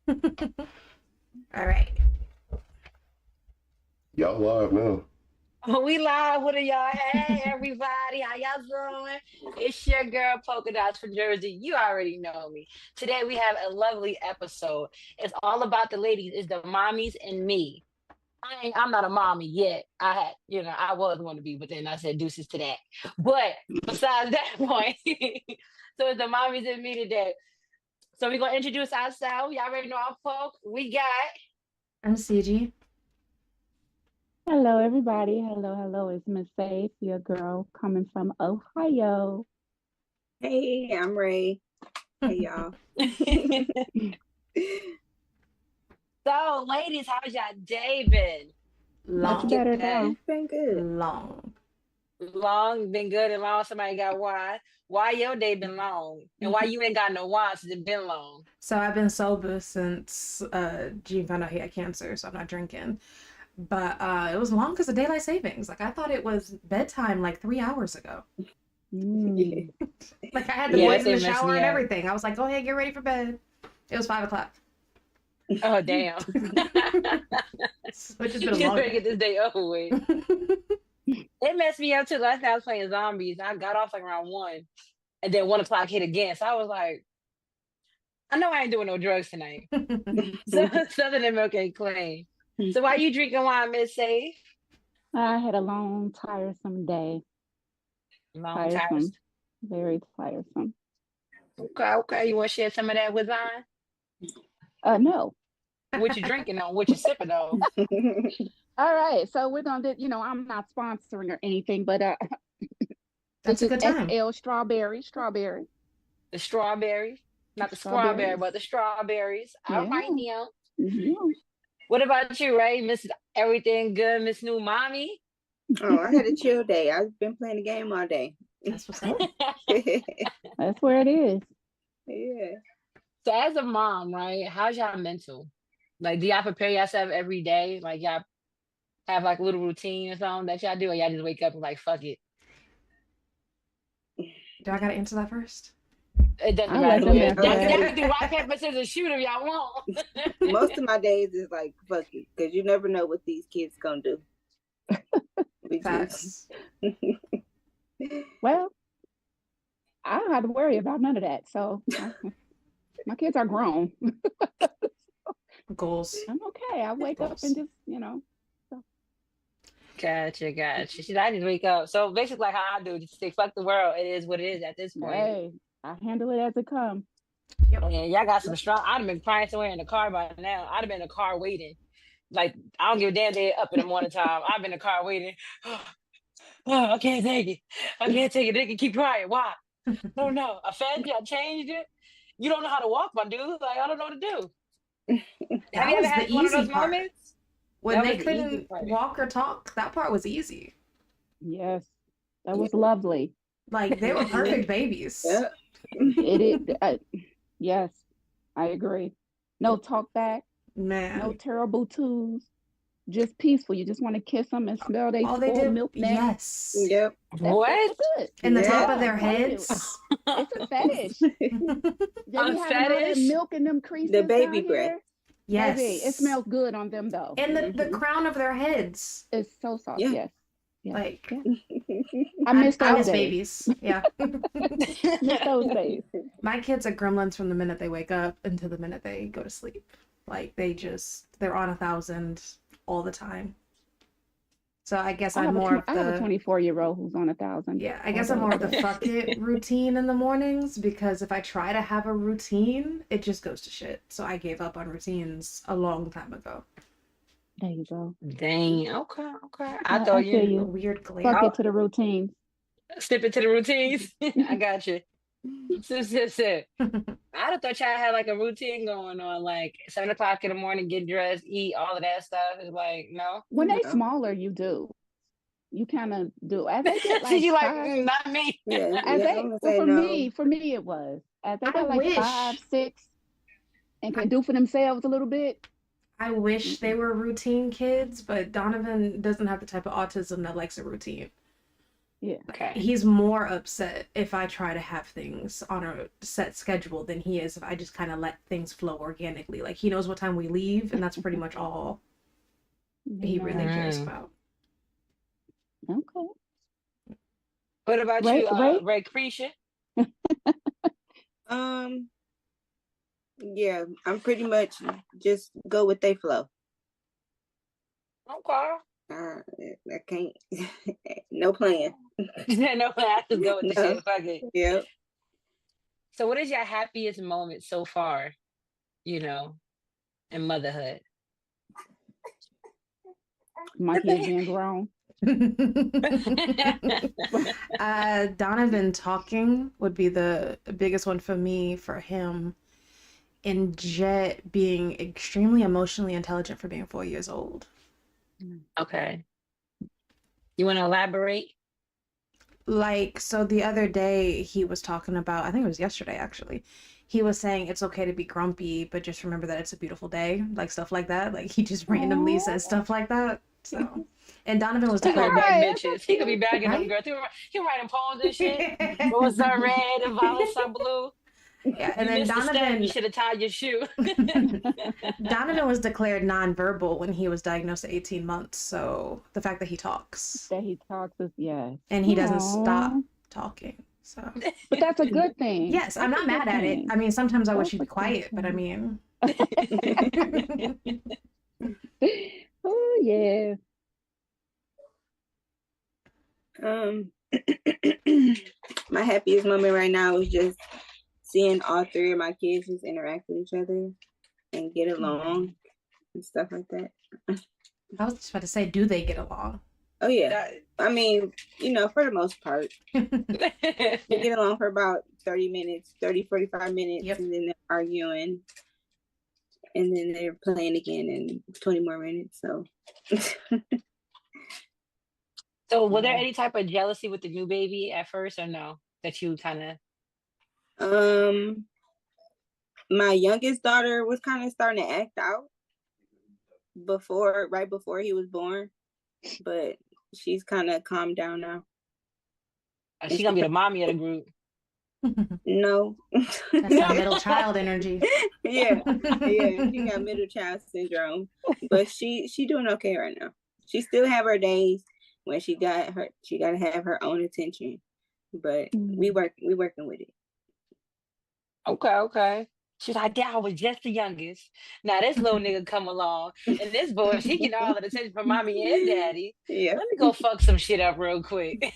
All right. Y'all live now. We live. What are y'all? Hey, everybody. How y'all doing? It's your girl, Polka Dots from Jersey. You already know me. Today, we have a lovely episode. It's all about the ladies. It's the mommies and me. I'm not a mommy yet. I was going to be, but then I said deuces to that. But besides that point, so it's the mommies and me today. So we're going to introduce ourselves. Y'all already know our folk. We got I'm CG. Hello, everybody. Hello, hello. It's Miss Faith, your girl coming from Ohio. Hey, I'm Ray. Hey, y'all. So, ladies, how's y'all day been? Much Long. better Okay. now. It's been good. Long. Long, been good and long. Somebody got why? Why your day been long? And why you ain't got no why since it been long? So I've been sober since Gene found out he had cancer, so I'm not drinking. But it was long because of daylight savings. Like I thought it was bedtime like 3 hours ago. Mm. Like I had the Yeah, boys that in the thing messed shower me and up. everything. I was like, go ahead, get ready for bed. It was 5 o'clock. Oh, damn. So it's just been a Just long better get day. this day over with. It messed me up too. Last night I was playing zombies. I got off like around 1. And then 1 o'clock hit again. So I was like, I know I ain't doing no drugs tonight. So something that milk ain't clean. So why you drinking wine, Miss Safe? I had a long, tiresome day. Long Tiresome. times. Very tiresome. Okay, okay. You want to share some of that with Zion? No. What you drinking on? What you sipping on? All right. So we're going to, I'm not sponsoring or anything, but That's this a is good time. SL strawberry, The strawberries. Not the strawberry, strawberries. but the strawberries. All Yeah. right, now. Yeah. What about you, Ray? Miss Everything Good, Miss New Mommy? Oh, I had a chill day. I've been playing the game all day. That's what's up. That's where it is. Yeah. So as a mom, right, how's y'all mental? Like, do y'all prepare yourself every day? Like, y'all have like a little routine or something that y'all do, or y'all just wake up and like, fuck it. Do I gotta answer that first? It doesn't I'll matter let who them is. answer Y'all, that. y'all can do rock, paper, scissors, shoot if y'all want. Most of my days is like, fuck it, because you never know what these kids gonna do. We just, Facts. Well, I don't have to worry about none of that. So my kids are grown. Goals. I'm okay. I wake up and Goals. just. So, Gotcha, gotcha. I just wake up. So basically, like how I do, just say, fuck the world. It is what it is at this point. hey, I handle it as it comes. Yep. And y'all got some strong. I'd have been crying somewhere in the car by now. I'd have been in the car waiting. Like, I don't give a damn day up in the morning time. I've been in the car waiting. Oh, I can't take it. I can't take it. They can keep crying. Why? I don't know. I fed you. I changed it. You don't know how to walk, my dude. Like, I don't know what to do. Have That you ever was the had one of easy those part. moments? When That they was the easy couldn't part. walk or talk, that part was easy. Yes, that yeah. was lovely. Like they were perfect babies. Yeah. It is. Yes, I agree. No Yep. talk back. No Man. terrible twos. Just peaceful. You just want to kiss them and smell they All they spoiled did, milk neck. yes. Yep. That's What? good. In the top Yeah. of Yeah, their I'm telling you, heads. it's a fetish. They A be having all that fetish? milk in them The creases baby down breath. here. Baby, it Yes. smells good on them though. And the Hmm. crown of their heads. It's so soft. Yeah. Yes. Yes. Like Yeah. I miss I those miss days. babies. Yeah. Miss those days. My kids are gremlins from the minute they wake up until the minute they go to sleep. Like they're on 1,000 all the time. So I guess I'm more of I have a the 24-year-old who's on 1,000 yeah, I all guess I'm day. more of the fuck it routine in the mornings because if I try to have a routine, it just goes to shit. So I gave up on routines a long time ago. There you go. Dang. Okay, okay. I I thought feel you A you. weird Fuck glare. I it to the routine. step into the routines. I got you. So. I'd have thought y'all had like a routine going on, like 7 o'clock in the morning, get dressed, eat, all of that stuff. It's like, no. When they No. smaller, you do. You kind of do. As they get So like you like, five, not me. Yeah. as Yeah. I'm they gonna well say no. for me it was. As they I got like five, wish 6, and can do for themselves a little bit. I wish they Mm-mm. were routine kids, but Donovan doesn't have the type of autism that likes a routine. Yeah. Okay. He's more upset if I try to have things on a set schedule than he is if I just kind of let things flow organically. Like he knows what time we leave, and that's pretty much all he really cares Mm. about. Okay. What about Ray, you, Ray? Ray Creasha? Um, yeah, I'm pretty much just go with they flow. Okay. I can't. No plan. No, I just go with the No. shit. Fuck it. Yep. So, what is your happiest moment so far? You know, in motherhood. My kids being grown. Donovan talking would be the biggest one for me, for him. And Jet being extremely emotionally intelligent for being 4 years old. Okay. You want to elaborate? Like, so the other day he was talking about, I think it was yesterday actually, he was saying it's okay to be grumpy, but just remember that it's a beautiful day, like stuff like that. Like he just randomly says stuff like that. So, and Donovan was He gonna declared, bag Right, bitches. He could be bagging them right? girls. He writing poems and shit. Roses are red and violets are blue. Yeah, and You then missed the step. You Donovan should have tied your shoe. Donovan was declared nonverbal when he was diagnosed at 18 months. So the fact that he talks that he talks is yes. and he doesn't stop Aw. talking. So But that's a good thing. yes, I'm That's not a good mad at it. thing. I mean, sometimes I wish That's he'd be a good quiet, but I thing. mean, Oh yeah. My happiest moment right now is just seeing all three of my kids just interact with each other and get along and stuff like that. I was just about to say, do they get along? Oh yeah. I mean, for the most part, they get along for about 30 minutes, 45 minutes, Yep. and then they're arguing. And then they're playing again in 20 more minutes. So So, was there any type of jealousy with the new baby at first, or no? That you kind of. my youngest daughter was kind of starting to act out right before he was born, but she's kind of calmed down now. She's gonna be the mommy of the group. No. That's that middle child energy. Yeah, she got middle child syndrome, but she doing okay right now. She still have her days when she got to have her own attention, but we working with it. Okay. She's like, Dad, I was just the youngest. Now this little nigga come along, and this boy, he get all the attention from mommy and daddy. Yeah. Let me go fuck some shit up real quick.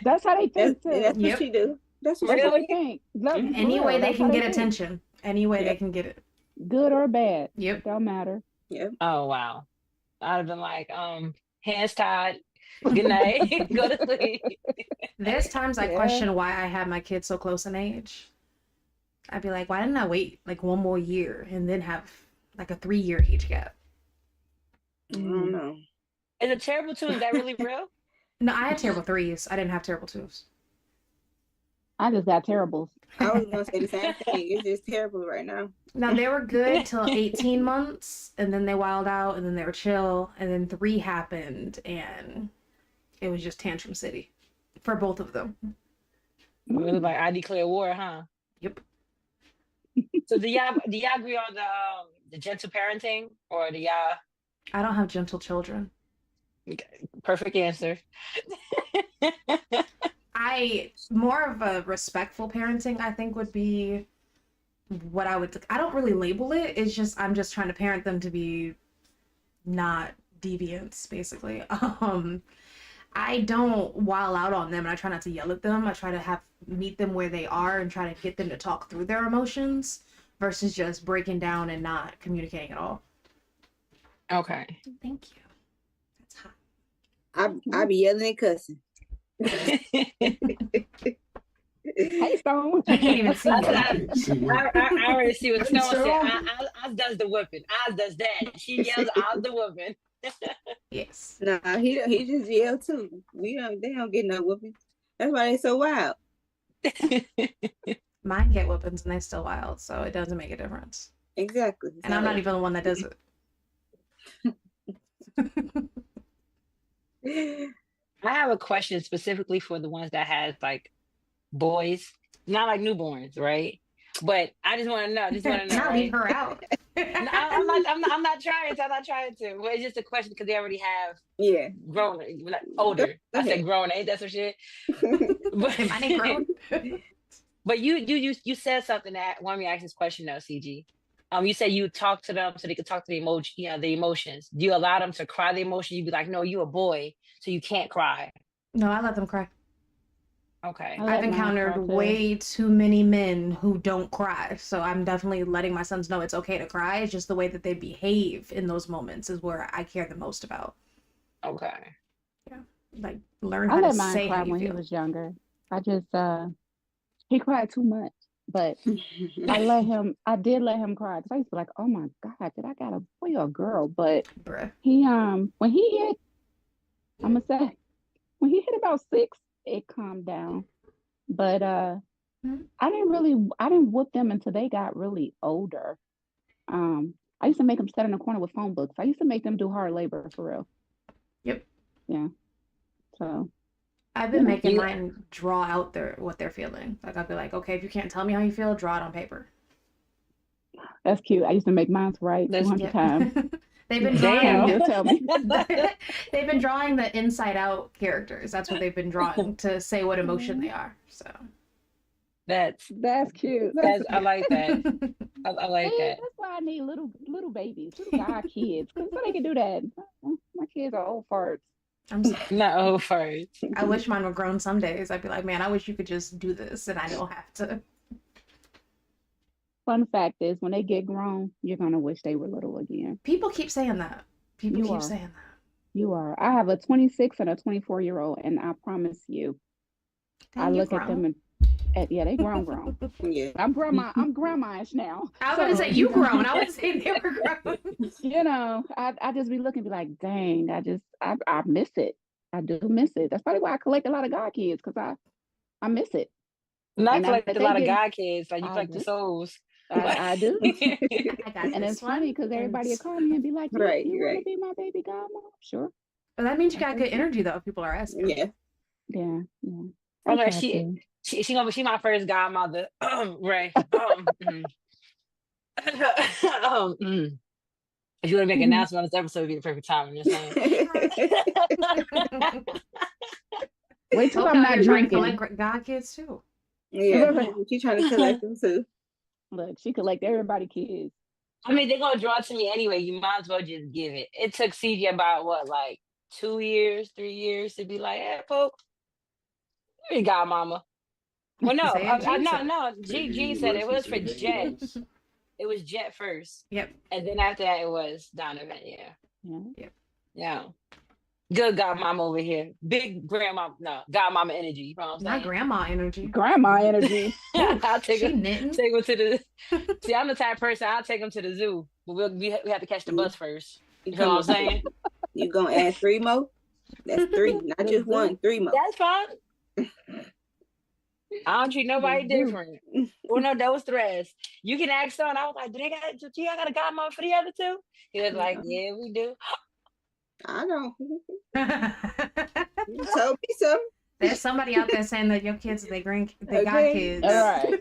That's how they think too. That's Yep. what she do. That's what That's how Really? they think. Any way they That's how can get think. attention. Any way Yep. they can get it. Good or bad. Yep. Don't matter. Yep. Oh wow. I'd have been like, hands tied. Good night. Go to sleep. There's times I Yeah. question why I had my kids so close in age. I'd be like, why didn't I wait like one more year and then have like a 3-year age gap? I don't know. Is it terrible too? Is that really real? No, I had terrible 3s. I didn't have terrible 2s. I just got terribles. I was gonna say the same thing. It's just terrible right now. Now they were good till 18 months, and then they wilded out, and then they were chill, and then 3 happened, and it was just tantrum city for both of them. It was like I declare war, huh? Yep. So do y'all agree on the gentle parenting, or do y'all? I don't have gentle children. Perfect answer. More of a respectful parenting, I think, would be what I don't really label it. It's just, I'm just trying to parent them to be not deviants, basically. I don't wild out on them, and I try not to yell at them. I try to meet them where they are and try to get them to talk through their emotions versus just breaking down and not communicating at all. Okay. Thank you. That's hot. I be yelling and cussing. Hey, Stone. I can't even see I you. already see what Stone said. Stone. Oz does the whipping. Oz does that. She yells, Oz the whipping. Yes. Nah, he just yell too. They don't get no whooping. That's why they so wild. Mine get whoopings and they still wild, so it doesn't make a difference. Exactly. And I'm not even the one that does it. I have a question specifically for the ones that has like boys, not like newborns, right? But I just want to know, Not leave right? her out. No, I'm not trying to. I'm not trying to. But it's just a question because they already have Yeah. grown, like Go older. I said ahead. grown. Ain't that some shit? But, Am I ain't grown? but you said something that wanted me to ask this question though, CG. You said you talk to them so they could talk to the emoji, the emotions. Do you allow them to cry the emotion? You'd be like, no, you a boy, so you can't cry. No, I let them cry. Okay. I let I've mine encountered cry, too. way too many men who don't cry. So I'm definitely letting my sons know it's okay to cry. It's just the way that they behave in those moments is where I care the most about. Okay. Like, learn I how to let mine say cry how you when he feel. was younger. I just he cried too much, but I did let him cry because I used to be like, oh my God, did I got a boy or a girl? But Bruh. he when he hit, I'm gonna say when he hit about 6, it calmed down. But Mhm. I didn't whoop them until they got really older. I used to make them stand in the corner with phone books. I used to make them do hard labor for real. Yep. Yeah. So I've you been know, making You mine draw out what they're feeling. Like, I'll be like, okay, if you can't tell me how you feel, draw it on paper. that's cute. I used to make mine right That's 200 Yep. times. They've been And drawing he'll tell me. they've been drawing the inside out characters. That's what they've been drawing to say what emotion they are. So that's That's cute. that's I yeah. like that. I like See, that. that's why I need little babies, little guy kids, because so they can do that. My kids are old farts. I'm sorry. Not over first. I wish mine were grown some days. I'd be like, man, I wish you could just do this and I don't have to. Fun fact is, when they get grown, you're gonna wish they were little again. People keep saying that. People You keep are. saying that. You are. I have a 26 and a 24-year-old, and I promise you, I Dang, you look at them grown. and yeah, they grown. Yeah. I'm grandma-ish now. I was gonna So, say you grown. I was saying they were grown. I just be looking, be like, dang, I miss it. I do miss it. That's probably why I collect a lot of god kids, because I miss it. And I And now collect that a they lot of get, guy kids. Like you I collect the do, souls. I do. I got And this it's funny one. because everybody will And call me and be like, Right, you want to right. be my baby godmom? Sure. but that means you I got sure good can. energy though, if people are asking. Yeah. Yeah. Oh I no, try she to. she gonna be my first godmother. Ray. If you want to make an announcement on this episode, it'd be the perfect time. I'm just saying. Wait till Hope I'm out not here trying to drinking. collect god kids too. Yeah. She's trying to collect them too. Look, she collect everybody kids. I mean, they're gonna draw to me anyway. You might as well just give it. It took CJ about what, like 2 years, 3 years to be like, hey, Pope, you godmama. Well, no, Say it, G said it. no. G said it was for Jet. It was Jet first, Yep. and then after that, it was Donovan. Yeah. Yeah. Good godmama over here. Big grandma, no, godmama energy. You know what I'm Not saying? grandma energy. Grandma energy. I'll take She him knitting. to the. See, I'm the type of person I'll take him to the zoo, but we have to catch the bus first. You know what I'm saying? You gonna add 3 more? That's 3, not just 1, 3 more. That's fine. I don't treat nobody The zoo. different. Well, no, those threads. You can ask someone. I was like, do they got? Do y'all got a godmom for the other 2? He was like, yeah, we do. I know. You told me something. There's somebody out there saying that your kids, they got Okay. kids. All right.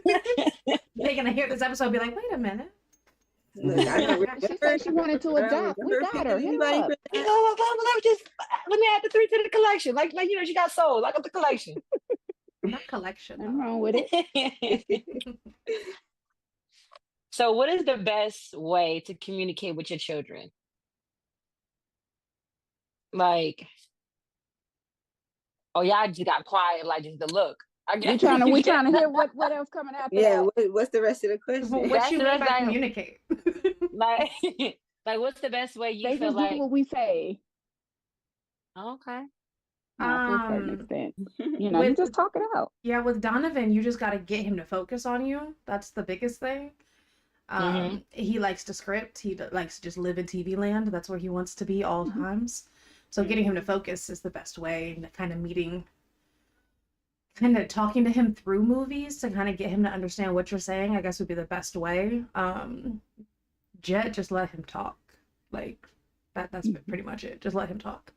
They're gonna hear this episode and be like, wait a minute. Look, I know She said she wanted to adopt. We got her. Hit her up. You know, let me add the 3 to the collection. Like she got sold. Like up the collection. Not collection. Nothing though. wrong with it. So, what is the best way to communicate with your children? Like, oh, y'all just got quiet, like just the look. I We guess trying to hear what else coming after Yeah, that. what's the rest of the Well, question? what That's you the mean best by thing. communicate? like, like, what's the best way you They feel just do like? what we say. Okay. Not to a certain extent. You with just talk it out. yeah, with Donovan, you just gotta get him to focus on you. That's the biggest thing. He likes to script. He likes to just live in TV land. That's where he wants to be all times. So getting him to focus is the best way, and kind of talking to him through movies to kind of get him to understand what you're saying, I guess would be the best way. Jet, just let him talk. Like that's pretty much it. Just let him talk.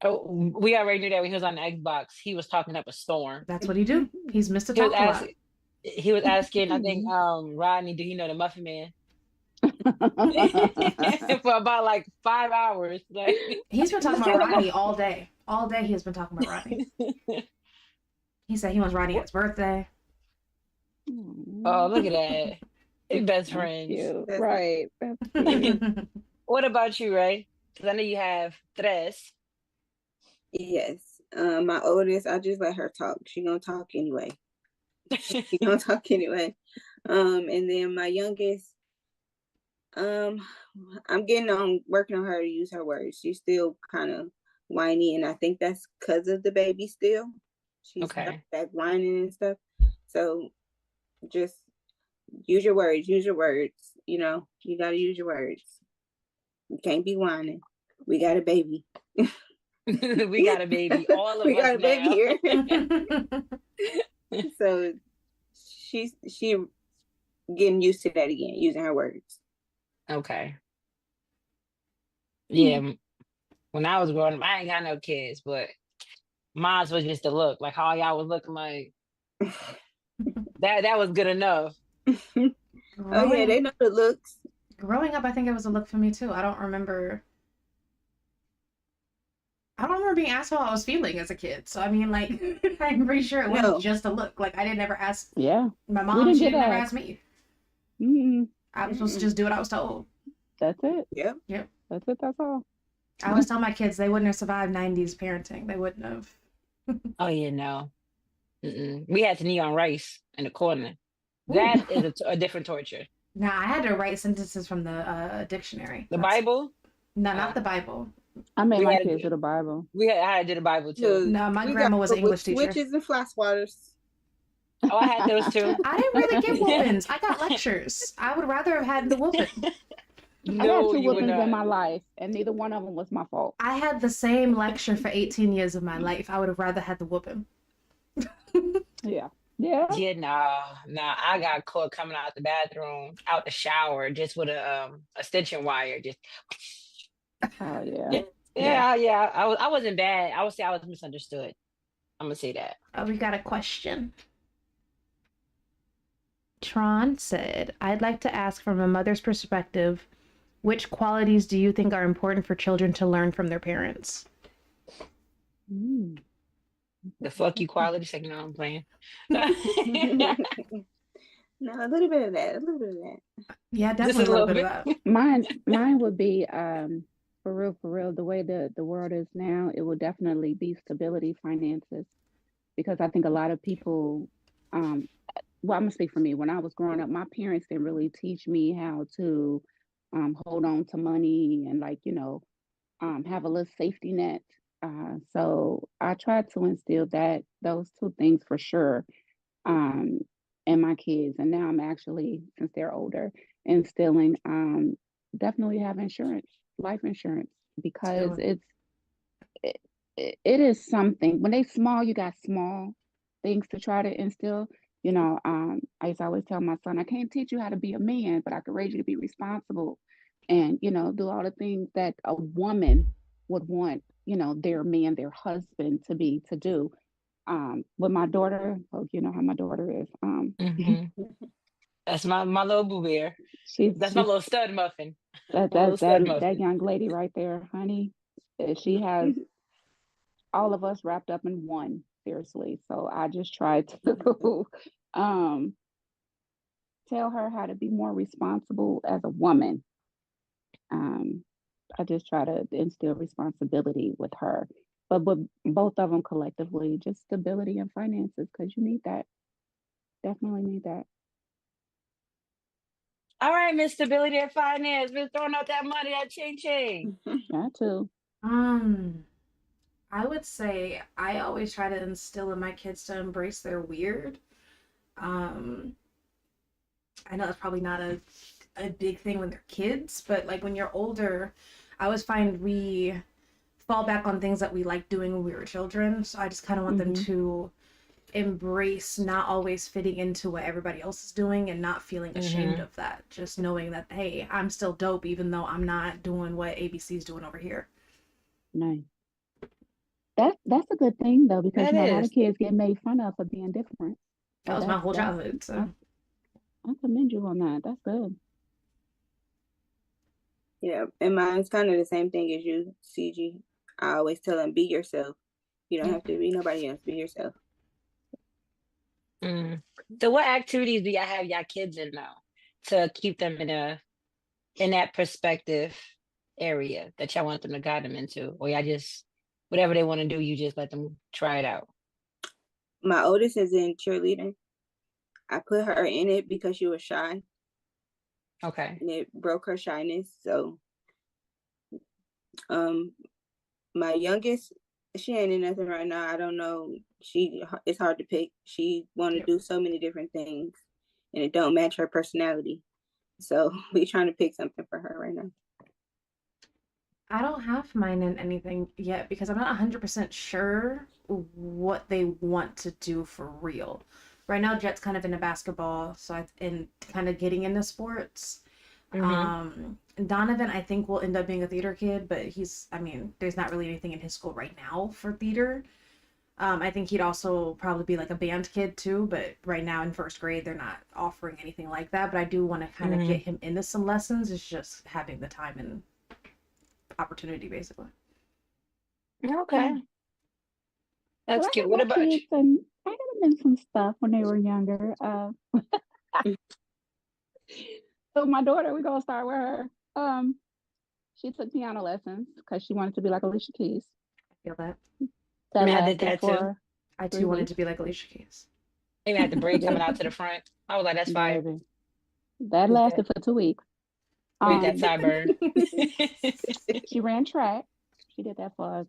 Oh, we already knew that when he was on the Xbox, he was talking up a storm. That's what he do. He's Mr. He was Talk a lot. asking, he was asking, I think, Rodney, do he know the Muffin Man? For about like 5 hours. Like, He's been talking about Rodney all day. All day he has been talking about Rodney. He said he wants Rodney at his birthday. oh, look at that. They best That's friends. cute. That's Right. That's cute. What about you, Ray? Because I know you have tres. Yes. My oldest, I just let her talk. She gonna talk anyway. She gonna talk anyway. And then my youngest, I'm working on her to use her words. She's still kind of whiny, and I think that's because of the baby still. She's Okay. back whining and stuff. So just use your words, you know, you gotta use your words. You can't be whining. We got a baby. We got a baby. All of We us got a baby now. here. So she getting used to that again, using her words. Okay. Yeah. When I was growing up, I ain't got no kids, but mine was just the look, like how y'all was looking like that was good enough. Oh yeah, they know the looks. Growing up, I think it was a look for me too. I don't remember being asked how I was feeling as a kid. So I mean, like, I'm pretty sure it wasn't No. just a look. Like, I didn't ever ask Yeah. my We mom. didn't She get didn't ever that. ask me. Mm-mm. I was supposed to just do what I was told. That's it. Yep. That's it. That's all. I always tell my kids they wouldn't have survived 90s parenting. They wouldn't have. Oh yeah, no. We had the neon rice in the corner. That is a different torture. Nah, I had to write sentences from the dictionary. The That's- Bible? No, not the Bible. I made We my had to kids do- do the Bible. I had to do the Bible too. Look, No, my we grandma got was an English teacher. Switches and fly swatters. Oh, I had those too. I didn't really get whoopings. I got lectures. I would rather have had the whooping. I got No, two you would whoopings in my not. life, and neither one of them was my fault. I had the same lecture for 18 years of my life. I would have rather had the whooping. Yeah. Yeah. Yeah, nah. I got caught coming out the bathroom, out the shower, just with a extension wire. Just Oh yeah. yeah. I wasn't bad. I would say I was misunderstood. I'm gonna say that. We got a question. Tron said, I'd like to ask from a mother's perspective, which qualities do you think are important for children to learn from their parents? Mm. The fuck you quality second. No, I'm playing. No, a little bit of that. Yeah, Just definitely a a little little bit of that. Mine would be for real, the way the world is now, it would definitely be stability finances. Because I think a lot of people well, I'm gonna speak for me. When I was growing up, my parents didn't really teach me how to hold on to money and like, have a little safety net. So I tried to instill those two things for sure, um, in my kids. And now I'm actually, since they're older, instilling definitely have insurance, life insurance, because Sure. it is something. When they small, you got small things to try to instill. I used to always tell my son, I can't teach you how to be a man, but I can raise you to be responsible and, do all the things that a woman would want, their man, their husband to do. With my daughter, well, you know how my daughter is. Mhm. That's my little boo bear. That's my she's little stud muffin. that My little stud that muffin. young lady right there, honey. She has all of us wrapped up in one, seriously. So I just tried to um tell her how to be more responsible as a woman. Um, I just try to instill responsibility with her, but with both of them collectively, just stability and finances, because you need that. Definitely need that. All right, Miss Stability and Finance. Been throwing out that money, that ching. That too. I would say I always try to instill in my kids to embrace their weird. I know that's probably not a big thing when they're kids, but like when you're older, I always find we fall back on things that we like doing when we were children. So I just kind of want them to embrace not always fitting into what everybody else is doing and not feeling ashamed of that. Just knowing that, hey, I'm still dope even though I'm not doing what ABC's doing over here. Nice. That's a good thing though, because That you know a lot of is. kids get made fun of for being different. That So was my whole childhood. So I commend you on that. That's good. Yeah, and mine's kind of the same thing as you, CG. I always tell them, be yourself. You don't have to be nobody else. Be yourself. Mm. So what activities do y'all have y'all kids in now to keep them in that perspective area that y'all want them to guide them into? Or y'all just whatever they want to do, you just let them try it out? My oldest is in cheerleading. I put her in it because she was shy, Okay. and it broke her shyness. So, my youngest, she ain't in nothing right now. I don't know. It's hard to pick. She want to do so many different things, and it don't match her personality. So we trying to pick something for her right now. I don't have mine in anything yet because I'm not 100% sure what they want to do for real. Right now, Jet's kind of into basketball, so in kind of getting into sports. Donovan, I think, will end up being a theater kid, but there's not really anything in his school right now for theater. I think he'd also probably be like a band kid too, but right now in first grade, they're not offering anything like that. But I do want to kind of get him into some lessons. It's just having the time and opportunity, basically. Okay. That's Well, I cute. got What my about you? kids, and I got them in some stuff when they were younger. So my daughter, we're gonna start with her. She took piano lessons because she wanted to be like Alicia Keys. I feel that. I That mean, I did lasted that too. for I 3 too wanted weeks. to be like Alicia Keys. Maybe I had the braid coming out to the front. I was like, that's fire. Baby. That lasted for 2 weeks. Read that sideburn. She ran track. She did that for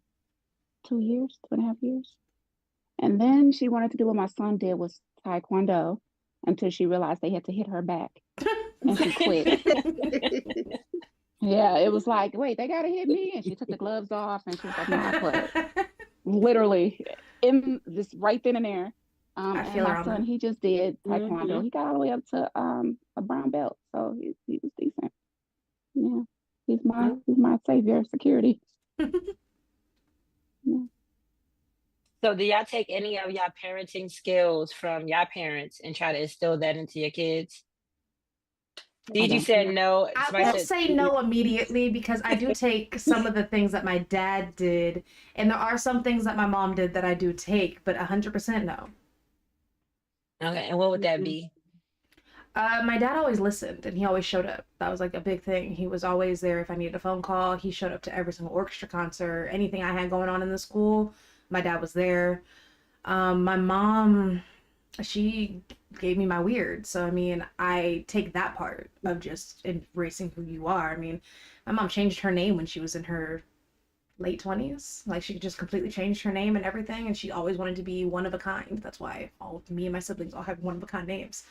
2.5 years. And then she wanted to do what my son did, was taekwondo, until she realized they had to hit her back. And she quit. Yeah, it was like, wait, they gotta hit me. And she took the gloves off and she was like, no, I quit. Literally in this right then and there. I And feel her my on son, that. he just did taekwondo. Mhm. He got all the way up to a brown belt. So he was decent. Yeah. He's my savior, security. Yeah. So do y'all take any of y'all parenting skills from y'all parents and try to instill that into your kids? Did you Okay. say no? I Somebody won't said say no immediately because I do take some of the things that my dad did, and there are some things that my mom did that I do take, but 100% no. okay, and what would that Mhm. be? My dad always listened and he always showed up. That was like a big thing. He was always there if I needed a phone call. He showed up to every single orchestra concert, anything I had going on in the school. My dad was there. My mom, she gave me my weird. So, I take that part of just embracing who you are. My mom changed her name when she was in her late 20s. Like, she just completely changed her name and everything. And she always wanted to be one of a kind. That's why me and my siblings all have one of a kind names.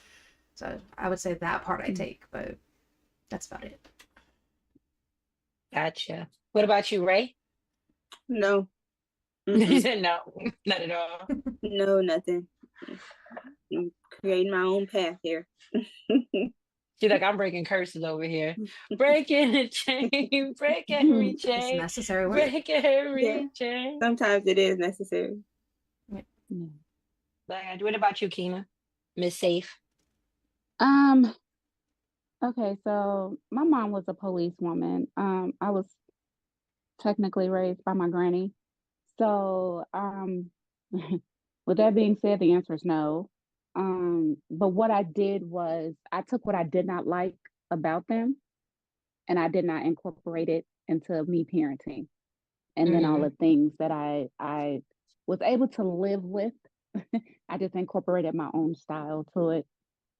So I would say that part I take, but that's about it. Gotcha. What about you, Ray? No. You Mm-mm. said no, not at all. No, nothing. I'm creating my own path here. She's like, I'm breaking curses over here. Breaking the chain, break every It's chain, necessary work. break every Yeah. chain. Sometimes it is necessary. Yeah. What about you, Keena? Miss Safe. Okay, so my mom was a policewoman. I was technically raised by my granny. So, with that being said, the answer is no. But what I did was I took what I did not like about them and I did not incorporate it into me parenting. And then all the things that I was able to live with, I just incorporated my own style to it.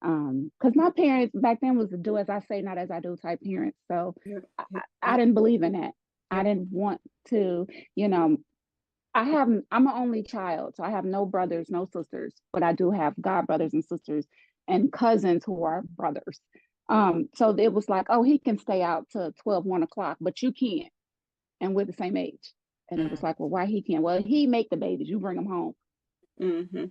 Because my parents back then was a do as I say, not as I do type parents. So Yep. I didn't believe in that. I didn't want to, you know, I'm an only child, so I have no brothers, no sisters, but I do have god brothers and sisters and cousins who are brothers. So it was like, oh, he can stay out to 12, 1 o'clock, but you can't. And we're the same age. And it was like, well, why he can't? Well, he make the babies, you bring them home. Mm-hmm.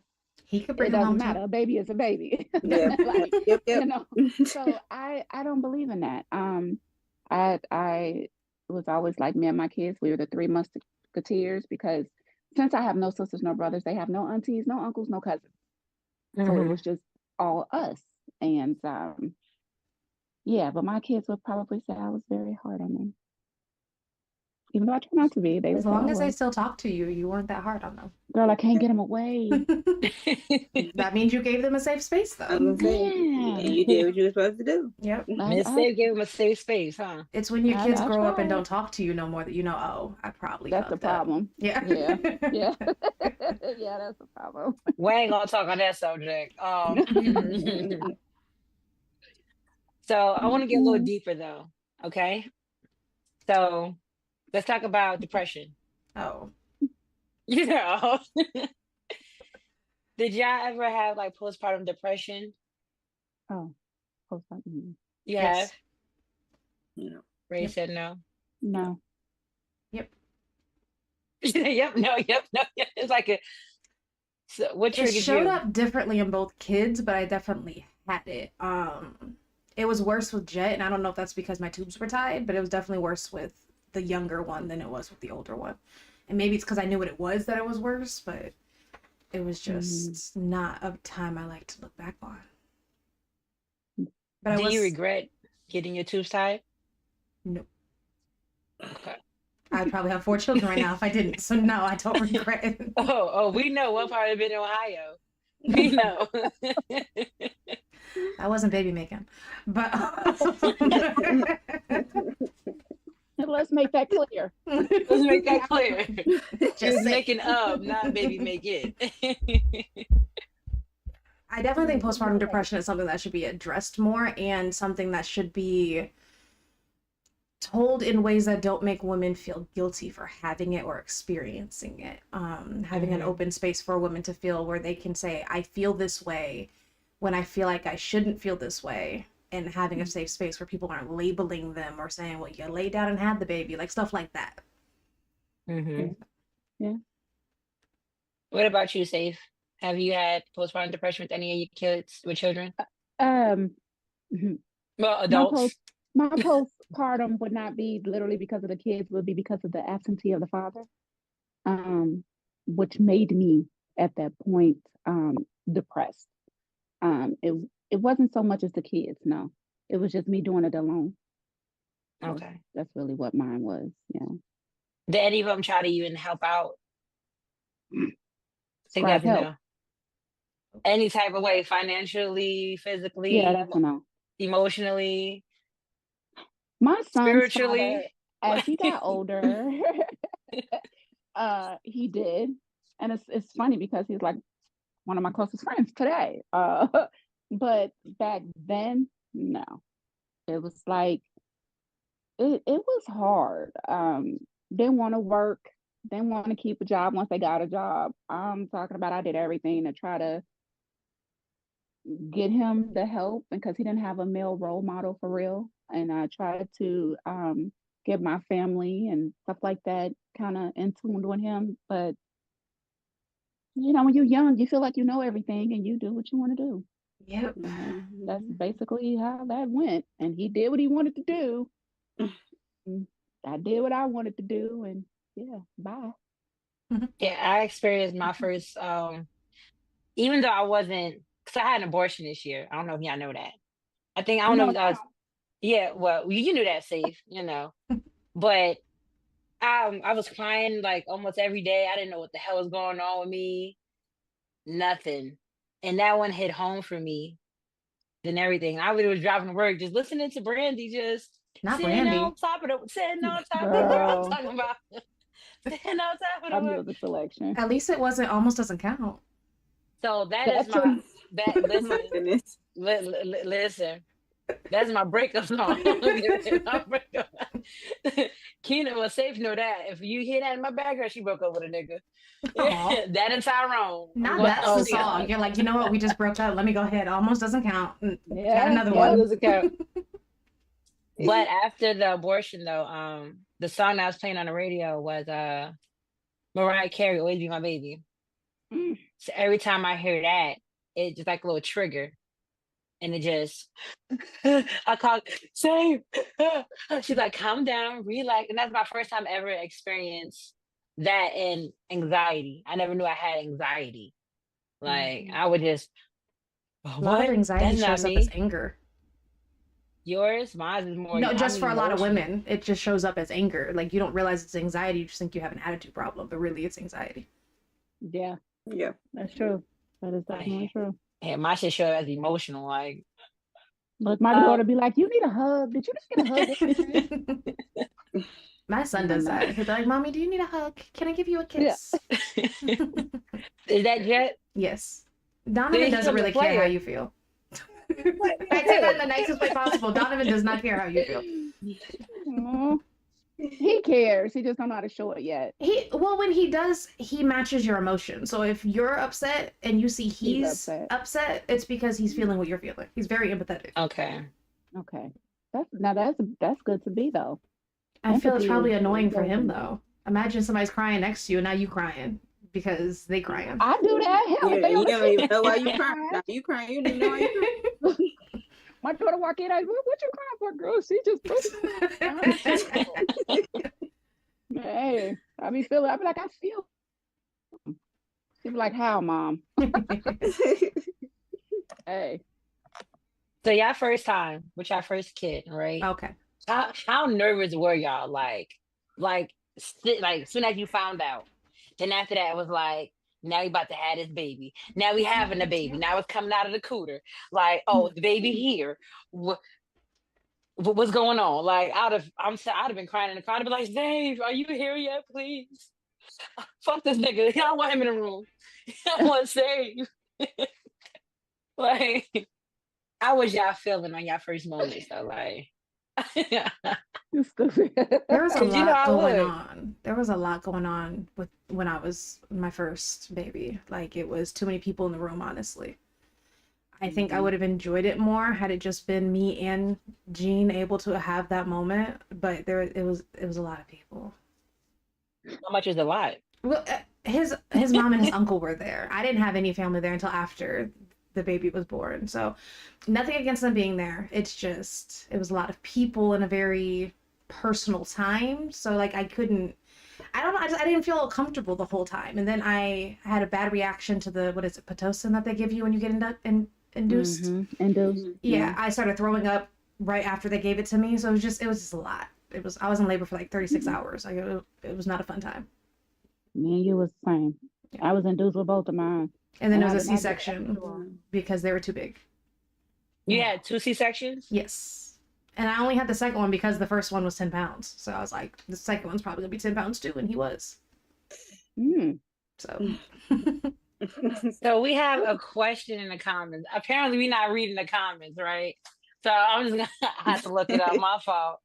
He could It bring him home doesn't too. matter. A baby is a baby. Yeah. Like, Yep. you know. So I don't believe in that. I was always like me and my kids. We were the three musketeers because since I have no sisters, no brothers, they have no aunties, no uncles, no cousins. So it was just all us. And yeah, but my kids would probably say I was very hard on them. Even though I try not to be, they As would say I long as they was. still talk to you, you weren't that hard on them. Girl, I can't get them away. That means you gave them a safe space, I though. was gonna say, Yeah. and you did what you were supposed to do. Yep. Miss Safe gave him a safe space, huh? It's when your kids I grow up and tried. don't talk to you no more that you know, oh, I probably That's the fucked up. problem. Yeah. Yeah. Yeah. Yeah, that's the problem. We ain't gonna talk on that subject. So I want to get a little deeper though. Okay. So let's talk about depression. Oh. You know, did y'all ever have like postpartum depression? Oh, postpartum. You Yes. have? No. Ray Yep. said no. No. Yep. Yep, no, yep, no, yep. It's like a. So what It triggered showed you? up differently in both kids, but I definitely had it. It was worse with Jet, and I don't know if that's because my tubes were tied, but it was definitely worse with the younger one than it was with the older one. And maybe it's because I knew what it was that it was worse, but it was just not a time I like to look back on. But Do you regret getting your tubes tied? No. Okay. I'd probably have 4 children right now if I didn't. So no, I don't regret it. Oh, we know what part of it in Ohio. We know. I wasn't baby making, but Let's make that clear. Let's make that clear. Just Just say- making up, not baby make it. I definitely think postpartum depression is something that should be addressed more and something that should be told in ways that don't make women feel guilty for having it or experiencing it. Having an open space for women to feel where they can say, I feel this way when I feel like I shouldn't feel this way, and having a safe space where people aren't labeling them or saying, well, you laid down and had the baby, like stuff like that. Yeah. What about you, Safe? Have you had postpartum depression with any of your kids, with children? Mhm. Well, adults. My postpartum would not be literally because of the kids, would be because of the absentee of the father, which made me at that point depressed. It wasn't so much as the kids, no. It was just me doing it alone. So Okay. that's really what mine was. Yeah. Did any of them try to even help out? Think Describe that's a help. no. Any type of way, financially, physically, Yeah, that's a no. emotionally, My son's spiritually. father, as he got older, he did. And it's funny because he's like one of my closest friends today. But back then, no. It was like it was hard. They want to work, they want to keep a job once they got a job. I'm talking about I did everything to try to get him the help because he didn't have a male role model for real. And I tried to get my family and stuff like that kind of in tune with him. But you know, when you're young, you feel like you know everything and you do what you want to do. Yep. And that's basically how that went. And he did what he wanted to do. And I did what I wanted to do, and yeah, bye. Yeah, I experienced my first, even though I wasn't, because I had an abortion this year. I don't know if y'all know that. I don't know if I was, yeah, well, you knew that, Safe, you know. But I was crying like almost every day. I didn't know what the hell was going on with me. Nothing. And that one hit home for me than everything. I was driving to work, just listening to Brandy, just Not sitting Brandy. on top of the, sitting on top of the girl I'm Girl, talking about. Sitting on top of I the knew work. the selection. At least it wasn't almost doesn't count. So that is That's my true. that Oh listen, my goodness. listen. That's my breakup song. My breakup. Keena was Safe know that. If you hear that in my background, she broke up with a nigga. Aw. That and Tyrone. Not What that's else the you got? song. You're like, you know what? We just broke up. Let me go ahead. Almost doesn't count. Got Yeah, another yeah. What one. does it count? But after the abortion though, the song that I was playing on the radio was Mariah Carey, Always Be My Baby. Mm. So every time I hear that, it's just like a little trigger. And it just, I call Safe. She's like, calm down, relax. And that's my first time ever experienced that and anxiety. I never knew I had anxiety. Like Mhm. I would just, A lot of what? anxiety That's not shows up as me. anger. Yours, mine is more. No, I'm just for a lot of emotional. women, it just shows up as anger. Like you don't realize it's anxiety, you just think you have an attitude problem, but really it's anxiety. Yeah, Yeah. that's true. That is definitely Like, true. yeah, my shit show as emotional. Like, Look, my uh, daughter be like, "You need a hug. Did you just get a hug yesterday?" My son No, does no. that. He'll be like, "Mommy, do you need a hug? Can I give you a Yeah. kiss?" is that Jet? Yes. Donovan Then doesn't he's a really care how player. you feel. Like, I say that in good. the nicest way possible. Donovan does not care how you feel. Aw, he cares. He just don't know how to show it yet. Well, when he does, he matches your emotion. So if you're upset and you see He's he's upset. upset, it's because he's feeling what you're feeling. He's very empathetic. Okay. Okay. That's good to be though. I feel it's Empathy probably is annoying for very him important. though. Imagine somebody's crying next to you and now you crying because they crying. I do that. Hell, Yeah, if they on you the don't even street, know why I you ain't crying. crying. Now you crying, you don't even know why you crying. My daughter walk in, like, what you crying for, girl? She just hey, I be like, I feel. She be like, how, mom? Hey. So y'all first time with y'all first kid, right? Okay. How nervous were y'all? Like soon as you found out. Then after that it was like, now you about to have this baby. Now we having a baby. Now it's coming out of the cooter. Like, oh, the baby here. What's going on? Like, I'd have been crying in the car. I'd be like, Dave, are you here yet? Please. Fuck this nigga. I don't want him in the room. I want Save. Like, how was y'all feeling on y'all first moments though? Like, You stupid. There was a cause you know lot I going would. on. There was a lot going on with when I was my first baby. Like it was too many people in the room, honestly. I think I would have enjoyed it more had it just been me and Jean able to have that moment, but it was a lot of people. How much is a lot? Well, his mom and his uncle were there. I didn't have any family there until after the baby was born. So nothing against them being there. It's just it was a lot of people in a very personal time. So like I don't know, I didn't feel comfortable the whole time. And then I had a bad reaction to the what is it, Pitocin that they give you when you get induced. Induced. Yeah, I started throwing up right after they gave it to me. So it was just a lot. I was in labor for like 36 hours. Like it was not a fun time. Me and you was the same. Yeah. I was induced with both of mine. And then And it was I a did not get C-section sure. because they were too big. You had 2 C-sections? Yes. And I only had the second one because the first one was 10 pounds. So I was like, the second one's probably gonna be 10 pounds too, and he was. Mm. So So we have a question in the comments. Apparently we're not reading the comments, right? So I'm just gonna have to look it up. My fault.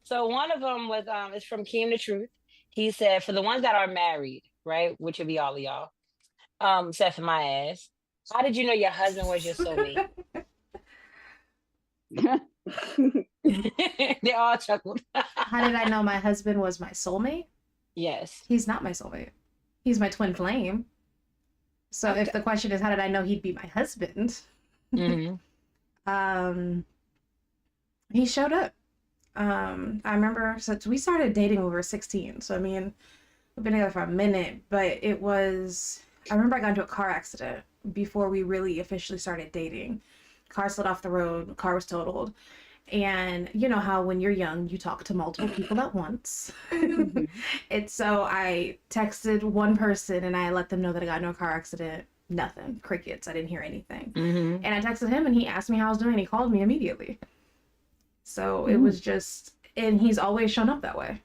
So one of them was it's from Keem the Truth. He said, for the ones that are married, right, which would be all of y'all, except for my ass, how did you know your husband was your soulmate? They all chuckled. how did I know my husband was my soulmate? Yes. He's not my soulmate. He's my twin flame. So if the question is how did I know he'd be my husband? Mhm. He showed up. I remember since we started dating when we were 16. So I mean, we've been together for a minute, but I remember I got into a car accident before we really officially started dating. Car slid off the road, car was totaled. And you know how when you're young, you talk to multiple people at once. Mhm. And so I texted one person and I let them know that I got into a car accident. Nothing. Crickets. I didn't hear anything. Mhm. And I texted him and he asked me how I was doing and he called me immediately. So it Mm. was just, and he's always shown up that way.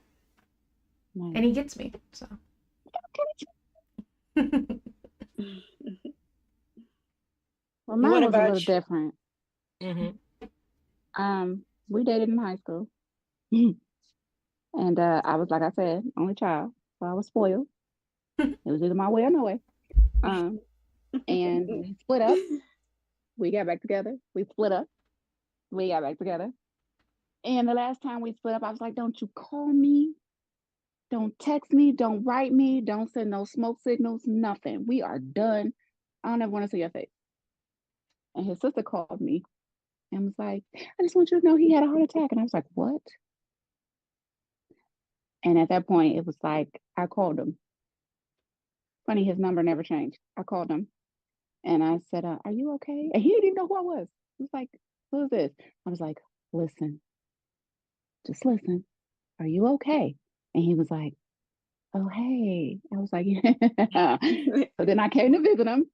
Nice. And he gets me. So. Well, mine What was a little about you? different. Mhm. We dated in high school. And I was, like I said, only child. So I was spoiled. It was either my way or no way. Um, and we split up. We got back together. We split up. We got back together. And the last time we split up, I was like, don't you call me. Don't text me. Don't write me. Don't send no smoke signals. Nothing. We are done. I don't ever want to see your face. And his sister called me and was like, I just want you to know he had a heart attack. And I was like, what? And at that point, it was like, I called him Funny, his number never changed. I called him and I said, "Are you okay?" And he didn't even know who I was. He was like, "Who is this?" I was like, "Listen, just listen. Are you okay?" And he was like, "Oh, hey." I was like, "Yeah." So then I came to visit him,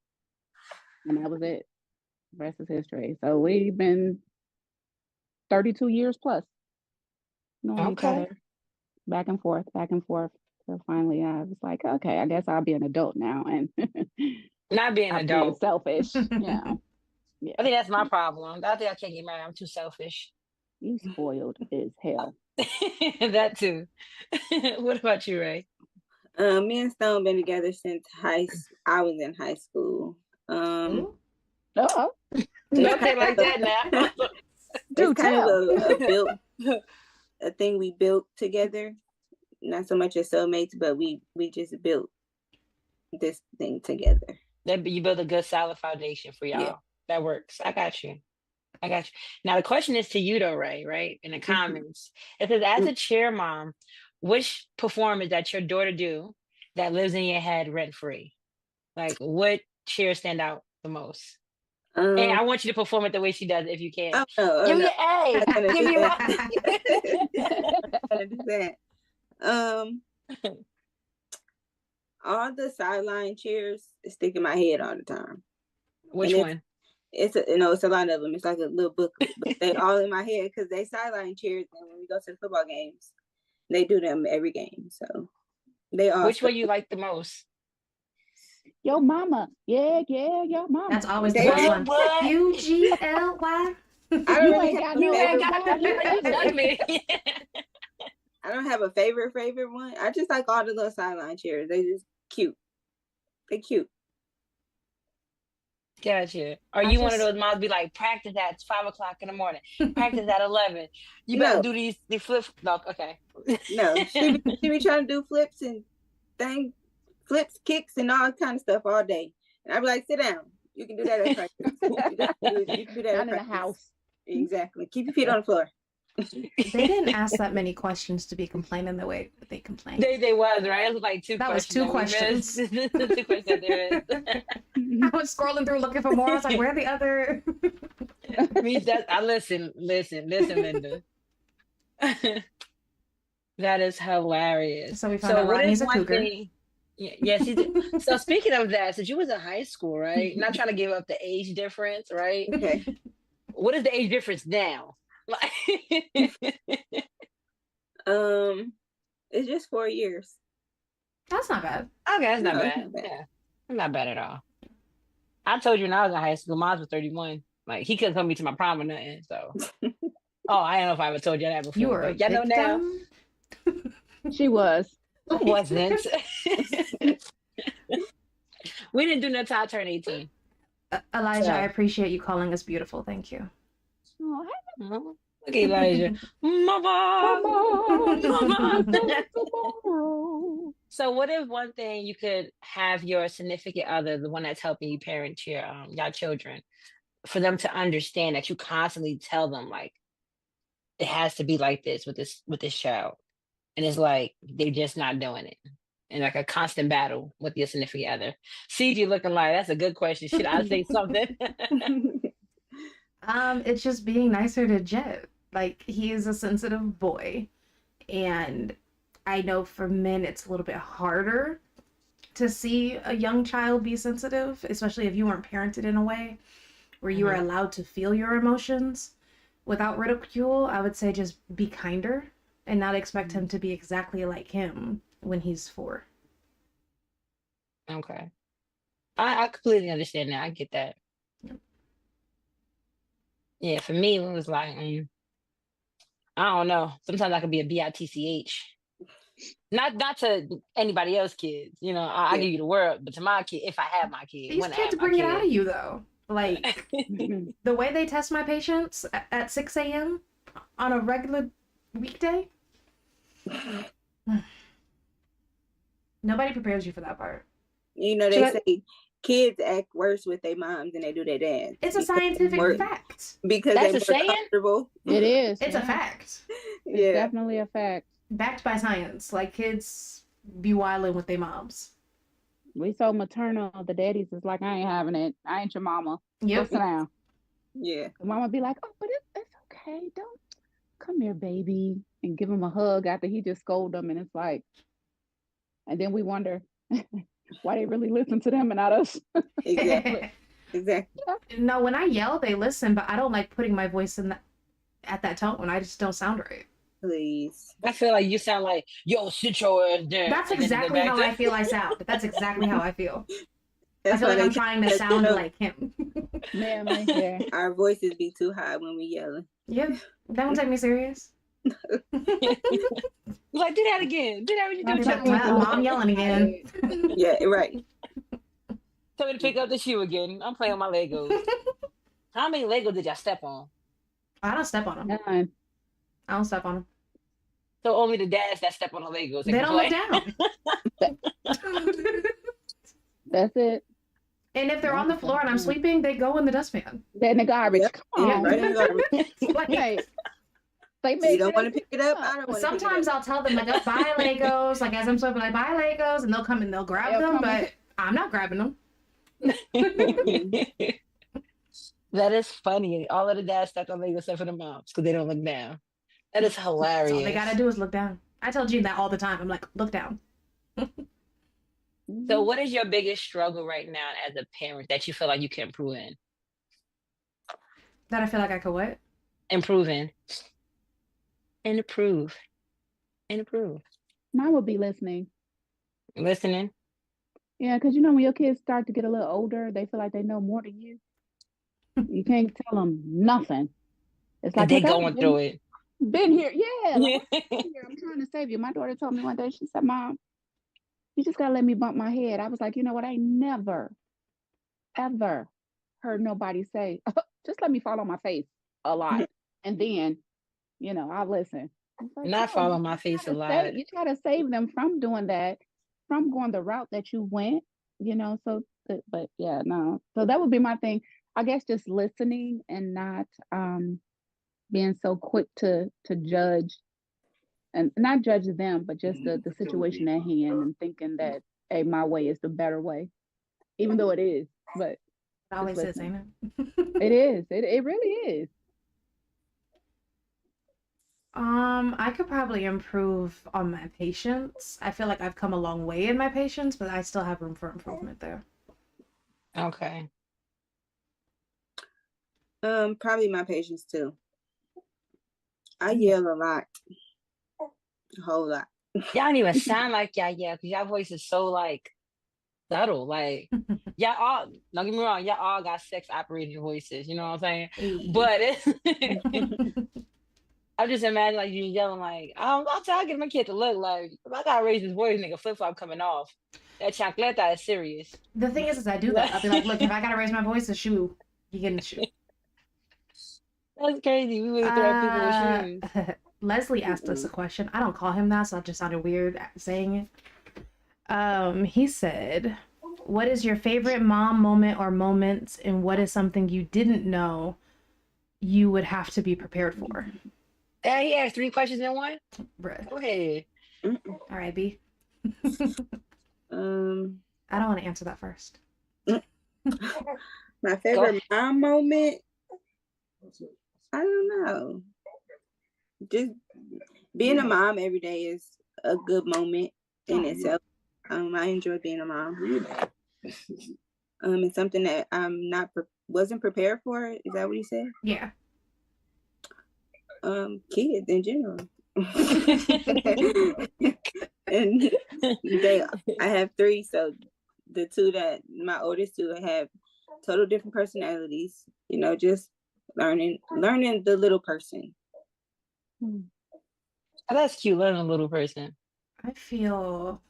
and that was it. The rest is history. So we've been 32 years plus knowing each Okay. other, back and forth, back and forth. So finally, I was like, "Okay, I guess I'll be an adult now and Not being an stop being adult. selfish." Yeah, I yeah. think that's my problem. I think I can't get married. I'm too selfish. You spoiled as hell. That too. What about you, Ray? Me and Stone been together since I was in high school. Ooh. Oh, Don't say it like that now. do It's kind of tell. a thing we built together. Not so much as soulmates, but we just built this thing together. You build a good solid foundation for y'all. Yeah. That works. I got you. I got you. Now the question is to you though, Ray, right? In the comments. It says, as a cheer mom, which performance that your daughter do that lives in your head rent free? Like what cheer stand out the most? And I want you to perform it the way she does if you can. Give me an A. I'm gonna Give do me that. a I'm gonna do that. All the sideline cheers stick in my head all the time. Which one? It's a lot of them. It's like a little book, but they all in my head because they sideline cheers. And when we go to the football games, they do them every game. So they all. Which one you like the most? Yo mama. Yeah, your mama. That's always the best one. What? UGLY. I don't You really ain't have got a no favorite Exactly. I don't have a favorite one. I just like all the little sideline cheers. They just cute. They cute. Gotcha. Are you one of those moms be like, practice at 5:00 in the morning, practice at 11? You better do these flip. No, okay. No, she be trying to do flips and flips, kicks, and all kind of stuff all day. And I be like, sit down. You can do that at practice. You can do that Not at in the practice. house. Exactly. Keep your feet on the floor. They didn't ask that many questions to be complaining the way that they complained. They was, right? It was like two That was questions. 2 questions. 2 questions there is. I was scrolling through looking for more. I was like, where are the other? I listen, Linda. That is hilarious. So we found out Rodney's a cougar. Yes, he did. So speaking of that, since you was in high school, right? Not trying to give up the age difference, right? Okay. What is the age difference now? It's just 4 years. That's not bad. Okay, that's not No, bad. it's not bad. Yeah, it's not bad at all. I told you when I was in high school, mine was 31. Like he couldn't come me to my prom or nothing. So, I don't know if I ever told you that before. You were a y'all know now. She was. I wasn't. We didn't do nothing until I turned 18. Elijah, So. I appreciate you calling us beautiful. Thank you. Oh, Look at Elijah. Mama. So what if one thing you could have your significant other, the one that's helping you parent your children, for them to understand that you constantly tell them like it has to be like this with this child, and it's like they're just not doing it, and like a constant battle with your significant other. CG looking like that's a good question. Should I say something? It's just being nicer to Jet. Like, he is a sensitive boy, and I know for men it's a little bit harder to see a young child be sensitive, especially if you weren't parented in a way where you were allowed to feel your emotions without ridicule. I would say just be kinder and not expect him to be exactly like him when he's 4. Okay. I completely understand that. I get that. Yep. Yeah, for me, it was like, I don't know. Sometimes I could be a bitch. Not to anybody else's kids. You know, I give you the world, but to my kid, if I have my kid. These kids bring it out of you, though. Like, the way they test my patience at 6 a.m. on a regular weekday. Nobody prepares you for that part. You know, they say kids act worse with their moms than they do their dads. It's a scientific fact. Because That's they're a saying? comfortable. It is. It's a fact. It's definitely a fact. Backed by science. Like, kids be wilding with their moms. We so maternal. The daddies is like, I ain't having it. I ain't your mama. Go Yep. sit down. Yeah. The mama be like, oh, but it's okay. Don't come here, baby, and give him a hug after he just scolded them. And it's like, and then we wonder why they really listen to them and not us. Exactly. Exactly. No, when I yell, they listen, but I don't like putting my voice in at that tone. I just don't sound right. Please. I feel like you sound like, yo, sit your ass down. That's and then go exactly back how to- I feel I sound. That's exactly how I feel. I That's feel why like I'm they trying to tell sound us like him. Man, yeah. our voices be too high when we yelling. Yep. That don't take me serious. Like, do that again. Do that when you do I'm it. trying Tell to- Well, mom yelling again. Yeah, right. me to pick up the shoe again. I'm playing with my Legos. How many Legos did y'all step on? I don't step on them. None. I don't step on them. So only the dads that step on the Legos. They don't look play. down. That's it. And if they're on the floor and I'm sleeping, they go in the dustpan. They're in the garbage. Yep. Come Yeah, on. right in the garbage. Like, Hey, they You made don't it want to up. pick it up. I don't want to. sometimes I'll tell them, like, oh, buy Legos. Like, as I'm swimming, like, buy Legos. And they'll come and they'll grab They'll them, come and- but I'm not grabbing them. That is funny. All of the dads stuck on Legos except for the moms because they don't look down. That is hilarious. All they gotta do is look down. I tell Gene that all the time. I'm like, look down. So what is your biggest struggle right now as a parent that you feel like you can improve in? That I feel like I could what? Improve in. And improve. And improve. Mine would be listening. Listening. Yeah, because when your kids start to get a little older, they feel like they know more than you. You can't tell them nothing. It's like And they "Look, I've going through it. been here. Yeah, like, Yeah. I'm trying to save you. My daughter told me one day, she said, Mom, you just gotta let me bump my head. I was like, you know what? I never, ever heard nobody say, just let me fall on my face a lot. And then, I'll listen. It's like, Not no, fall on you my face a gotta lot. you try to save them from doing that, from going the route that you went, but yeah, no. So that would be my thing. I guess just listening and not being so quick to judge and not judge them, but just the situation at hand and thinking that, hey, my way is the better way, even though it is. But It always is, listening. ain't it? It is. It really is. I could probably improve on my patience. I feel like I've come a long way in my patience, but I still have room for improvement there. Okay. Probably my patience too. I yell a lot. A whole lot. Y'all don't even sound like y'all yell because y'all voice is so like subtle. Like y'all all, don't get me wrong, y'all all got sex operated voices, you know what I'm saying? But it's I just imagine like you yelling like, I'm trying to get my kid to look like if I gotta raise his voice, nigga, flip flop coming off. That chancleta is serious. The thing is I do that. I'll be like, look, if I gotta raise my voice, the shoe, you get in the shoe. That's crazy. We would throw people with shoes. Leslie asked us a question. I don't call him that, so that just sounded weird saying it. He said, what is your favorite mom moment or moments, and what is something you didn't know you would have to be prepared for? Yeah, he asked 3 questions in one. Bruh. Go ahead. All right, B. I don't want to answer that first. My favorite mom moment. I don't know. Just being a mom every day is a good moment in itself. I enjoy being a mom. It's something that I'm wasn't prepared for. Is that what he said? Yeah. Kids in general. And I have 3, so the 2 that my oldest 2 have total different personalities. Just learning the little person. Oh, that's cute, learning a little person. I feel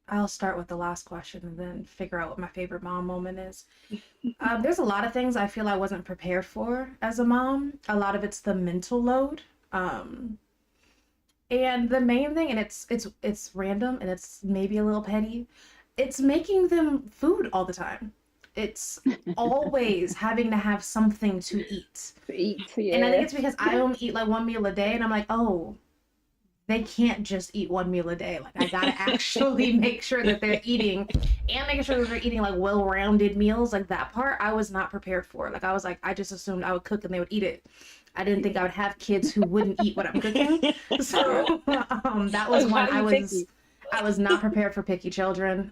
I'll start with the last question and then figure out what my favorite mom moment is. There's a lot of things I feel I wasn't prepared for as a mom. A lot of it's the mental load. And the main thing, and it's random and it's maybe a little petty, it's making them food all the time. It's always having to have something to eat. Yeah. And I think it's because I only eat like 1 meal a day, and I'm like, oh, they can't just eat one meal a day. Like, I gotta actually make sure that they're eating, and making sure that they're eating like well-rounded meals. Like, that part I was not prepared for. Like, I was like, I just assumed I would cook and they would eat it. I didn't think I would have kids who wouldn't eat what I'm cooking. So that was one I was not prepared for picky children.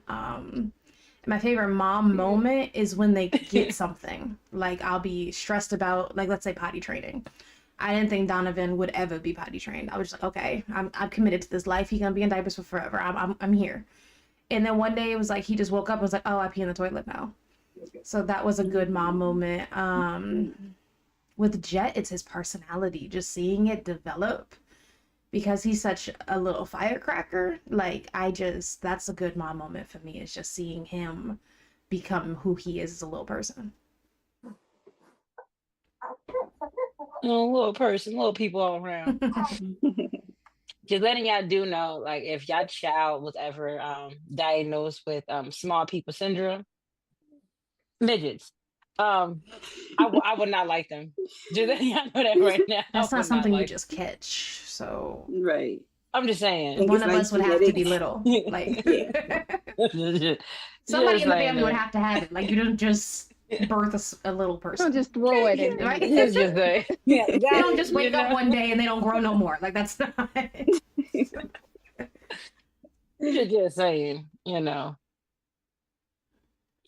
My favorite mom moment is when they get something. Like, I'll be stressed about, like, let's say potty training. I didn't think Donovan would ever be potty trained. I was just like, okay, I'm committed to this life. He's gonna be in diapers for forever. I'm here. And then one day it was like he just woke up and was like, oh, I pee in the toilet now. So that was a good mom moment. With Jet, it's his personality, just seeing it develop, because he's such a little firecracker. Like, that's a good mom moment for me, is just seeing him become who he is as a little person. Little person, little people all around. Just letting y'all do know, like, if y'all child was ever diagnosed with small people syndrome, midgets, I would not like them. Just letting y'all know that right now. That's not something you just catch. So Right. I'm just saying. One of us would have to be little. Like, somebody in the family would have to have it. Like, you don't just birth a little person. Don't just throw it in. Right? It's just They don't just wake up one day and they don't grow no more. Like, that's not. Just saying, I'd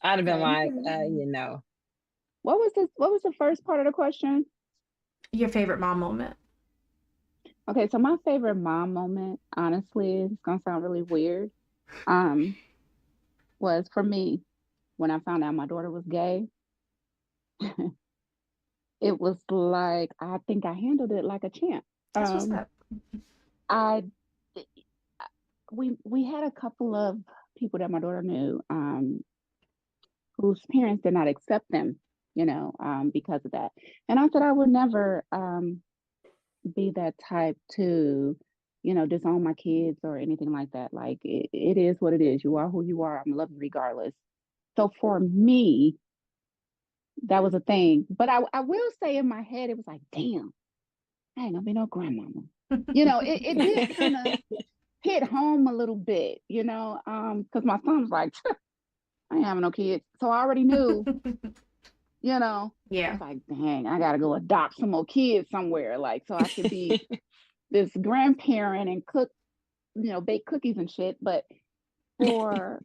have been like, What was the first part of the question? Your favorite mom moment? Okay, so my favorite mom moment, honestly, it's gonna sound really weird, was for me when I found out my daughter was gay. It was like, I think I handled it like a champ. That's what's up. We had a couple of people that my daughter knew, whose parents did not accept them, because of that. And I said I would never be that type to, disown my kids or anything like that. Like, it is what it is. You are who you are. I'm loving regardless. So for me, that was a thing. But I will say in my head, it was like, damn, I ain't gonna be no grandmama. It did kind of hit home a little bit, because my son was like, I ain't having no kids. So I already knew, Yeah. I was like, dang, I gotta go adopt some more kids somewhere, like, so I could be this grandparent and cook, bake cookies and shit. But for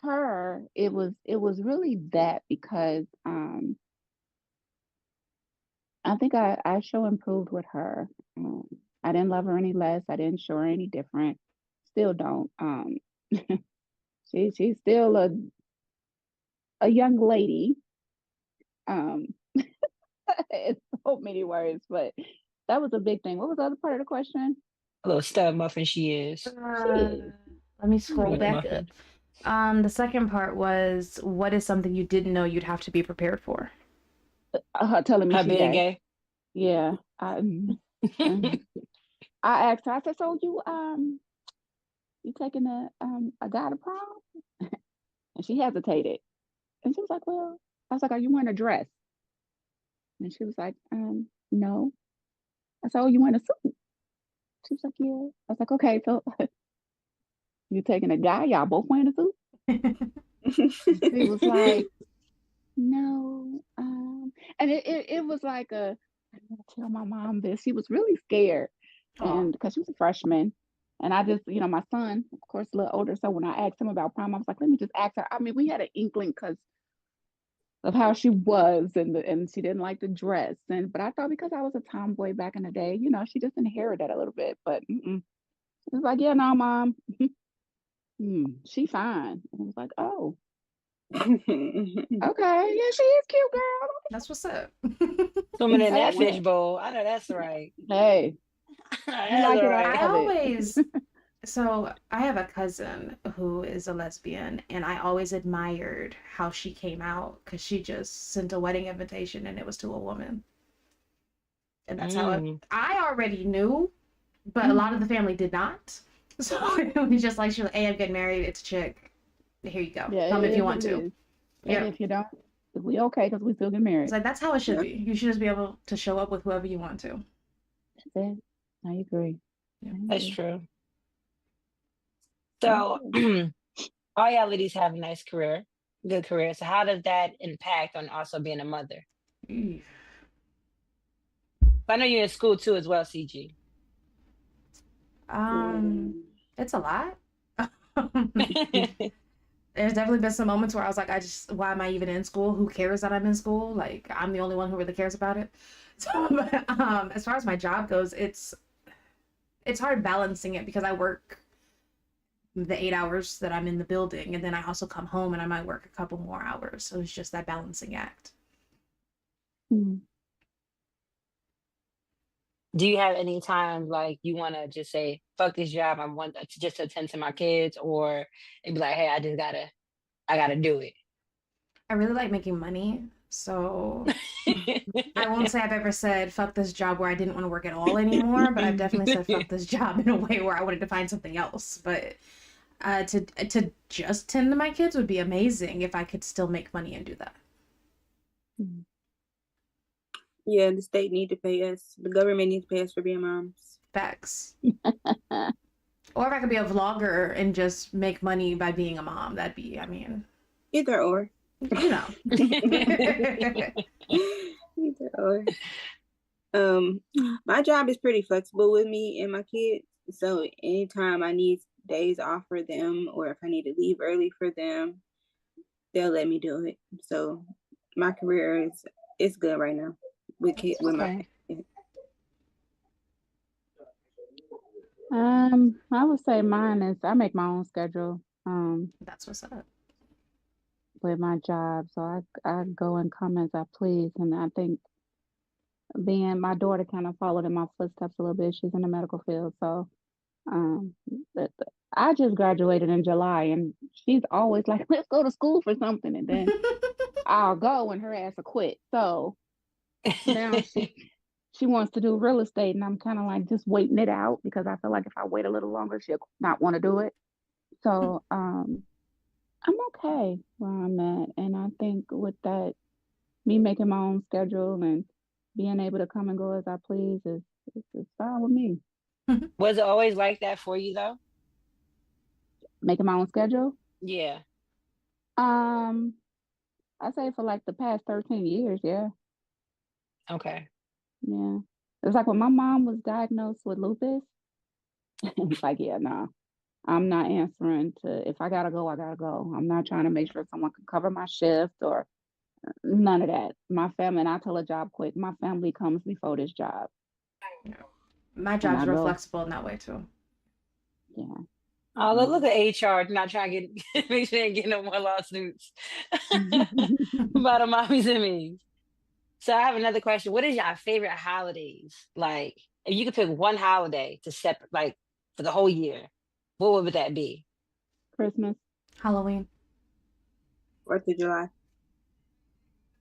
her, it was really that, because I think I show improved with her. I didn't love her any less. I didn't show her any different. Still don't. She's still a young lady. In so many words, but that was a big thing. What was the other part of the question? A little stud muffin she is. Let me scroll back up. The second part was, what is something you didn't know you'd have to be prepared for? Her telling me Her she being gay. Yeah. I asked her, I said, so you taking a guy to prom? And she hesitated. And she was like, well, I was like, are you wearing a dress? And she was like, no. I said, oh, you wearing a suit? She was like, yeah. I was like, okay, so you taking a guy? Y'all both wearing a suit? He was like, no. And it was like I'm gonna tell my mom this. She was really scared, and because she was a freshman, and I just, my son, of course, a little older. So when I asked him about prom, I was like, let me just ask her. I mean, we had an inkling because of how she was, and she didn't like the dress, but I thought because I was a tomboy back in the day, she just inherited that a little bit. But it was like, yeah, no, mom, she fine. And I was like, oh. Okay, yeah, she is cute, girl. That's what's up. Swimming in that fishbowl. I know that's right. Hey, that's right. So I have a cousin who is a lesbian, and I always admired how she came out, because she just sent a wedding invitation and it was to a woman. And that's how I already knew, but a lot of the family did not. So it was just like, she was like, hey, I'm getting married. It's a chick. Here you go. Yeah, come if you want to. Yeah. If you don't, we okay, because we still get married. It's like, that's how it should be. You should just be able to show up with whoever you want to. That's it. I agree. That's true. So all y'all ladies have a nice career, good career. So how does that impact on also being a mother? Eesh. I know you're in school too as well, CG. It's a lot. There's definitely been some moments where I was like, why am I even in school? Who cares that I'm in school? Like, I'm the only one who really cares about it. So, but, as far as my job goes, it's hard balancing it because I work the 8 hours that I'm in the building, and then I also come home and I might work a couple more hours. So it's just that balancing act. Mm. Do you have any time like you want to just say, fuck this job, I want to just attend to my kids, or it'd be like, hey, I gotta do it. I really like making money, so I won't say I've ever said fuck this job where I didn't want to work at all anymore, but I've definitely said fuck this job in a way where I wanted to find something else. But to just tend to my kids would be amazing if I could still make money and do that. Yeah, the state need to pay us. The government needs to pay us for being moms. Facts. Or if I could be a vlogger and just make money by being a mom, that'd be, I mean, Either or. you know. Either or. My job is pretty flexible with me and my kids. So anytime I need days off for them, or if I need to leave early for them, they'll let me do it. So my career is good right now with kids. With my kids. I would say mine is I make my own schedule. That's what's up. With my job, so I go and come as I please, and I think being my daughter kind of followed in my footsteps a little bit. She's in the medical field, so um, I just graduated in July, and she's always like, "Let's go to school for something," and then I'll go, and her ass will quit. So now she wants to do real estate, and I'm kind of like just waiting it out because I feel like if I wait a little longer, she'll not want to do it. So I'm okay where I'm at. And I think with that, me making my own schedule and being able to come and go as I please is fine with me. Was it always like that for you though? Making my own schedule? Yeah. I say for like the past 13 years, yeah. Okay. Yeah. It's like when my mom was diagnosed with lupus, it's like, yeah, no. I'm not answering to if I gotta go, I gotta go. I'm not trying to make sure someone can cover my shift or none of that. My family, and I tell a job quick, my family comes before this job. My job's real flexible in that way too. Yeah. Oh, look at HR not trying to get make sure they ain't getting no more lawsuits about the mommies and me. So I have another question. What is your favorite holidays? Like, if you could pick one holiday to separate, like for the whole year, what would that be? Christmas. Halloween. 4th of July.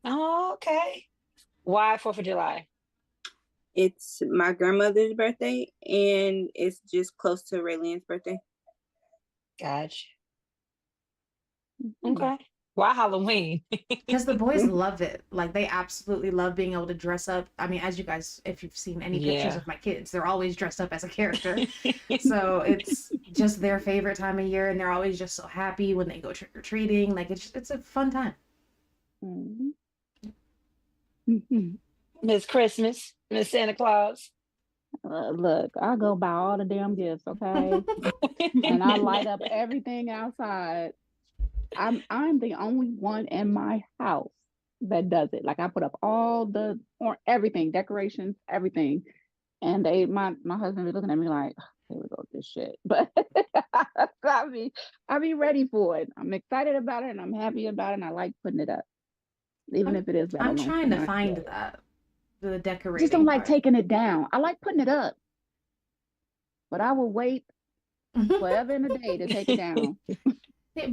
Oh, okay. Why 4th of July? It's my grandmother's birthday, and it's just close to Raylan's birthday. Gotcha. Okay. Why Halloween? Because the boys love it. Like, they absolutely love being able to dress up. I mean, as you guys, if you've seen any pictures of my kids, they're always dressed up as a character. So it's just their favorite time of year, and they're always just so happy when they go trick-or-treating. Like, it's a fun time. Miss Christmas, Miss Santa Claus. Look, I go buy all the damn gifts, okay? And I light up everything outside. I'm the only one in my house that does it. Like I put up all or everything, decorations, everything. And my husband is looking at me like, here we go with this shit. But I'll be ready for it. I'm excited about it and I'm happy about it and I like putting it up. Even if it is that I'm trying to find that. The decorating. Just don't like taking it down. I like putting it up. But I will wait forever in the day to take it down.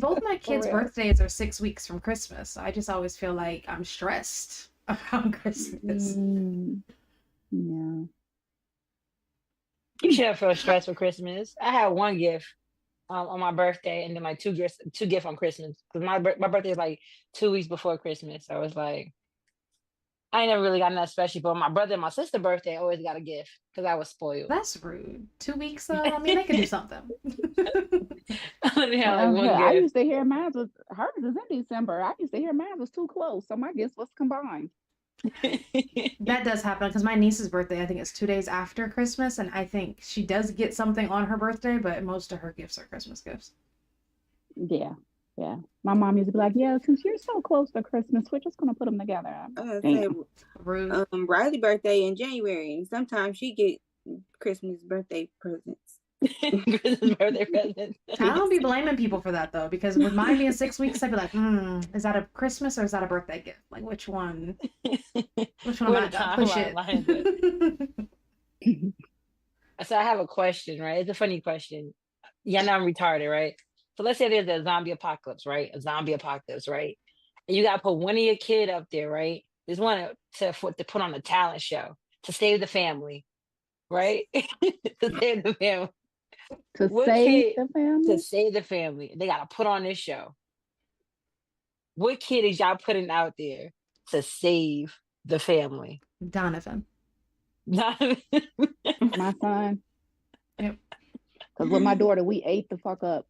Both my kids' birthdays are 6 weeks from Christmas. So I just always feel like I'm stressed around Christmas. Yeah. You should feel stressed for Christmas. I had one gift on my birthday, and then like two gifts on Christmas. Because my birthday is like 2 weeks before Christmas. So I was like, I ain't never really got nothing special, but my brother and my sister's birthday, I always got a gift because I was spoiled. That's rude. 2 weeks though. I mean, they could do something. I only had like Well, one I gift. used to hear mine was hers is in December. I used to hear mine was too close, so my gifts was combined. That does happen because my niece's birthday, I think it's 2 days after Christmas, and I think she does get something on her birthday, but most of her gifts are Christmas gifts. Yeah, yeah. My mom used to be like, "Yeah, since you're so close to Christmas, we're just gonna put them together." I was gonna say, Rude. Riley's birthday in January, and sometimes she get Christmas birthday presents. Christmas birthday present. I don't be blaming people for that though, because with mine being 6 weeks, I'd be like, is that a Christmas or is that a birthday gift? Like, which one? Which one am I gonna push it? So I have a question, right? It's a funny question. Yeah, I know I'm retarded, right? So let's say there's a zombie apocalypse, right? A zombie apocalypse, right? And you gotta put one of your kid up there, right? There's one to put on a talent show to save the family, right? To save the family. To What save kid the family? to save the family? They gotta put on this show. What kid is y'all putting out there to save the family? Donovan. My son. Yep. Because with my daughter, we ate the fuck up.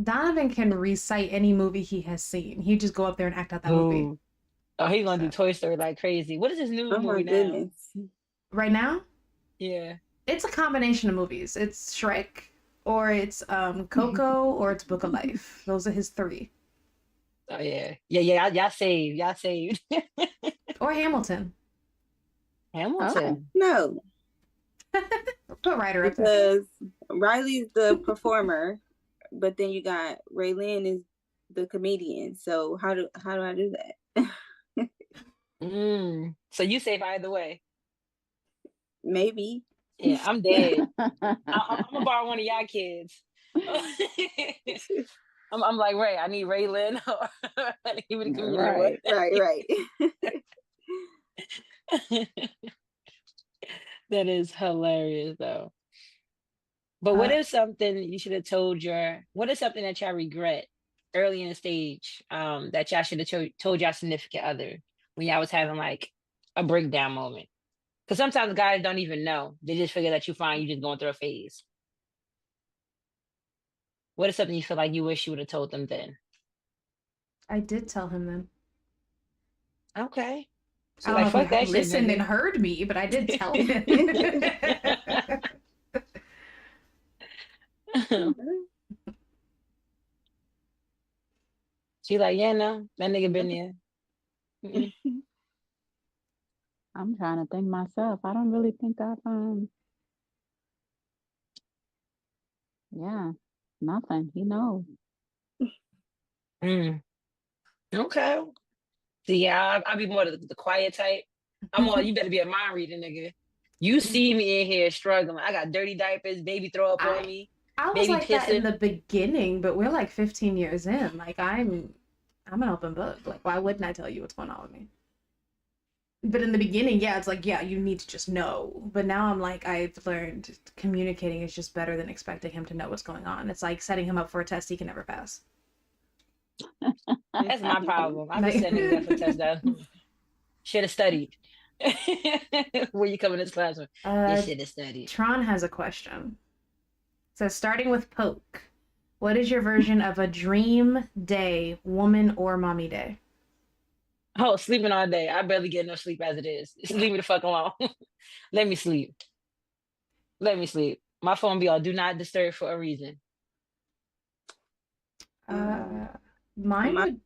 Donovan can recite any movie he has seen. He'd just go up there and act out that movie. Oh, he's gonna do Toy Story like crazy. What is his new movie now? Goodness. Right now? Yeah. It's a combination of movies. It's Shrek, or it's Coco, or it's Book of Life. Those are his three. Oh yeah. Yeah. Y'all saved. Y'all saved. Or Hamilton. Hamilton. No, Put Ryder up there. because Riley's the performer, but then you got Raylene is the comedian. So how do I do that? So you save either way. Maybe. Yeah, I'm dead. I'm gonna borrow one of y'all kids. I'm like, Ray, I need Raylan or I need you to communicate. Right. That is hilarious though. But what is something you should have what is something that y'all regret early in the stage that y'all should have told y'all significant other when y'all was having like a breakdown moment? Because sometimes guys don't even know. They just figure that you're fine, you just going through a phase. What is something you feel like you wish you would have told them then? I did tell him then. Okay. So I don't like, know fuck if that he shit, listened nigga. and heard me, but I did tell him. She like, yeah, no, that nigga been there. I'm trying to think myself. I don't really think I've yeah, nothing. He knows. Okay. See, yeah, I'll be more the quiet type. I'm more, you better be a mind reader, nigga. You see me in here struggling. I got dirty diapers, baby throw up on me. I was baby like that in pissing. the beginning, but we're like 15 years in. Like I'm an open book. Like why wouldn't I tell you what's going on with me? But in the beginning, yeah, it's like, yeah, you need to just know. But now I'm like, I've learned communicating is just better than expecting him to know what's going on. It's like setting him up for a test he can never pass. That's my problem. I've been setting him up for test that. Should have studied. When you come in this classroom, you should have studied. Tron has a question. So starting with Poke, what is your version of a dream day, woman or mommy day? Oh, sleeping all day. I barely get enough sleep as it is. Just leave me the fuck alone. Let me sleep. Let me sleep. My phone be all do not disturb for a reason. Mine would.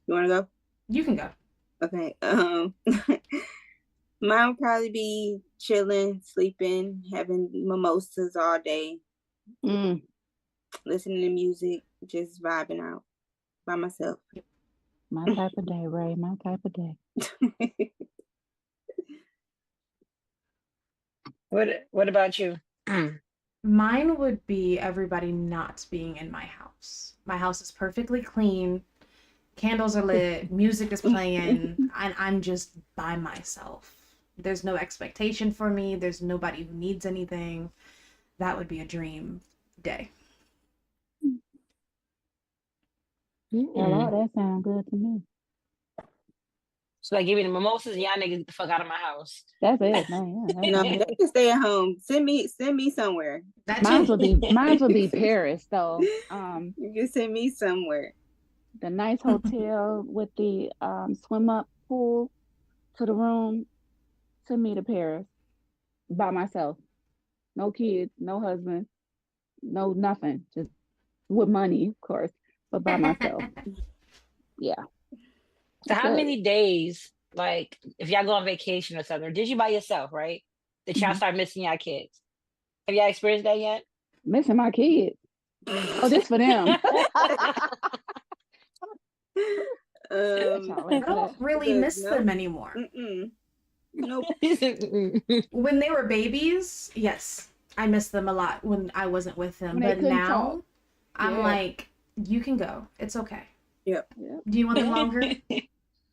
You want to go? You can go. Okay. Mine would probably be chilling, sleeping, having mimosas all day, listening to music, just vibing out by myself. My type of day, Ray. My type of day. What about you? Mine would be everybody not being in my house. My house is perfectly clean. Candles are lit. Music is playing. And I'm just by myself. There's no expectation for me. There's nobody who needs anything. That would be a dream day. Hello, that sounds good to me. So like, give me the mimosas, and y'all niggas get the fuck out of my house. That's it. No, yeah, No, they can stay at home. Send me somewhere. mine would be Paris though. You can send me somewhere. The nice hotel with the swim up pool to the room. Send me to Paris by myself. No kids, no husband, no nothing. Just with money, of course, but by myself. Yeah. So how Good. many days, like, if y'all go on vacation or something, or did you by yourself, right? That y'all start missing y'all kids? Have y'all experienced that yet? Missing my kids. Oh, this for them. I don't really miss them anymore. Nope. When they were babies, yes, I miss them a lot when I wasn't with them. When they But couldn't now, talk. I'm Yeah. like, you can go. It's okay. Yep. Do you want them longer?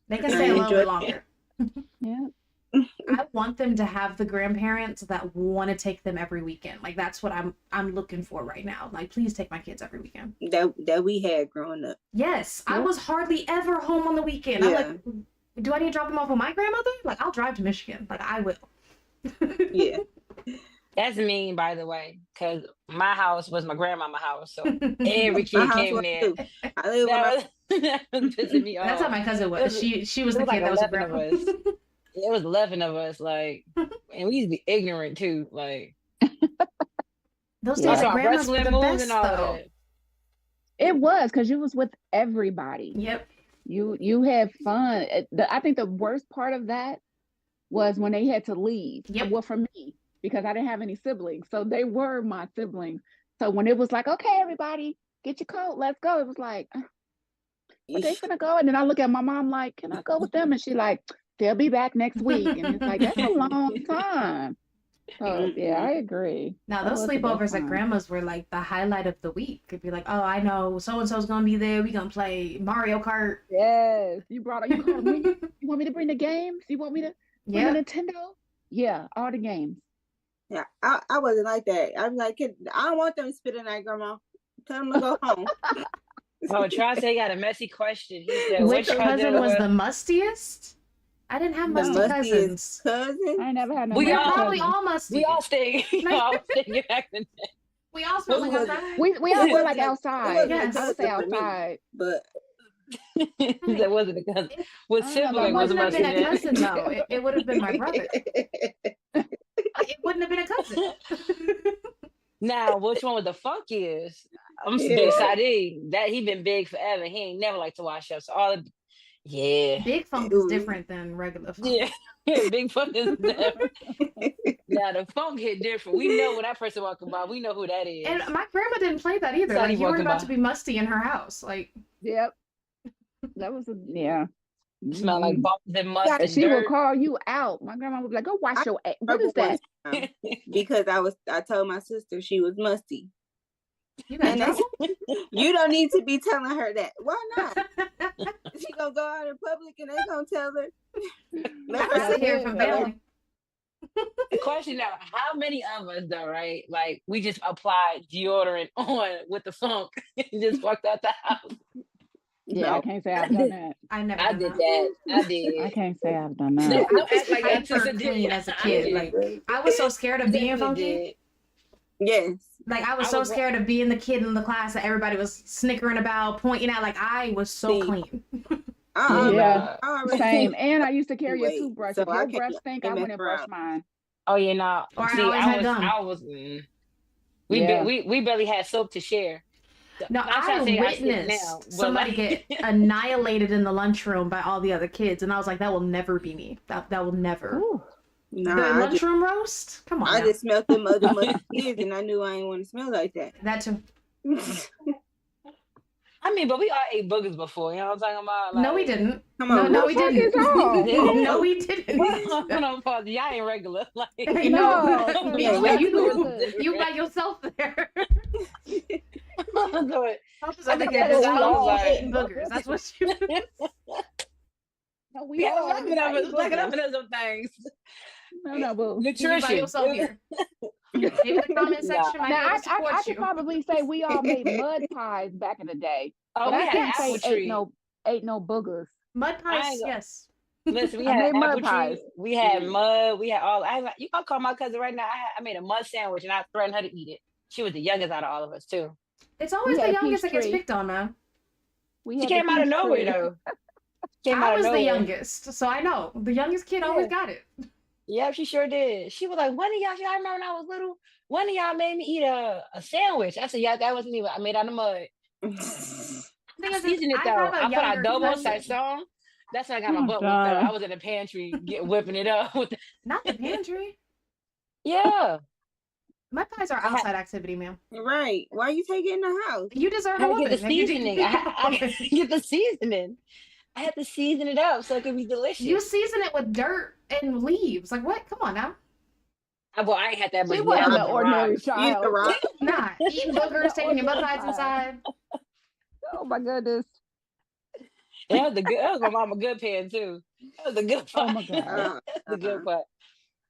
They can I stay a little bit enjoy- longer. Yeah. I want them to have the grandparents that want to take them every weekend. Like that's what I'm looking for right now. Like, please take my kids every weekend. That we had growing up. Yes, I Yep. was hardly ever home on the weekend. I'm like, do I need to drop them off with my grandmother? Like, I'll drive to Michigan. Like, I will. Yeah. That's mean, by the way, because my house was my grandmama's house, so every My kid house came was there. too. I live with my That was pissing me off. That's how my cousin was. She was it the was kid like that was a 11 of grandma. us. It was 11 of us, like, and we used to be ignorant too, like. Those Yeah. days Also, at our grandma's were wrestling the moves best, and all though. that. It was because you was with everybody. Yep. You had fun. I think the worst part of that was when they had to leave. Yep. Well, for me, because I didn't have any siblings, so they were my siblings. So when it was like, okay, everybody, get your coat, let's go. It was like, but they finna go, and then I look at my mom like, can I go with them? And she like, they'll be back next week, and it's like that's a long time. So yeah, I agree. Now That those was the best sleepovers at time. grandma's were like the highlight of the week. It'd be like, oh, I know so and so's gonna be there. We gonna play Mario Kart. Yes, you called me. You want me to bring the games? You want me to bring Yeah. the Nintendo? Yeah, all the games. Yeah, I wasn't like that. I'm like, I don't want them to spit in that, grandma. Tell them to go home. Oh, Tracy got a messy question. He said, Which cousin was the mustiest? I didn't have The musty cousins. mustiest cousin. I ain't never had no. We We were all- probably all musty. We all staying. I was thinking back then. We all smelled like was- outside. We all were like It outside. wasn't a I would say cousin for me. outside. But That wasn't a cousin. With I don't know, sibling It was wouldn't have much been a cousin though. It would have been my brother. It wouldn't have been a cousin. Now, which one was the funkiest? I'm Yeah. big Sadi. That he been big forever. He ain't never like to wash up. So all the, yeah. Big funk is different than regular funk. Yeah. Big funk is different. Now the funk hit different. We know when that person walking by, we know who that is. And my grandma didn't play that either. Sonny Like, you weren't walking about by. to be musty in her house. Like, Yep. That was yeah. Smell like bones and mud Yeah, and She will dirt. call you out. My grandma would be like, "Go wash your ass." What is Remember that? one time, because I told my sister she was musty. you got And they trouble. said, you don't need to be telling her that. Why not? She gonna go out in public and they gonna tell her. Let I'd rather hear it from tell her. family. The question now, how many of us though, right? Like we just applied deodorant on with the funk and just walked out the house. Yeah, No. I can't say I've done that. I never I done did that. that. I did. I can't say I've done No, that. I don't was act like that, hyper sister did. clean as a I kid. did. Like, I was so scared of being Definitely funky. did. Yes. Like, I was I so was- scared of being the kid in the class that everybody was snickering about, pointing out. Like, I was so See. clean. Yeah. I already Same. And I used to carry a Wait, toothbrush. so If I your can't breath stink, I mess went and brushed around. mine. Oh yeah, no. Or I See, always had gum. I was. We Yeah. we barely had soap to share. No, I'm trying I to say I stick witnessed now, but somebody like- get annihilated in the lunchroom by all the other kids, and I was like, that will never be me. That will never. Ooh. Nah, The I just, lunchroom roast? Come on I now. just smelled them other musty kids and I knew I didn't want to smell like that. That too. I mean, but we all ate boogers before. You know what I'm talking about? Like, No, we didn't. Come No, on. no, we What the didn't. fuck is wrong? No, we didn't. Hold on, pause. Y'all ain't regular. Like, No, No, yeah, yeah, you- you by yourself there. do it. I was I over think here that's just all hungry right. eating boogers. That's what you. No, We have all 11 of us eat looking up boogers. at some things. No, boo. You by Nutrition. yourself here. Maybe the comment section might be Now, able to support I you. could probably say we all made mud pies back in the day. Oh, But we I had can't apple say tree. ate no boogers. Mud I pies, ain't go- yes. Listen, we I had made mud apple pies. trees, we had mud, we had all. You gonna call my cousin right now? I made a mud sandwich and I threatened her to eat it. She was the youngest out of all of us too. It's We always had the a peach youngest that gets tree. picked on, man. We She had the came out of peach nowhere tree. though. Came I out of was the nowhere. youngest, so I know the youngest kid always Yeah. got it. Yeah, she sure did. She was like, one of y'all, I remember when I was little, one of y'all made me eat a sandwich. I said, yeah, that wasn't even, I made out of mud. Thing I is, seasoned it I though. have a I put younger adobo cousin. sazon. That's when I got my Oh, butt whooped though. I God. was in the pantry whipping it up. Not the pantry. Yeah. Mud pies are outside activity, man. Right. Why you take it in the house? You deserve I a had to get woman. the seasoning. I had to get the seasoning. I had to season it up so it could be delicious. You season it with dirt and leaves. Like what? Come on now. Well, I ain't had that much. She wasn't I an was ordinary robbed. Eat the child. rock. Nah, eating boogers, taking your mud pies inside. Oh my goodness. That was my mama good pan too. That was the good part. Oh my God. The good part.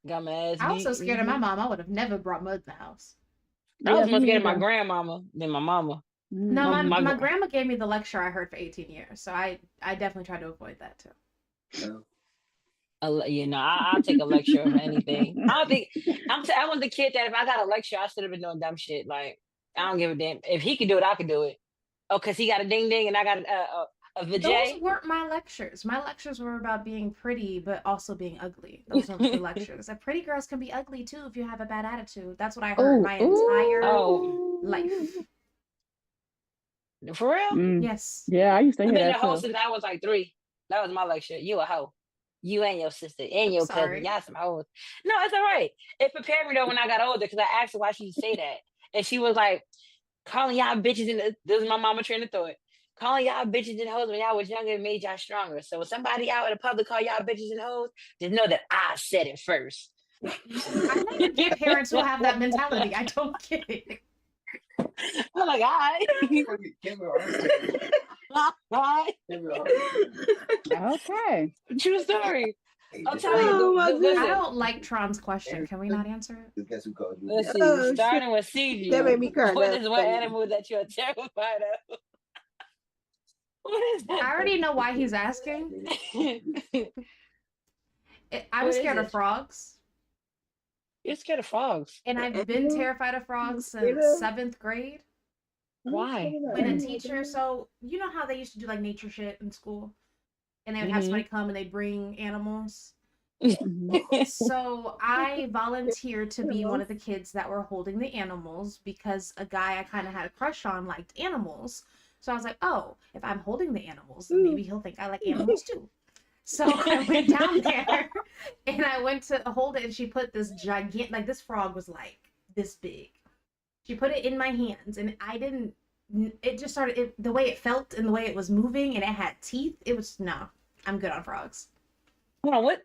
Got my ass I was beat. so scared of my mom. I would have never brought mud in the house. I was more me scared of my neither. grandmama than my mama. No, My my grandma gave me the lecture I heard for 18 years, so I definitely tried to avoid that too. You know, I'll take a lecture of anything. I don't think I was the kid that if I got a lecture, I should have been doing dumb shit. Like I don't give a damn. If he could do it, I could do it. Oh, cause he got a ding ding and I got a Those vajay. weren't my lectures. My lectures were about being pretty, but also being ugly. Those were the lectures. And pretty girls can be ugly too if you have a bad attitude. That's what I heard my entire life. For real? Mm. Yes. Yeah, I used to I've hear been a that hoe too. since I was like 3. That was my lecture. You a hoe. You and your sister and your cousin. Sorry. Y'all some hoes. No, it's all right. It prepared me though when I got older because I asked her why she say that. And she was like, calling y'all bitches in this is my mama trying to throw it. Calling y'all bitches and hoes when y'all was younger made y'all stronger. So when somebody out in the public call y'all bitches and hoes, just know that I said it first. I never get parents who have that mentality. I don't get it. I'm like, all right. Okay. True story. I'm telling Oh, you. my I Listen, don't like Tron's question. Can we not answer it? Guess who called you? let's see. Oh, Starting with CG. That made me cry. What That's is one funny. animal that you're terrified of? What is that? I already know why he's asking. I'm What is scared of it? frogs. You're scared of frogs. And I've been terrified of frogs since 7th grade. Why? When a teacher, so you know how they used to do like nature shit in school? And they would have somebody come and they'd bring animals. So I volunteered to be one of the kids that were holding the animals because a guy I kind of had a crush on liked animals. So I was like, oh, if I'm holding the animals, then maybe he'll think I like animals too. So I went down there and I went to hold it and she put this gigantic, like this frog was like this big. She put it in my hands and I didn't, it just started, the way it felt and the way it was moving and it had teeth, it was, no, I'm good on frogs. Hold on, what?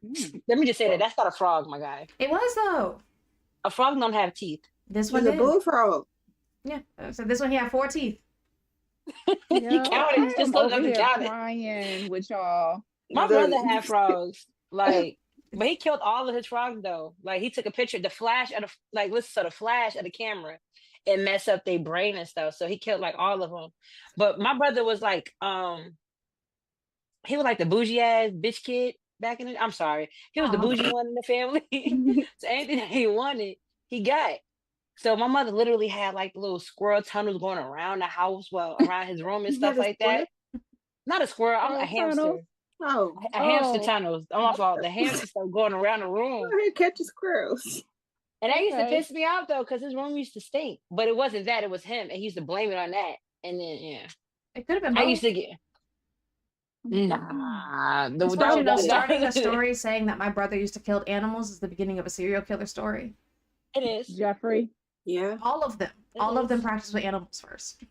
Let me just say that. That's not a frog, my guy. It was though. A frog don't have teeth. This one It's a did. bullfrog. Yeah. So this one he had 4 teeth. You counted. You just over doesn't here count it. crying with y'all. My brother had frogs. Like, but he killed all of his frogs though. Like he took a picture, the flash of the flash of the camera, and mess up their brain and stuff. So he killed like all of them. But my brother was like, he was like the bougie ass bitch kid back in the. I'm sorry, he was the bougie one in the family. So anything that he wanted, he got. So my mother literally had like little squirrel tunnels going around the house, around his room and stuff like that. Not a squirrel, I'm a hamster. Oh, A hamster tunnels. Oh, my fault. The hamster stuff going around the room. go ahead, catch the squirrels. And that used to Okay. piss me off though, because his room used to stink. But it wasn't that, it was him. And he used to blame it on that. And then It could have been I both. used to get Starting a story saying that my brother used to kill animals is the beginning of a serial killer story. It is. Jeffrey. Yeah. All of them. All of them practice with animals first.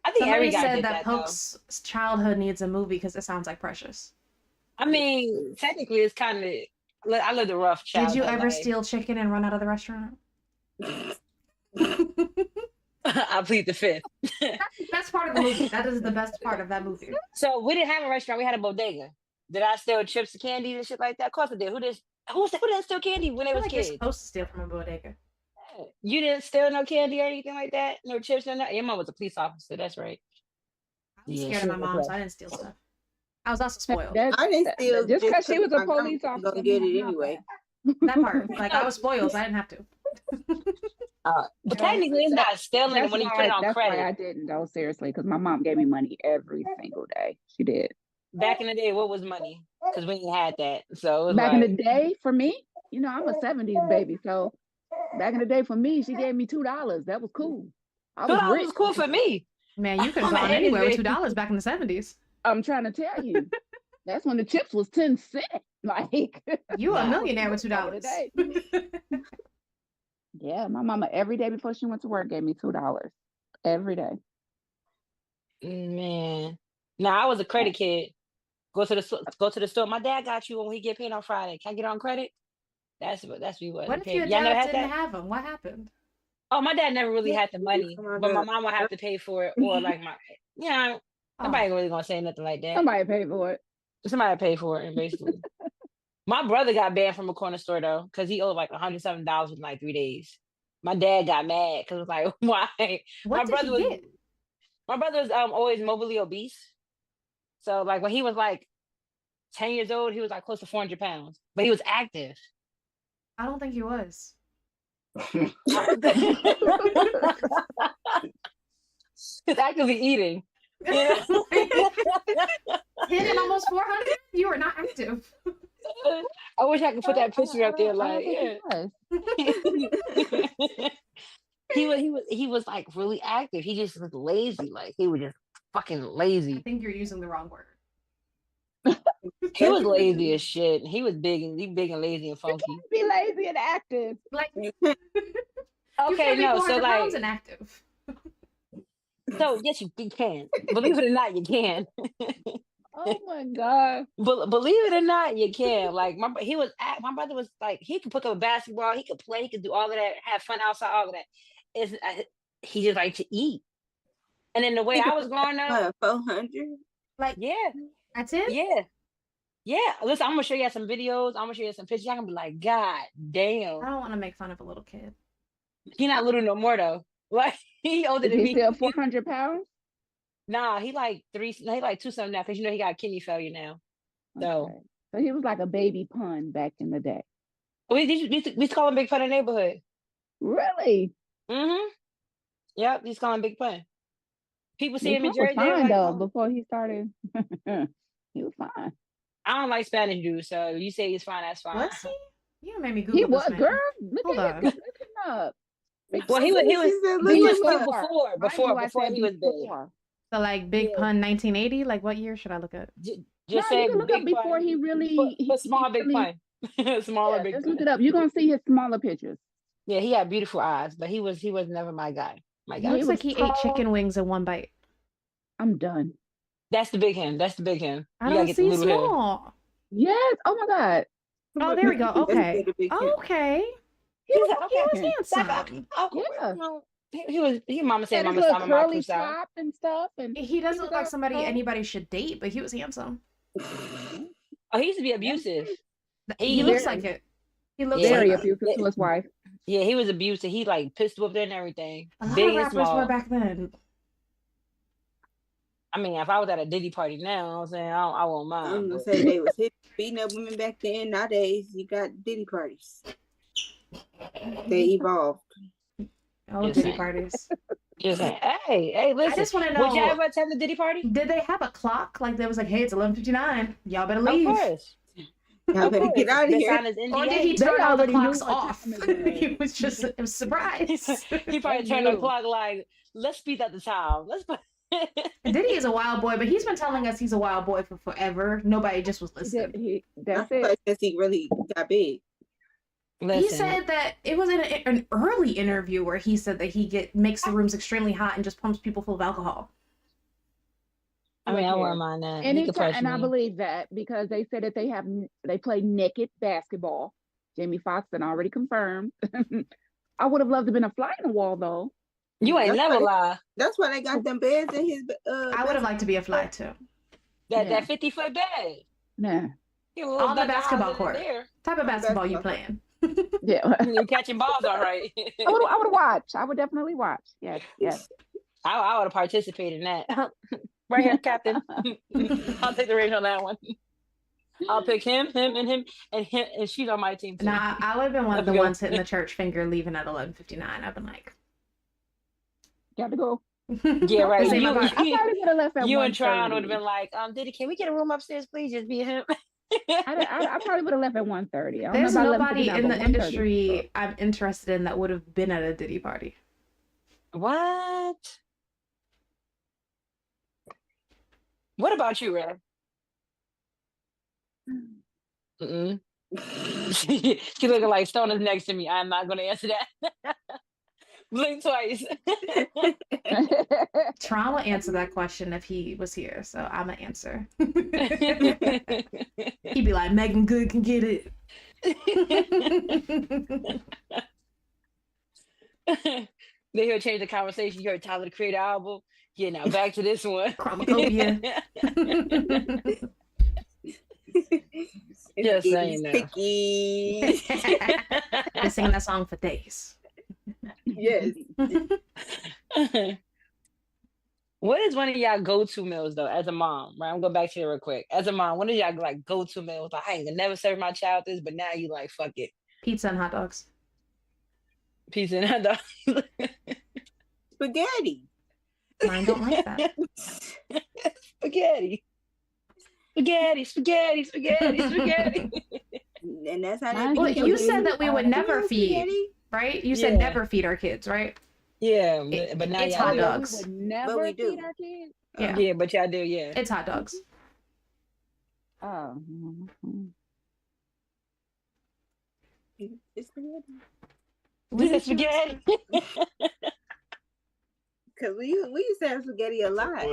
I think Somebody every guy said did that that though. Pope's childhood needs a movie because it sounds like Precious. I mean, technically it's kind of, I lived a rough childhood. Did you ever life. steal chicken and run out of the restaurant? I plead the fifth. That's the best part of the movie. That is the best part of that movie. So we didn't have a restaurant, we had a bodega. Did I steal chips and candy and shit like that? Of course I did. Who didn't steal candy when they I feel was like you're kids? supposed to steal from a bodega. You didn't steal no candy or anything like that? No chips or nothing? Your mom was a police officer, that's right. I'm Yeah, scared she of my was mom, so rough. I didn't steal stuff. I was also spoiled. I didn't steal just because she was a my grandma police was officer. gonna get mean it anyway. That part. Like, I was spoiled, so I didn't have to. But technically, it's not stealing when you put it on that's credit. why I didn't though, seriously, because my mom gave me money every single day. She did. Back in the day, what was money? Because we ain't had that. So it was Back like, in the day, for me, I'm a 70s baby. So back in the day, for me, she gave me $2. That was cool. I was $2 rich. was cool for me. Man, you could have I'm an gone 80s anywhere with baby. $2 back in the 70s. I'm trying to tell you. That's when the chips was 10 cents. Like You a Nah. millionaire with Back in the $2. day. Yeah, my mama every day before she went to work gave me $2 every day. Man. Now I was a credit kid. Go to the store. My dad got you when he get paid on Friday. Can I get on credit? That's what we was. What if Okay. your Y'all never dad had didn't that? have them? What happened? Oh, my dad never really had the money, Come on, but my Doug. mom would have to pay for it, or like nobody really gonna say nothing like that. Somebody paid for it. Somebody paid for it, basically. My brother got banned from a corner store though, because he owed like $107 in like 3 days. My dad got mad because it was like, why? What did he get? My brother was always morbidly obese. So like when he was like 10 years old, he was like close to 400 pounds, but he was active. I don't think he was. He's actively eating. Hitting almost 400? You were not active. I wish I could put that picture up there. I Like, don't think yeah. he was like really active. He just was lazy. Like he was just fucking I lazy. think you're using the wrong word. He was lazy as shit. He was big and lazy and funky. be lazy and active. Like, You you Okay, can't be no, 400 so pounds like, inactive. so yes, you can. Believe it or not, you can. Oh my God. But believe it or not, you can. Like my brother was like, he could pick up a basketball, he could play, he could do all of that, have fun outside, all of that. He just liked to eat. And then the way I was growing up, 400. Like, yeah, that's it? yeah. Listen, I'm gonna show you some videos. I'm gonna show you some pictures. Y'all gonna be like, God I damn, don't want to make fun of a little kid. he not little no more though. Like he older Is than he me. still 400 pounds? Nah, he like 2 something now because he got kidney failure now. So Okay. So he was like a baby pun back in the day. we used to call him Big Pun in the neighborhood. Really? Mm-hmm. Yep, he's calling Big Pun. People see Big him in Pun was Jersey, they're fine like, though oh. before he started. He was fine. I don't like Spanish dudes, so you say he's fine, that's fine. Was he? You made me He Google was, this man. girl. Look Hold at on. him. Look him up. Well, he was She said, look he was him cute up. before I said he was big. before. So, like, Big Yeah. Pun 1980? Like, what year should I look at? Just No, say you can look Big up before Pun. he really. Put small he Big really- Pun. Smaller Yeah, Big just Pun. look it up. You're gonna see his smaller pictures. Yeah, he had beautiful eyes, but he was never my guy. My He guy. looks was like he ate tall. chicken wings in one bite. I'm done. That's the big him. That's the big him. I You gotta don't get the see little hair. small. Yes. Oh my God. Oh, there we go. That's Okay. the big kid. Okay. He was like, He okay. was Like, handsome. Yeah. no, he mama He said had his mama little saw my curly cruise out. top and stuff. And He doesn't was look like out somebody tall. anybody should date, but he was handsome. Oh, he used to be abusive. He looks very- like it. He looks Yeah. like very it. abusive to his wife. Yeah, he was abusive. He like pissed whooped her and everything. A lot Big of and rappers small. were back then. I mean, if I was at a Diddy party now, you know what I'm saying I won't I'm mind. gonna but- say they was beating up women back then. Nowadays, you got Diddy parties. They evolved. Oh, Just Diddy saying. parties. Just saying, hey, listen. I just want to Would you know, ever attend the Diddy party? did they have a clock? Like, they was like, hey, it's 11:59. Y'all better Of leave. course. Y'all Of better course. get out of They here. signed his Or did NDA. he They turn all the already knew clocks what off? time it was. It was just a surprise. He probably They turned the knew. clock like, let's speed up the time. Let's put Diddy is a wild boy, but he's been telling us he's a wild boy for forever. Nobody just was listening. That's That's it. because he really got big. He Listen, said that it was in an early interview where he said that he makes the rooms extremely hot and just pumps people full of alcohol. I mean, I Look wouldn't here. mind that. And He could punch and I me. believe that because they said that they play naked basketball. Jamie Foxx had already confirmed. I would have loved to have been a fly on the wall though. You ain't That's never right. lie. That's why they got them beds in his. I would have liked to be a fly too. That Yeah. 50-foot bed. Nah. You a little On the Dutch basketball Island in court. there. Type of basketball you Basketball. playing? Yeah. You catching balls all right. I would watch. I would definitely watch. Yes. Yes. I would have participated in that. Right here, Captain. I'll take the reins on that one. I'll pick him, and him, and she's on my team too. Nah, I would have been one of Let's the go. ones hitting the church finger, leaving at 11:59. I've been like, Got to go. Yeah, right. This ain't my I part. probably would have left at You and Tron would 1:30. have been like, Diddy, can we get a room upstairs, please? Just be him. I probably would have left at 1:30. I don't There's know about nobody 11:59, in but the 1:30. industry I'm interested in that would have been at a Diddy party. What? What about you, Rev? Mm-mm. She looking like Stone is next to me. I'm not going to answer that. Blink twice. Tron would answer that question if he was here, so I'm gonna answer. He'd be like, Megan Good can get it. Then he'll change the conversation. You heard Tyler the Creator album. Yeah, now back to this one. Chromacopia. Just saying that. Picky. Been singing that song for days. Yes. What is one of y'all go-to meals though, as a mom? Right, I'm going back to you real quick. As a mom, what is y'all like go-to meals? Like, I ain't gonna never serve my child this, but now you like, fuck it, Pizza and hot dogs. pizza and hot dog. Spaghetti. Mine don't like that. Spaghetti. Spaghetti, spaghetti, spaghetti, spaghetti. And that's how Mine they Well, do you it. said that we would never feed, Spaghetti? right? You said Yeah. never feed our kids, right? Yeah, It- but now it's y'all hot do. dogs. We would never we do. feed our kids. Yeah. Yeah, but y'all do, yeah. It's hot dogs. Oh. It's spaghetti. We said spaghetti. Because we used to have spaghetti a lot.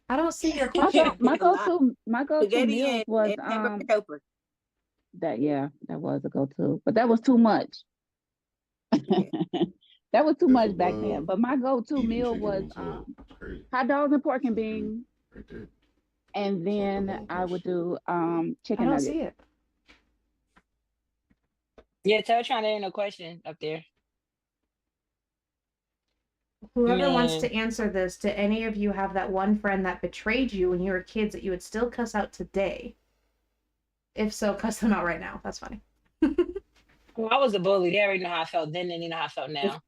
I don't see your My question. go, my go-to Spaghetti meals and, was and pepper helper. that was a go-to, but that was too much. That was too much back then. But my go-to meal was hot dogs and pork and beans, and then I would do I chicken don't nuggets. see it. Yeah, tell Tron there ain't no question up there. Whoever wants Man. to answer this, do any of you have that one friend that betrayed you when you were kids that you would still cuss out today? If so, cuss them out right now. That's funny. Well, I was a bully. They already know how I felt then, and they know how I felt now.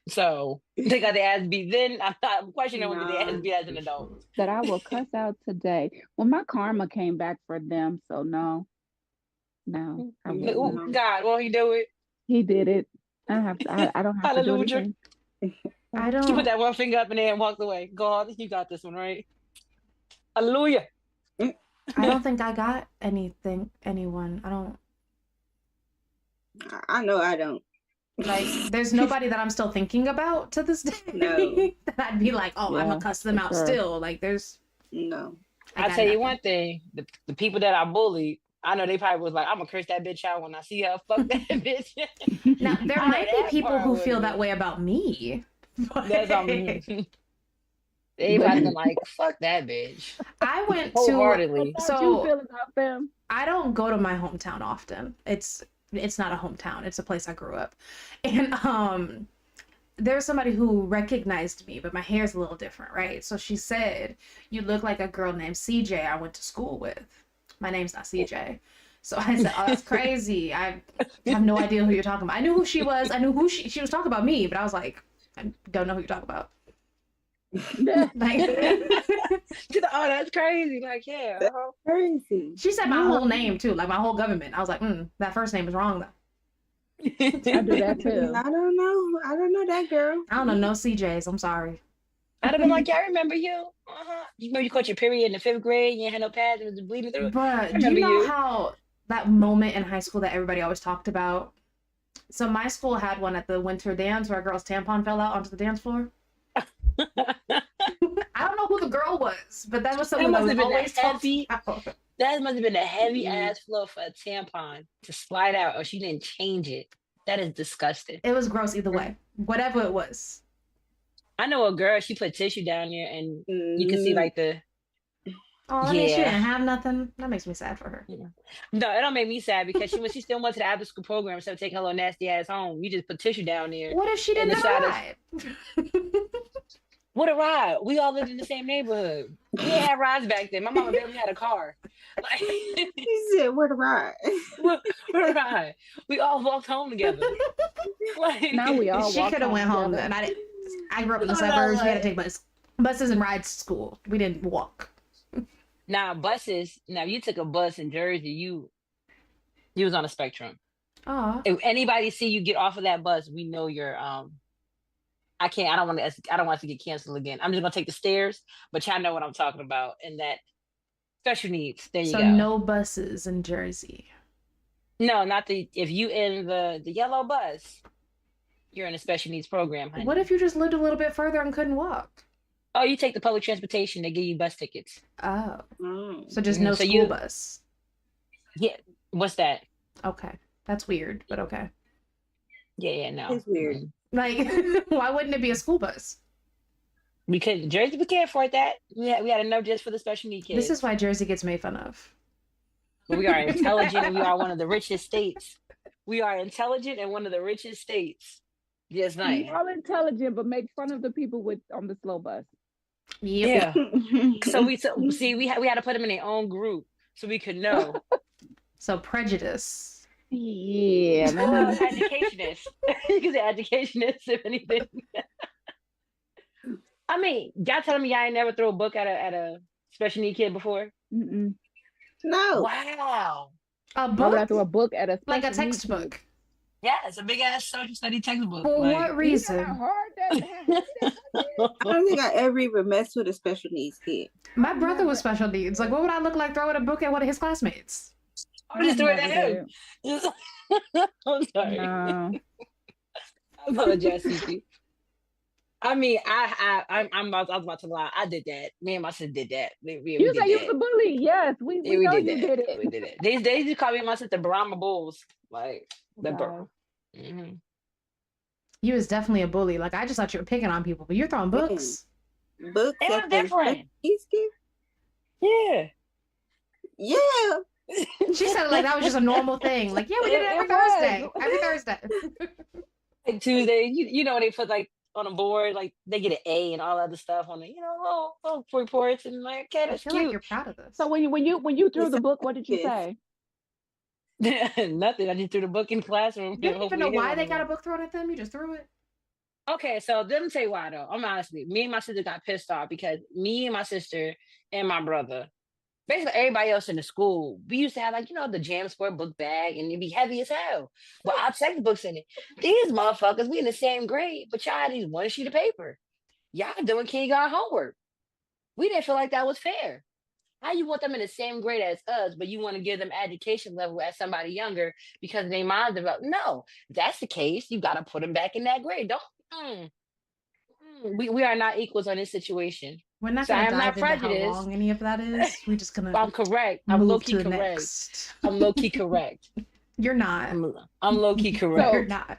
So they got their ass beat then. I'm questioning when they ass beat as an adult. That I will cuss out today. Well, my karma came back for them, so no, I wouldn't. Ooh, God, won't he do it? He did it. I don't have to do Hallelujah. anything. I She put don't. that one finger up in there and walked away. God, you got this one, right? Hallelujah. I don't think I got anyone. I don't. I know I don't. Like, there's nobody that I'm still thinking about to this day. No. That I'd be like, oh, I'm Yeah, gonna cuss them for out sure. still. Like, there's. No. I I'll got tell you nothing. one thing. The people that I bullied, I know they probably was like, I'm going to curse that bitch out when I see her. Fuck that bitch. Now, there I know might be that people part who wouldn't feel be. that way about me. That's on me. Everybody's been like, fuck that bitch. I went Wholeheartedly. to. How you So feel about them? I don't go to my hometown often. It's not a hometown. It's a place I grew up. And there's somebody who recognized me, but my hair's a little different, right? So she said, "You look like a girl named CJ I went to school with." My name's not CJ. So I said, "Oh, that's crazy. I have no idea who you're talking about." I knew who she was. I knew who she was talking about me, but I was like, I don't know who you're talking about. Like, She's like, oh, that's crazy. Like, yeah. That's crazy. she said my whole name too, like my whole government. I was like, that first name is wrong though. I do that too. I don't know. I don't know that girl. I don't know no CJs. I'm sorry. I'd have been like, yeah, I remember you. You remember you caught your period in the 5th grade, you ain't had no pads, it was bleeding through. But do remember you know you. how that moment in high school that everybody always talked about? So my school had one at the winter dance where a girl's tampon fell out onto the dance floor. I don't know who the girl was, but that was something that must was have been always that talked heavy. about. That must have been a heavy ass flow for a tampon to slide out, or she didn't change it. That is disgusting. It was gross either way. Whatever it was. I know a girl, she put tissue down there and you can see like the Oh, I mean, she Yeah. didn't have nothing. That makes me sad for her. no, it don't make me sad because when she still went to the after school program instead of taking her little nasty ass home, you just put tissue down there. What if she And didn't the side have it? What a ride. We all lived in the same neighborhood. We didn't have rides back then. My mama barely had a car. Like, He said, "Where to ride?" what a ride. We all walked home together. Like, Now we all She walk could have went home. together. And I grew up in the I know, suburbs. We had to like- take buses and rides to school. We didn't walk. now buses. Now you took a bus in Jersey. You was on a spectrum. Oh, If anybody see you get off of that bus, we know you're I can't. I don't want us to get canceled again. I'm just gonna take the stairs, but y'all know what I'm talking about. And that special needs. There you so go. no buses in Jersey. No, not the. If you in the yellow bus, you're in a special needs program, honey. What if you just lived a little bit further and couldn't walk? Oh, you take the public transportation. They give you bus tickets. Oh, Mm. so just Mhm. no So school you- bus. Yeah. What's that? Okay, that's weird, but okay. Yeah. No. It's weird. Mhm. Like, why wouldn't it be a school bus? We couldn't. Jersey, we can't afford that. We had enough just for the special need kids. This is why Jersey gets made fun of. But we are intelligent and we are one of the richest states. We are intelligent and one of the richest states. Just nice. Y'all intelligent, but make fun of the people on the slow bus. Yep. Yeah. So we had to put them in their own group so we could know. So prejudice. Yeah, Well, man. educationist. You can say educationist if anything. I mean, y'all telling me y'all ain't never throw a book at a special need kid before? Mm-mm. No. Wow. A Why would I book? throw a book at a Like a special needs textbook. kid? Yeah, it's a big ass social study textbook. For like- what You know reason? how hard that is? I don't think I ever even messed with a special needs kid. My brother was special needs. Like, what would I look like throwing a book at one of his classmates? I'm just throwing it at never him. I'm sorry. No. I apologize, Cece. I mean, I was about to lie. I did that. Me and my sister did that. We You did say you that. was a bully. Yes, we Yeah, we know did you that. did it. We did it. They used to call me and my sister Brahma Bulls. Like the Wow. mm-hmm. You was definitely a bully. Like, I just thought you were picking on people, but you're throwing books. Books It was at the different. special needs kid? Yeah. Yeah. She said it like that was just a normal thing. Like, yeah, we did it every It was. Thursday. Every Thursday. Like Tuesday, you know they put like on a board, like they get an A and all other stuff on the, little reports and like, okay, I that's feel like cute. you're proud of this. So when you threw Yes, the book, what did you yes. say? Nothing. I just threw the book in the classroom. you didn't even know Hopefully why hit they one got a of them. book thrown at them. You just threw it. Okay, so let me tell you why though. I'm honestly, me and my sister got pissed off because me and my sister and my brother, basically everybody else in the school, we used to have like, the Jam Sport book bag and it'd be heavy as hell. But our textbooks in it. These motherfuckers, we in the same grade, but y'all had these one sheet of paper. Y'all doing kindergarten homework. We didn't feel like that was fair. How you want them in the same grade as us, but you want to give them education level as somebody younger because they mind develop? No, if that's the case, you got to put them back in that grade. Don't. We are not equals on this situation. We're not So going to I'm not dive into how prejudiced. long any of that is. We're just going I'm to correct. I'm move low to key the correct. next. I'm low key correct. You're not. I'm low key correct. You're not.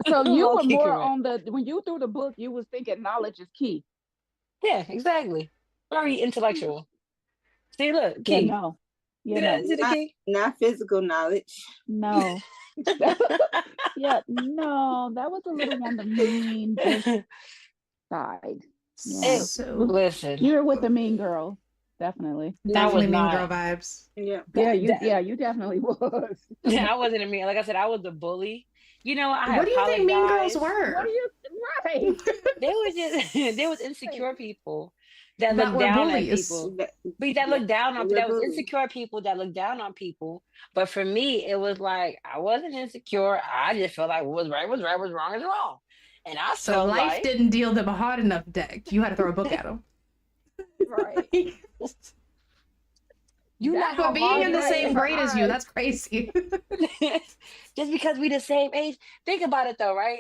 So you were Low-key more correct. on when you threw the book, you was thinking knowledge is key. Yeah, exactly. Very intellectual. See, look, Yeah, key. no. See Yeah, that? no. See the key? Not physical knowledge. No. Yeah, no. That was a little on the mean side. Yeah. So Listen. You were with the mean girl. Definitely. definitely was mean not. girl vibes. Yeah. You definitely was. I wasn't a mean. Like I said, I was a bully. I What do you think mean girls apologized. were? What are you right? There was just there was insecure people that That looked were down at bullies. people. That- But that looked down on We're that was bullies. insecure people that looked down on people. But for me, it was like I wasn't insecure. I just felt like what was right was right, was wrong is wrong. And I So felt life like didn't deal them a hard enough deck. You had to throw a book at them. Right. you That's know But how being hard in the it same is. grade as you, that's crazy. Just because we the same age. Think about it though, right?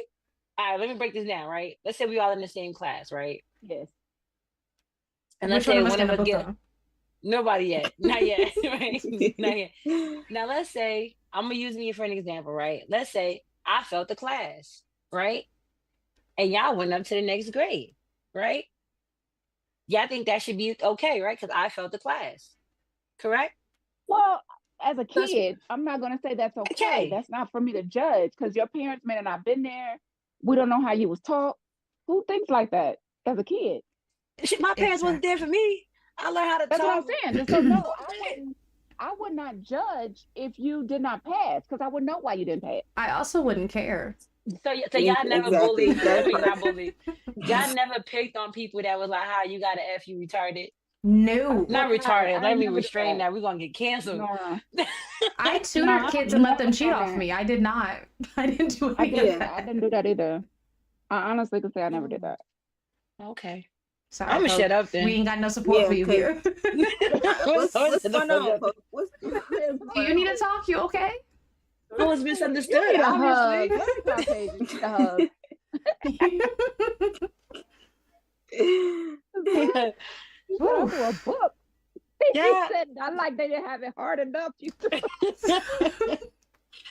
All right, let me break this down, right? Let's say we all in the same class, right? Yes. And Which let's say one of us one of got a us book get though? nobody yet. Not yet. Right? Not yet. Now let's say I'm gonna use me for an example, right? Let's say I failed the class, right? And y'all went up to the next grade, right? Y'all think that should be okay, right? Because I failed the class. Correct? Well, as a That's- kid, I'm not going to say that's okay. Okay. That's not for me to judge because your parents may have not been there. We don't know how you was taught. Who thinks like that as a kid? My parents wasn't there for me. I learned how to That's what I'm talk. saying. So no, I would not judge if you did not pass because I would know why you didn't pass. I also wouldn't care. So y'all never Exactly. bullied. That I mean, part. not bullied. Y'all never picked on people that was like, "How you got an F? You retarded." No. Not retarded. Let me never did restrain that. that. We're gonna get canceled. No, I tutored No, kids and let no, them cheat no, off no. me. I did not. I didn't do I any didn't. of that. I didn't do that either. I honestly could say I never did that. Okay. Sorry, I'm gonna shut folks. up then. We ain't got no support Yeah, for you 'cause- here. What's the going fuck on, up? folks? What's Do you need to talk? You okay? I was You misunderstood, need a hug. obviously. Let me talk, Paige. You need a hug. You said Oof. for a book. Yeah. He said, I like they didn't have it hard enough. You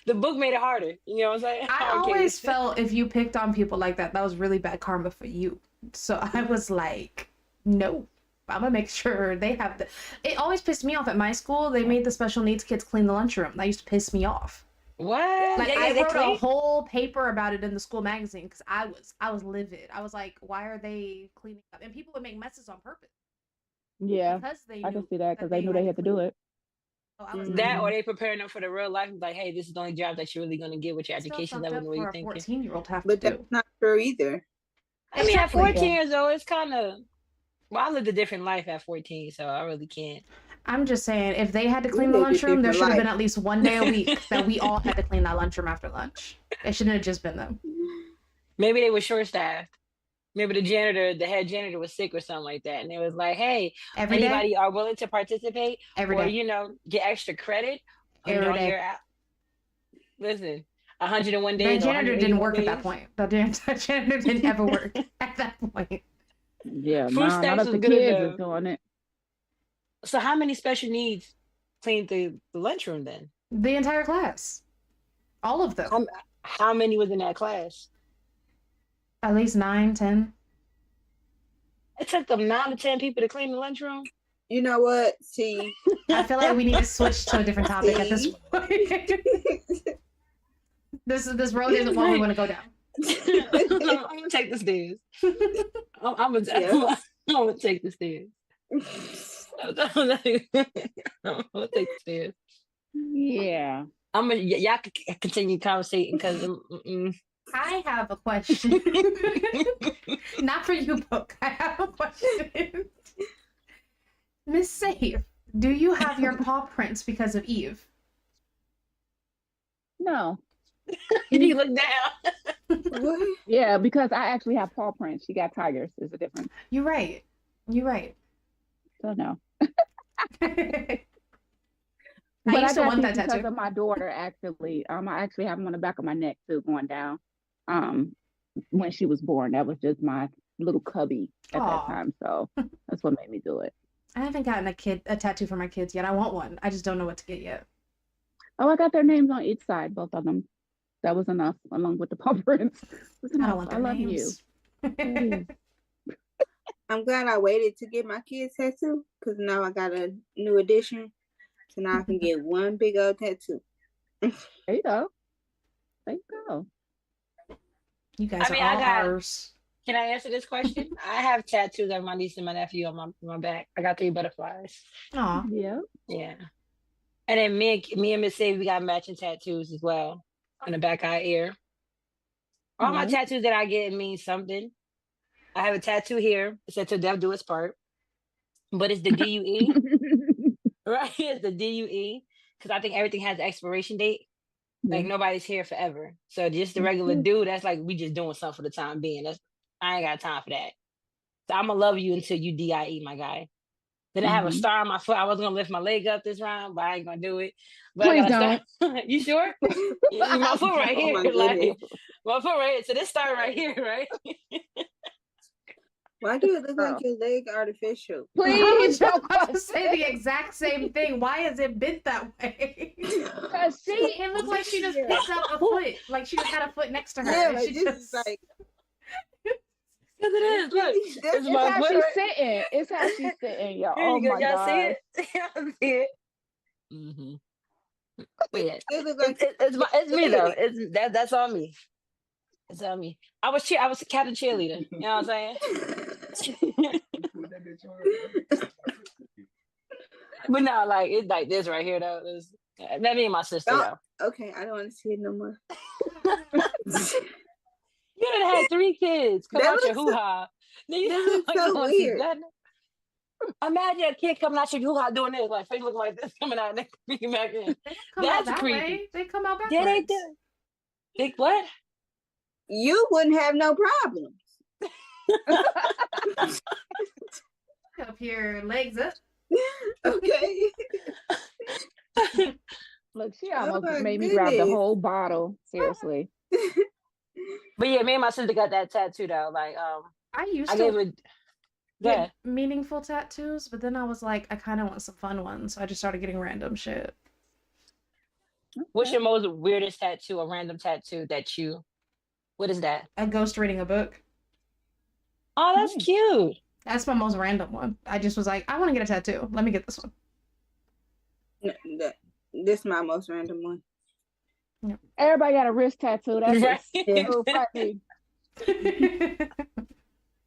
The book made it harder. You know what I'm saying? I Okay. always felt if you picked on people like that, that was really bad karma for you. So I was like, no, I'm gonna make sure they have the. It always pissed me off at my school. They made the special needs kids clean the lunchroom. That used to piss me off. What? Like Yeah, I they wrote a clean? whole paper about it in the school magazine because I was livid. I was like, why are they cleaning up? And people would make messes on purpose Yeah, because they I knew can see that because they knew they had to do it. So I was That like, or they preparing them for the real life. Like, hey, this is the only job that you're really gonna get with your it's still education fucked level up and what for you're a thinking. 14-year-old to have But to that's do. not true either. I mean, at Exactly. 14 years old, it's kind of. Well, I lived a different life at 14, so I really can't. I'm just saying, if they had to clean You the lived a lunchroom, there different should have been life. at least one day a week that we all had to clean that lunchroom after lunch. It shouldn't have just been them. Maybe they were short staffed. Maybe the head janitor was sick or something like that, and it was like, hey, Every day, anybody are willing to participate every or day, get extra credit every on day. your listen, 101 The days or janitor didn't 181 work at that days. point. The janitor didn't ever work at that point. Yeah, Food no, stamps not if was the good kids enough. is doing it. So how many special needs cleaned the lunchroom then? The entire class, all of them, How many was in that class? at least 9, 10. It took them 9 to 10 people to clean the lunchroom. You know what? See, I feel like we need to switch to a different topic at this See? point. This road isn't one we want to go down. I'm gonna take the stairs. I'm gonna take the stairs. I'm gonna take the stairs. Yeah. Y'all can continue conversating because I have a question. Not for you, Book. I have a question. Miss Safe, do you have your paw prints because of Eve? No. you look down. what? Yeah, because I actually have paw prints. She got tigers. There's a difference. You're right. You're right. So no. I But used to got want these that because tattoo. of my daughter. Actually, I actually have them on the back of my neck too, going down. When she was born, that was just my little cubby at Aw. that time. So that's what made me do it. I haven't gotten a tattoo for my kids yet. I want one. I just don't know what to get yet. Oh, I got their names on each side, both of them. That was enough, along with the paw prints. I don't want I their love names. you. I'm glad I waited to get my kids tattoo because now I got a new addition. So now I can get one big old tattoo. There you go. There you go. You guys I mean, are I all got- ours. Can I answer this question? I have tattoos of my niece and my nephew on my back. I got 3 butterflies. Aw. Yeah. Yeah. And then me and Miss Sadie, we got matching tattoos as well on the back of our ear. All my Nice. tattoos that I get mean something. I have a tattoo here. It said "Till death do us part," but it's the DUE, right? It's the DUE because I think everything has an expiration date. Like nobody's here forever. So just the regular dude, that's like we just doing something for the time being. I ain't got time for that. So I'm gonna love you until you DIE, my guy. Then I have a star on my foot. I was gonna lift my leg up this round, but I ain't gonna do it. But Please I got don't. You sure? My foot right Oh here, my like goodness. my foot right here. So this star right here, right? Why do it look like your leg artificial? I was Please just don't about to say the exact same thing. Why is it bent that way? Because It looked like she just picked up a foot. Like she just had a foot next to her. Yeah, and like she this just is like Yes, it is. Look, it's It's my how foot. she's Right. sitting. It's how she's sitting, y'all. Here Oh you go. my Y'all God. see it? Y'all see it? Mm-hmm. But yeah, it look like it's me though. That's on me. It's on me. I was Captain Cheerleader. You know what I'm saying? But no, like it's like this right here though. That me and my sister Don't, though. okay, I don't want to see it no more. You done had 3 kids come That out your looks hoo ha. that looks so weird. Imagine a kid coming out your hoo ha doing this, like face looking like this, coming out and then back in. They don't come out That's that creepy. way. They come out backwards. Yeah, they do. Think what? You wouldn't have no problems. Up here, legs up. Okay. Look, she almost my made me grab the goodness. whole bottle. Seriously. But yeah, me and my sister got that tattoo though. Like I used I to gave it. Yeah. get meaningful tattoos, but then I was like, I kind of want some fun ones, so I just started getting random shit. What's your most weirdest tattoo, a random tattoo that you? What is that? A ghost reading a book. Oh, that's cute. That's my most random one. I just was like, I want to get a tattoo. Let me get this one. This is my most random one. Everybody got a wrist tattoo. That's Right. so funny.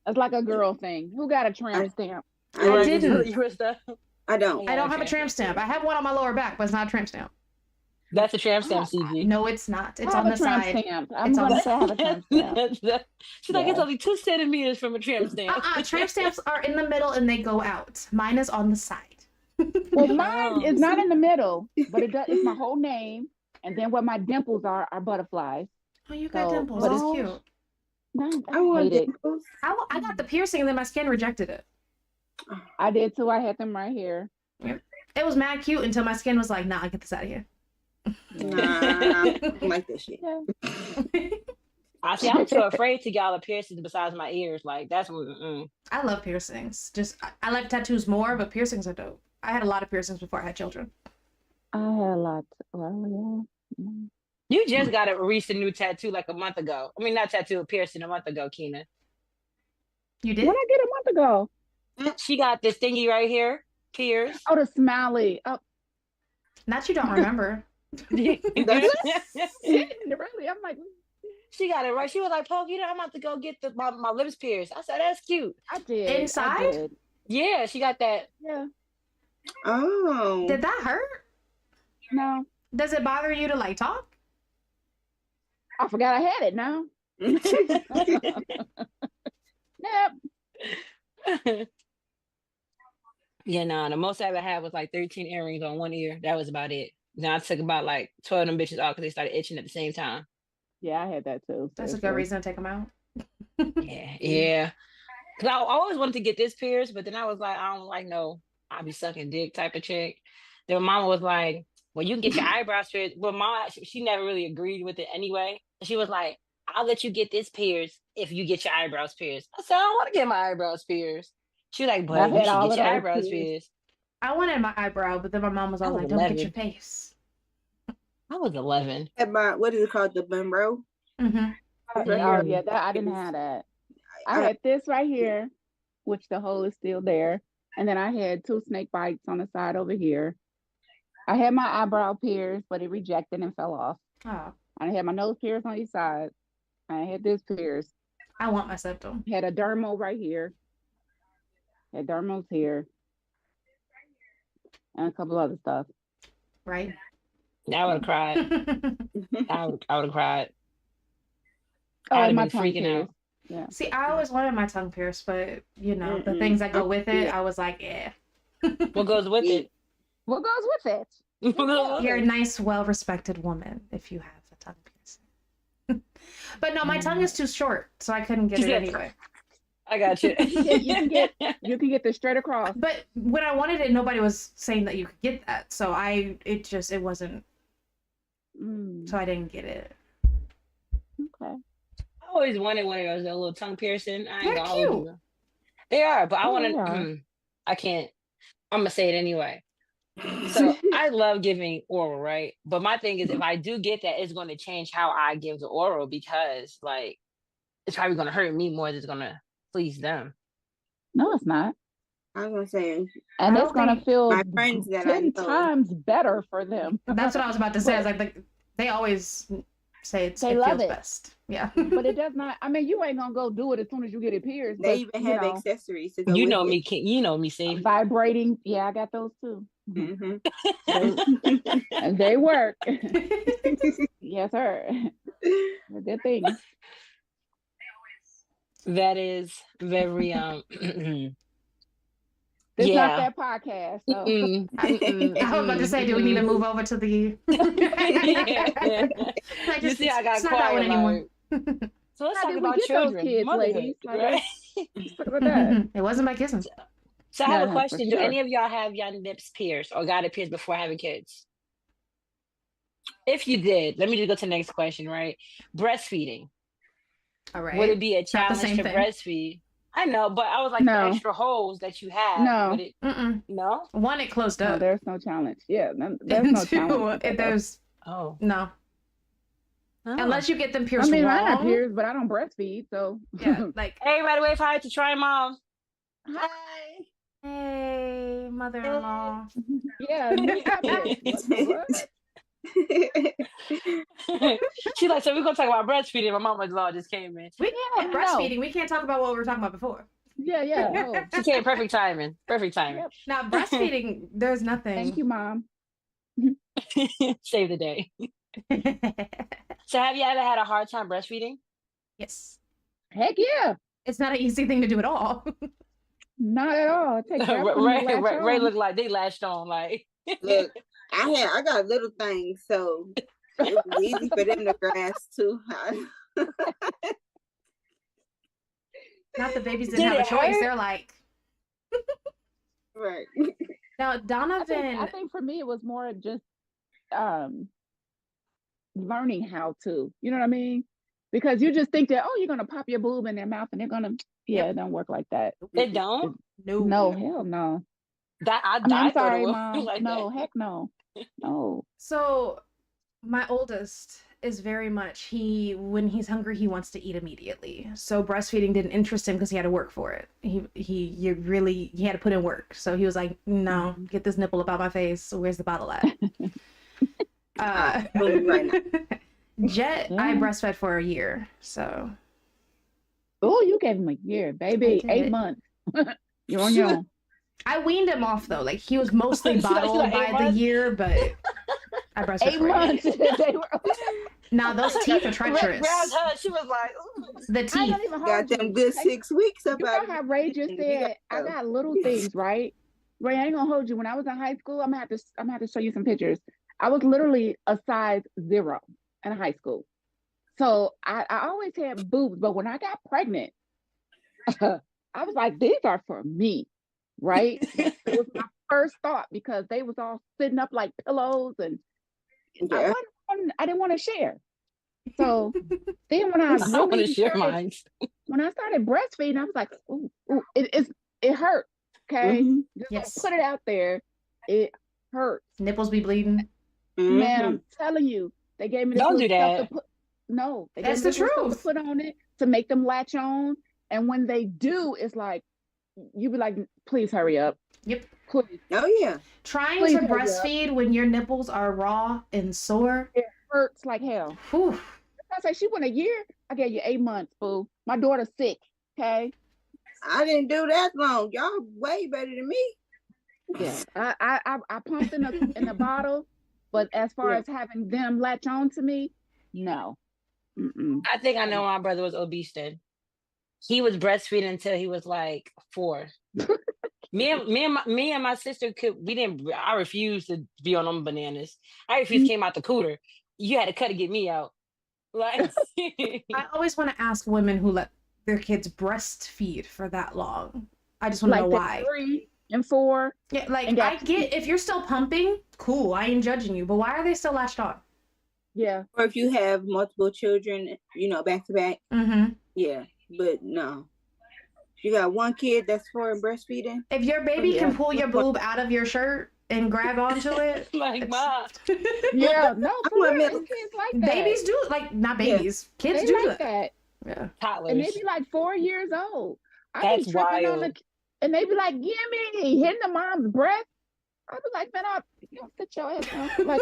It's like a girl thing. Who got a tramp stamp? I didn't. I don't. I don't have a tramp stamp. I have one on my lower back, but it's not a tramp stamp. That's a tramp stamp, CG. No, it's not. It's I have on a the tramp side. stamp. I'm It's on going the to say I have a tramp stamp. She's like, it's Yeah. only 2 centimeters from a tramp stamp. Tramp stamps are in the middle and they go out. Mine is on the side. Well, mine is not in the middle, but it does. It's my whole name, and then where my dimples are butterflies. Oh, you got So, dimples. but That's it's- cute. No, I I want hate it. dimples. I got the piercing and then my skin rejected it. I did too. I had them right here. It was mad cute until my skin was like, nah, get this out of here. Nah, I don't like this shit. Yeah. I see. I'm too afraid to get all the piercings besides my ears. Like that's what. I love piercings. I like tattoos more, but piercings are dope. I had a lot of piercings before I had children. I had a lot. Well, yeah. You just got a recent new tattoo like a month ago. I mean, not tattoo, a piercing a month ago, Keena. You When did? I get a month ago. She got this thingy right here, pierced. Oh, the smiley. Oh, Not you don't remember. really? I'm like, She got it right. She was like, Poke, I'm about to go get my lips pierced. I said, that's cute. I did. Inside? I did. Yeah, she got that. Yeah. Oh. Did that hurt? No, Does it bother you to like talk? I forgot I had it now. Nope. Yeah, no, the most I ever had was like 13 earrings on one ear. That was about it. Then I took about like 12 of them bitches out because they started itching at the same time. Yeah, I had that too. That's a good seriously. reason to take them out. Yeah. Because I always wanted to get this pierced, but then I was like, I don't like no, I'll be sucking dick type of chick. Then my mama was like, well, you can get your eyebrows pierced. Well, mama, she never really agreed with it anyway. She was like, I'll let you get this pierced if you get your eyebrows pierced. I said, I don't want to get my eyebrows pierced. She was like, but I've you had should all get of your those eyebrows pierced. pierced. I wanted my eyebrow, but then my mom was I all was like, don't get 11. your face. I was 11. About what is it called? The Monroe? Mm-hmm. Oh yeah, that I didn't have that. I had this right here, which the hole is still there, and then I had 2 snake bites on the side over here. I had my eyebrow pierced, but it rejected and fell off. Oh, I had my nose pierced on each side. I had this pierced. I want my septum. Had a dermal right here. Had dermals here, and a couple other stuff. Right? I would have cried. I would have cried. Oh, I'd and my have been tongue freaking pierced. out. Yeah. See, I always wanted my tongue pierced, but you know, the Mm-mm. things that go with it, Yeah. I was like, yeah. What goes with it? What goes with it? What goes with You're a it? nice, well-respected woman if you have a tongue piercing. But no, my tongue is too short, so I couldn't get it Yeah. anyway. I got you. You can get this straight across. But when I wanted it, nobody was saying that you could get that, so it wasn't, so I didn't get it. Okay. I always wanted one of those, a little tongue piercing. I ain't They're gonna hold cute. you. They are, but I Oh, want they are. to. I can't. I'm gonna say it anyway. So I love giving oral, right? But my thing is, if I do get that, it's going to change how I give the oral because, like, it's probably going to hurt me more than it's going to please them. No, it's not. I was gonna say, And I it's don't gonna think feel my friends that I 10 know- times better for them. That's what I was about to say. I was like, they always say They it love feels it. best. Yeah. But it does not. I mean, you ain't gonna go do it as soon as you get it pierced. They But even have accessories to go You with know it. me, you know me, see. vibrating. Yeah, I got those too. Mm-hmm. And they work. Yes, sir. They're good things. That is very It's not yeah. that podcast, so Mm-mm, mm-mm, I was about to say, do we need to mm-mm. move over to the? Yeah. Like, You see, I it's got not that one quiet. anymore. Like, so let's how talk did we about get those children, kids, motherhood, ladies? Like, right? let's talk about that. It wasn't by kissing. So I have a For question. Do sure. any of y'all have y'all nips pierced or got it pierced before having kids? If you did, let me just go to the next question, right? Breastfeeding. All right. Would it be a Not the challenge same to thing. breastfeed? I know, but I was like the No. extra holes that you have. No. Would it? Mm-mm. No. One, it closed No, up. there's no challenge. Yeah, there's And no two, challenge. with that, though. there's Oh. no. Oh. Unless you get them I pierced mean, wrong. I got pierced, but I don't breastfeed, so Yeah, like, Hey, right away, if I had to try, mom. Hi. hey, mother-in-law. Yeah, new topic. What the what? She's like, so we're gonna talk about breastfeeding. My mama-in-law just came in. We Yeah, can't no. breastfeeding. We can't talk about what we were talking about before. Yeah, no. She came perfect timing. Perfect timing. Yep. Now breastfeeding, there's nothing. Thank you, Mom. Save the day. So have you ever had a hard time breastfeeding? Yes, Heck yeah. it's not an easy thing to do at all. Not at all. It takes forever for me to latch Ray on. looked like they latched on. Like Look, I got little things, so it was easy for them to grasp too. Not the babies Did didn't have a it choice. hurt? They're like, Right. now I Donovan. think for me it was more just learning how to. You know what I mean? Because you just think that, oh, you're gonna pop your boob in their mouth and they're gonna it don't work like that. it don't. No, hell no. That I I mean, I'm thought it sorry, was Mom. like No, that. heck no. No. So my oldest is very much when he's hungry he wants to eat immediately. So breastfeeding didn't interest him because he had to work for it. He had to put in work. So he was like, no, get this nipple about my face. Where's the bottle at? Right now. Jet, I breastfed for a year. So Oh, you gave him a year, baby. I did. 8 months. You're on your own. I weaned him off though. Like he was mostly She's like, bottled 8 by the months? year, but I breastfed 8 for a months. year. They were Now those teeth are treacherous. Grabbed her. She was like, ooh. The I teeth. don't even Got hold them you. good Hey, 6 weeks up you out know how Ray just said, I got little things, right? Ray, I ain't gonna hold you. When I was in high school, I'm gonna have to show you some pictures. I was literally a size 0 in high school. So I always had boobs, but when I got pregnant, I was like, these are for me, right? It was my first thought because they was all sitting up like pillows and Yeah. I didn't want to share. So then when I I want to really share started, mine. when I started breastfeeding, I was like, ooh, it hurt. Okay. Mhm. Just Yes. put it out there. It hurts. Nipples be bleeding. Man, Mhm. I'm telling you, they gave me this Don't little do stuff that. to put. No, they That's gave me the this little stuff truth. to put on it to make them latch on. And when they do, it's like you be like, please hurry up. Yep. Please. Oh yeah. Trying Please to hurry up. breastfeed when your nipples are raw and sore. It hurts like hell. Whew. I say she went a year. I gave you 8 months, boo. My daughter's 6. Okay. I didn't do that long. Y'all way better than me. Yeah. I pumped in the bottle, but as far as having them latch on to me, no. Mm-mm. I think I know my brother was obese then. He was breastfeeding until he was like 4. me and my sister I refused to be on them bananas. I refused came out the cooter. You had to cut to get me out. Like I always want to ask women who let their kids breastfeed for that long. I just want to know why. 3 and 4. Yeah, like and I got- get if you're still pumping, cool. I ain't judging you, but why are they still latched on? Yeah. Or if you have multiple children, back to back. Mm-hmm. Yeah. But no. If you got one kid that's for breastfeeding. If your baby Yeah. can pull your boob out of your shirt and grab onto it, like ma. Yeah. No, for want real. milk. Kids like that. babies do not babies. Kids They do like that. Yeah. And Toddlers. they be like 4 years old. I That's be tripping wild. and they be like, gimme, hitting the mom's breast. I'd be like, man, you don't sit your ass down. Like,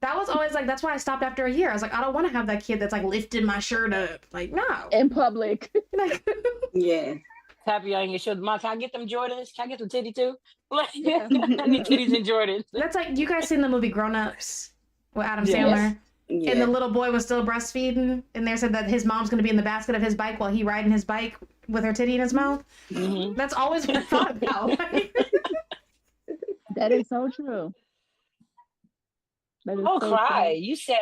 That was always like, that's why I stopped after a year. I was like, I don't want to have that kid that's like lifting my shirt up. Like, no. in public. Like, Yeah. Happy on your shoulder. Mom, can I get them Jordans? Can I get some titty too? Like, Yeah. I need titties and Jordans. that's like, you guys seen the movie Grown Ups with Adam Yes. Sandler? Yeah. And the little boy was still breastfeeding, and they said that his mom's gonna be in the basket of his bike while he riding his bike with her titty in his mouth. Mhm. That's always what I thought about. That is so true. That is Oh, so cry. true. You said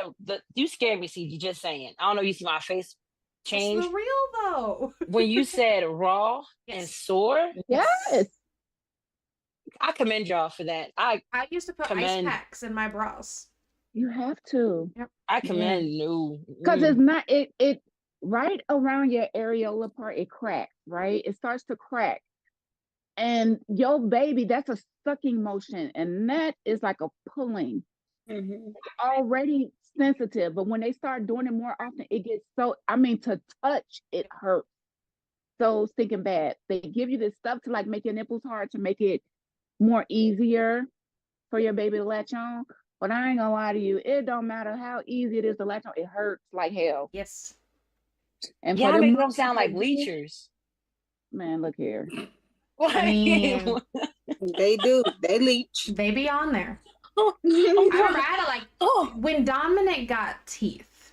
you scared me, CG, just saying. I don't know, you see my face It's change. the real though. When you said raw and Yes. sore, Yes. I commend y'all for that. I I used to put Commend. ice packs in my bras. You have to. commend you. Because it's not it right around your areola part, it cracks, right? It starts to crack. And your baby, that's a sucking motion. And that is like a pulling. Mhm. Already sensitive, but when they start doing it more often, it gets to touch, it hurts. So stinking bad. They give you this stuff to like make your nipples hard to make it more easier for your baby to latch on. But I ain't gonna lie to you, it don't matter how easy it is to latch on, it hurts like hell. Yes. And Y'all for make them them sound like moms that do it, bleachers. man, look here. I mean, They do. They leech. they be on there. Oh, I remember I God. had to like Oh, when Dominic got teeth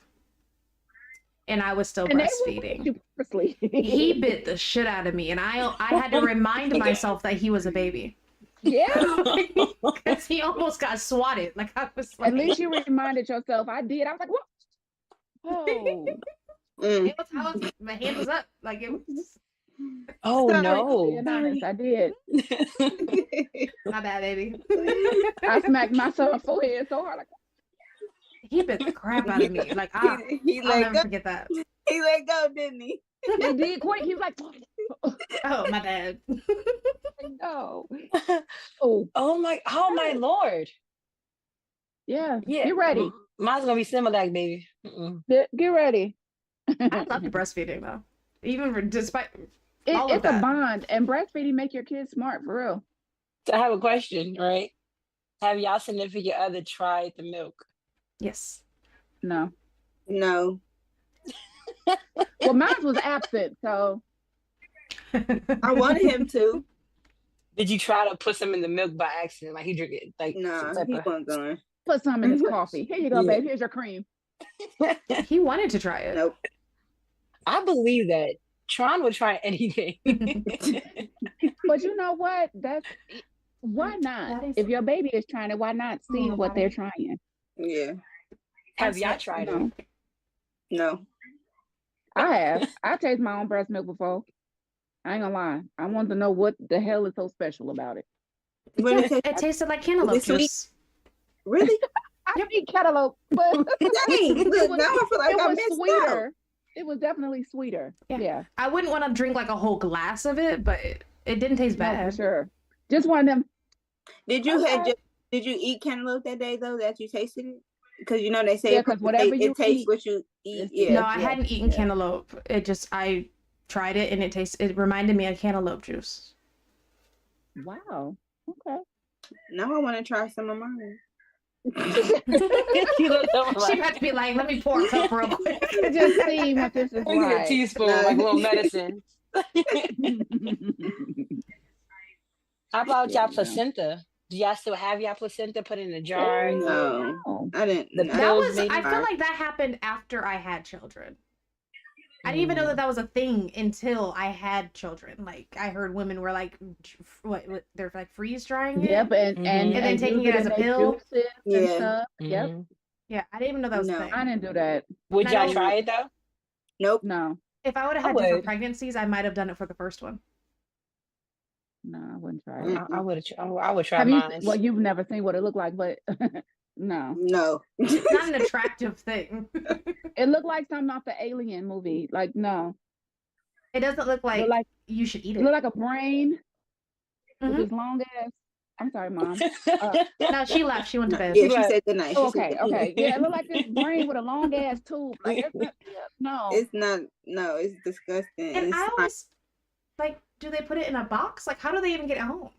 and I was still And they will breastfeeding. you purposely. He bit the shit out of me, and I had to remind myself that he was a baby Yeah. because he almost got swatted. Like I was like, At least you reminded yourself. I did. I was like, what? Oh. Mm. my hand was up. Like it was oh Sorry. no. Being honest, I did. my bad, baby. I smacked my son's forehead so hard. Like, He bit the crap out of me. Like I'll He let never go. forget that. He let go, didn't he? he did quick. He was like, Oh my bad. no. Oh, Oh my Lord. yeah. Yeah. Get ready. Mine's gonna be Similac, baby. Mm-mm. Get ready. I love the breastfeeding though. Despite all of It's a that. bond, and breastfeeding make your kids smart for real. So I have a question, right? Have y'all significant other tried the milk? Yes. No. No. Well, mine was absent, so I wanted him to. Did you try to put some in the milk by accident? Like he drink it like some Nah, type he of... wasn't going. put some in his coffee. Here you go, Yeah. babe. Here's your cream. He wanted to try it. Nope. I believe that. Tron would try anything. But you know what? Why That not? is- If your baby is trying it, why not see Oh, what wow. they're trying? Yeah. Have That's y'all it. tried No. it? No. I have. I tasted my own breast milk before. I ain't gonna lie. I wanted to know what the hell is so special about it. When Yeah, it tastes it tasted like cantaloupe Is it sweet? juice. really? I eat cantaloupe, but Dang, look, now I feel like it I was missed out. sweeter. It was definitely sweeter. Yeah. Yeah, I wouldn't want to drink like a whole glass of it, but it didn't taste no, for bad. sure. Just one of them. Did you Okay. did you eat cantaloupe that day though that you tasted it? Because you know they say Yeah, 'cause whatever you it tastes eat, what you eat. it's- Yeah. No, I yeah, hadn't eaten yeah. cantaloupe. I tried it and it reminded me of cantaloupe juice. Wow. Okay. Now I want to try some of mine. You look so She like, about to be like, let me pour a cup real quick. Just see what this is we get a like. teaspoon, No. like a little medicine. How about Yeah, y'all no. placenta? Do y'all still have y'all placenta put in a jar? No, Oh. I didn't. The no. That pills was, maybe? I feel like that happened after I had children. I didn't even know that was a thing until I had children. Like I heard women were like, what they're like freeze drying it. Yep, and Mhm. and And then taking use it as in a their pill? juices and Yeah. stuff. Yep. Mhm. Yeah, I didn't even know that was No. a thing. I didn't do that. Would And I y'all don't- try it though? Nope. No, If I would have I had different would. pregnancies, I might have done it for the first one. no, I wouldn't try it. Mm. I would. I would try Have you? mine. Well, you've never seen what it looked like, but no, No. It's not an attractive thing. it looked like something off the Alien movie. Like no, It doesn't look it like looked like you should eat it it. looked like a brain with Mhm. this long ass. I'm sorry, mom. No, she left. She went to bed. Yeah, she Right. said good night. Oh, okay, okay, yeah, it looked like this brain with a long ass tube. Like it's not, yeah, no, It's not. No, it's disgusting. And It's I not- always like, do they put it in a box? Like, how do they even get it home?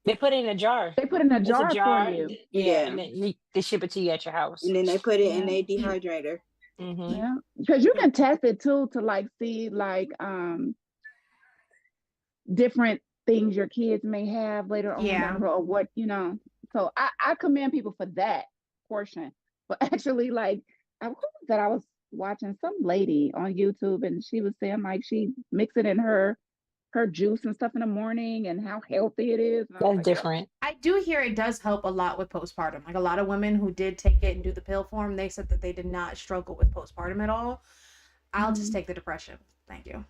They put it in a jar. They put it in a It's a jar for jar. you. Yeah, and then they ship it to you at your house. And then they put it in Yeah. a dehydrator. Mm-hmm. Yeah, because you can test it too to like see like different things your kids may have later on Yeah. down the road, or what, you know. So I commend people for that portion. But actually, like, I was watching some lady on YouTube, and she was saying like she mix it in her juice and stuff in the morning, and how healthy it is. And I was That's like, different. I do hear it does help a lot with postpartum. Like a lot of women who did take it and do the pill form, they said that they did not struggle with postpartum at all. I'll just take the depression. Thank you.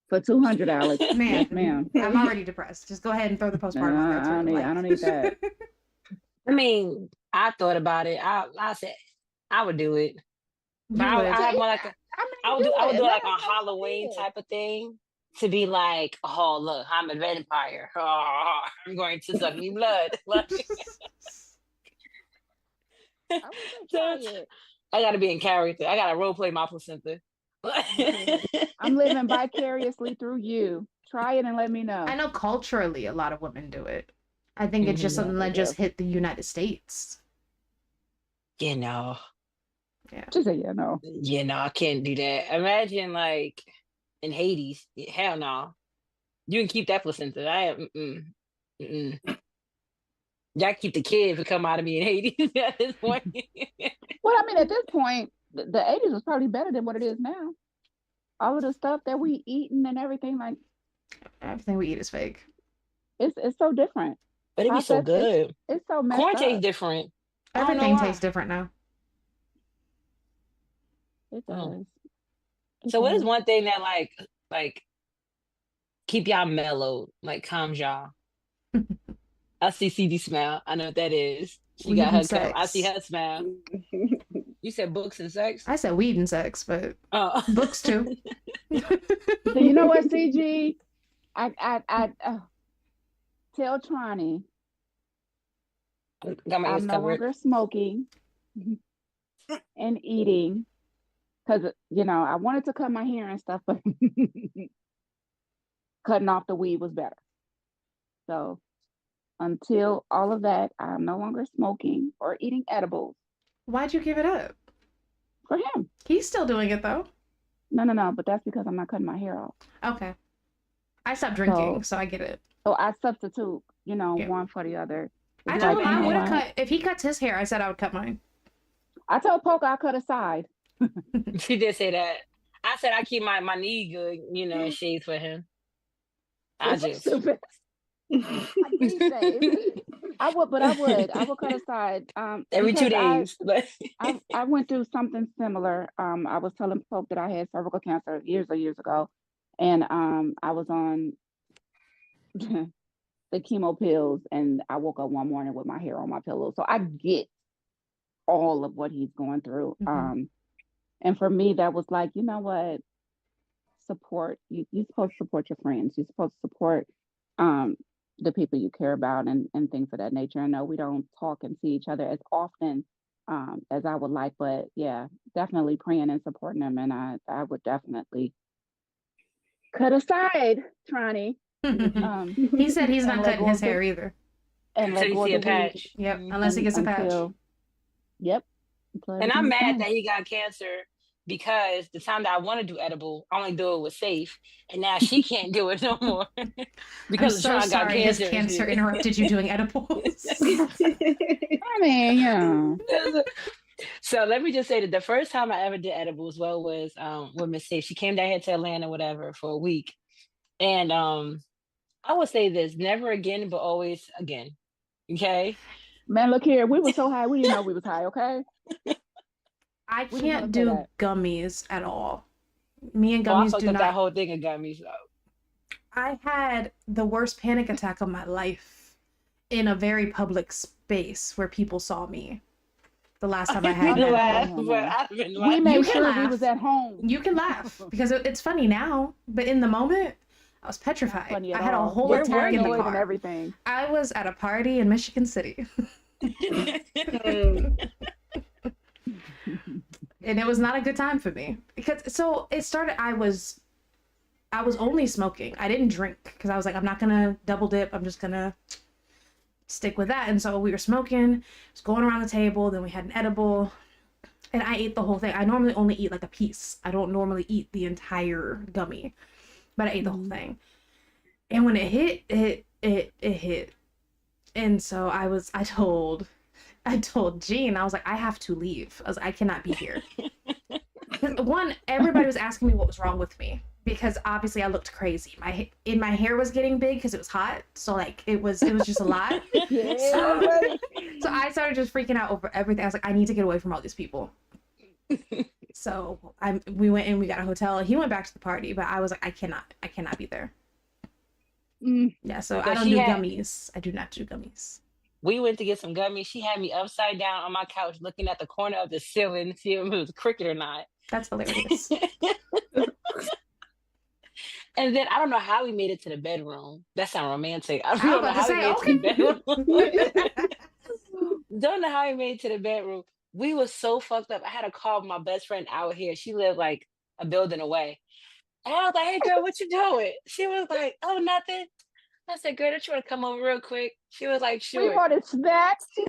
For $200, Man, yes, ma'am. I'm already depressed. Just go ahead and throw the postpartum on there too. I don't need that. I mean, I thought about it. I said I would do it. But You would. I have more like a, I would do it. like a Let us know Halloween what it type of thing to be like, oh look, I'm a vampire. Oh, I'm going to suck me blood. Like, is. I would so try it. I gotta be in character. I gotta role play my placenta. I'm living vicariously through you. Try it and let me know. I know culturally a lot of women do it. I think it's just Mhm. something that just hit the United States. You know, Just say yeah, no. I can't do that. Imagine like in Hades. Hell no. You can keep that placenta. I am. Y'all keep the kids to come out of me in Hades at this point. Well, I mean, at this point, the 80s was probably better than what it is now. All of the stuff that we eating and everything, like, Everything we eat is fake. it's so different. But it'd be so good. It's so messed Corn up. tastes different. I don't know Everything why. tastes different now. It Oh. does. It So what is does. one thing that like keep y'all mellowed, like calms y'all? I see CD smile. I know what that is. She Weed got her and cup. I sex. see her smile. You said books and sex? I said weed and sex, but Oh. books too. So you know what, CG? I tell Tronny Got my ears I'm no covered. longer smoking and eating, because I wanted to cut my hair and stuff, but cutting off the weed was better. So until all of that, I'm no longer smoking or eating edibles. Why'd you give it up? For him. He's still doing it though. No, but that's because I'm not cutting my hair off. Okay. I stopped drinking, so I get it. So I substitute, Yeah. one for the other. I It's told like, him I you would know have what? cut. If he cuts his hair, I said I would cut mine. I told Poker I cut a side. She did say that. I said I keep my knee good, and shades for him. I just Stupid. These days. I would cut a side. every 2 because days. But I went through something similar. I was telling Poke that I had cervical cancer years ago, and I was on the chemo pills, and I woke up one morning with my hair on my pillow. So I get all of what he's going through. Mhm. And for me, that was like, you know what? Support. You're supposed to support your friends. You're supposed to support the people you care about, and things of that nature. I know we don't talk and see each other as often as I would like, but yeah, definitely praying and supporting them. And I would definitely cut aside, Tronny. He said he's not and let cutting go his of the- hair either. and until let you go of see a the weed patch. Yep, unless he gets a patch. Yep. And I'm mad that he got cancer because the time that I want to do edible, I only do it with Safe, and now she can't do it no more I'm because so Sean got sorry his cancer. cancer interrupted you doing edibles. I mean, yeah. So let me just say that the first time I ever did edibles was with Miss Safe. She came down here to Atlanta, whatever, for a week, and I would say this: never again, but always again. Okay. Man, look here. We were so high, we didn't know we was high, okay? I We just can't wanna say do that. gummies at all. Me and Oh, I gummies fucked do up that not. whole thing of gummies. I had the worst panic attack of my life in a very public space where people saw me. The last time I had You that. laugh, edible. but I've been We laughing. made can sure we laugh. was at home. You can laugh because it's funny now, but in the moment, I was Not petrified. funny I at had a all. whole Where attack were in the you? And car. everything. I was at a party in Michigan City, and it was not a good time for me because it started. I was I was only smoking. I didn't drink because I was like, I'm not gonna double dip. I'm just gonna stick with that. And so we were smoking, just going around the table. Then we had an edible, and I ate the whole thing. I normally only eat like a piece. I don't normally eat the entire gummy, but I ate the whole thing. And when it hit, it hit. And so I told Jean, I was like, I have to leave. I was like, I cannot be here. One, everybody was asking me what was wrong with me because obviously I looked crazy. My hair was getting big because it was hot. So like it was just a lot. So I started just freaking out over everything. I was like, I need to get away from all these people. So we went and we got a hotel. He went back to the party, but I was like, I cannot be there. Yeah, so I don't do gummies. I do not do gummies. We went to get some gummies. She had me upside down on my couch looking at the corner of the ceiling to see if it was cricket or not. That's hilarious. And then I don't know how we made it to the bedroom. That sounds romantic. I I don't know was how about we to made say, it to the bedroom. Don't know how we made it to the bedroom. We was so fucked up. I had to call my best friend out here. She lived like a building away. And I was like, hey girl, what you doing? She was like, oh, nothing. I said, girl, don't you want to come over real quick? She was like, sure. We wanted snacks. She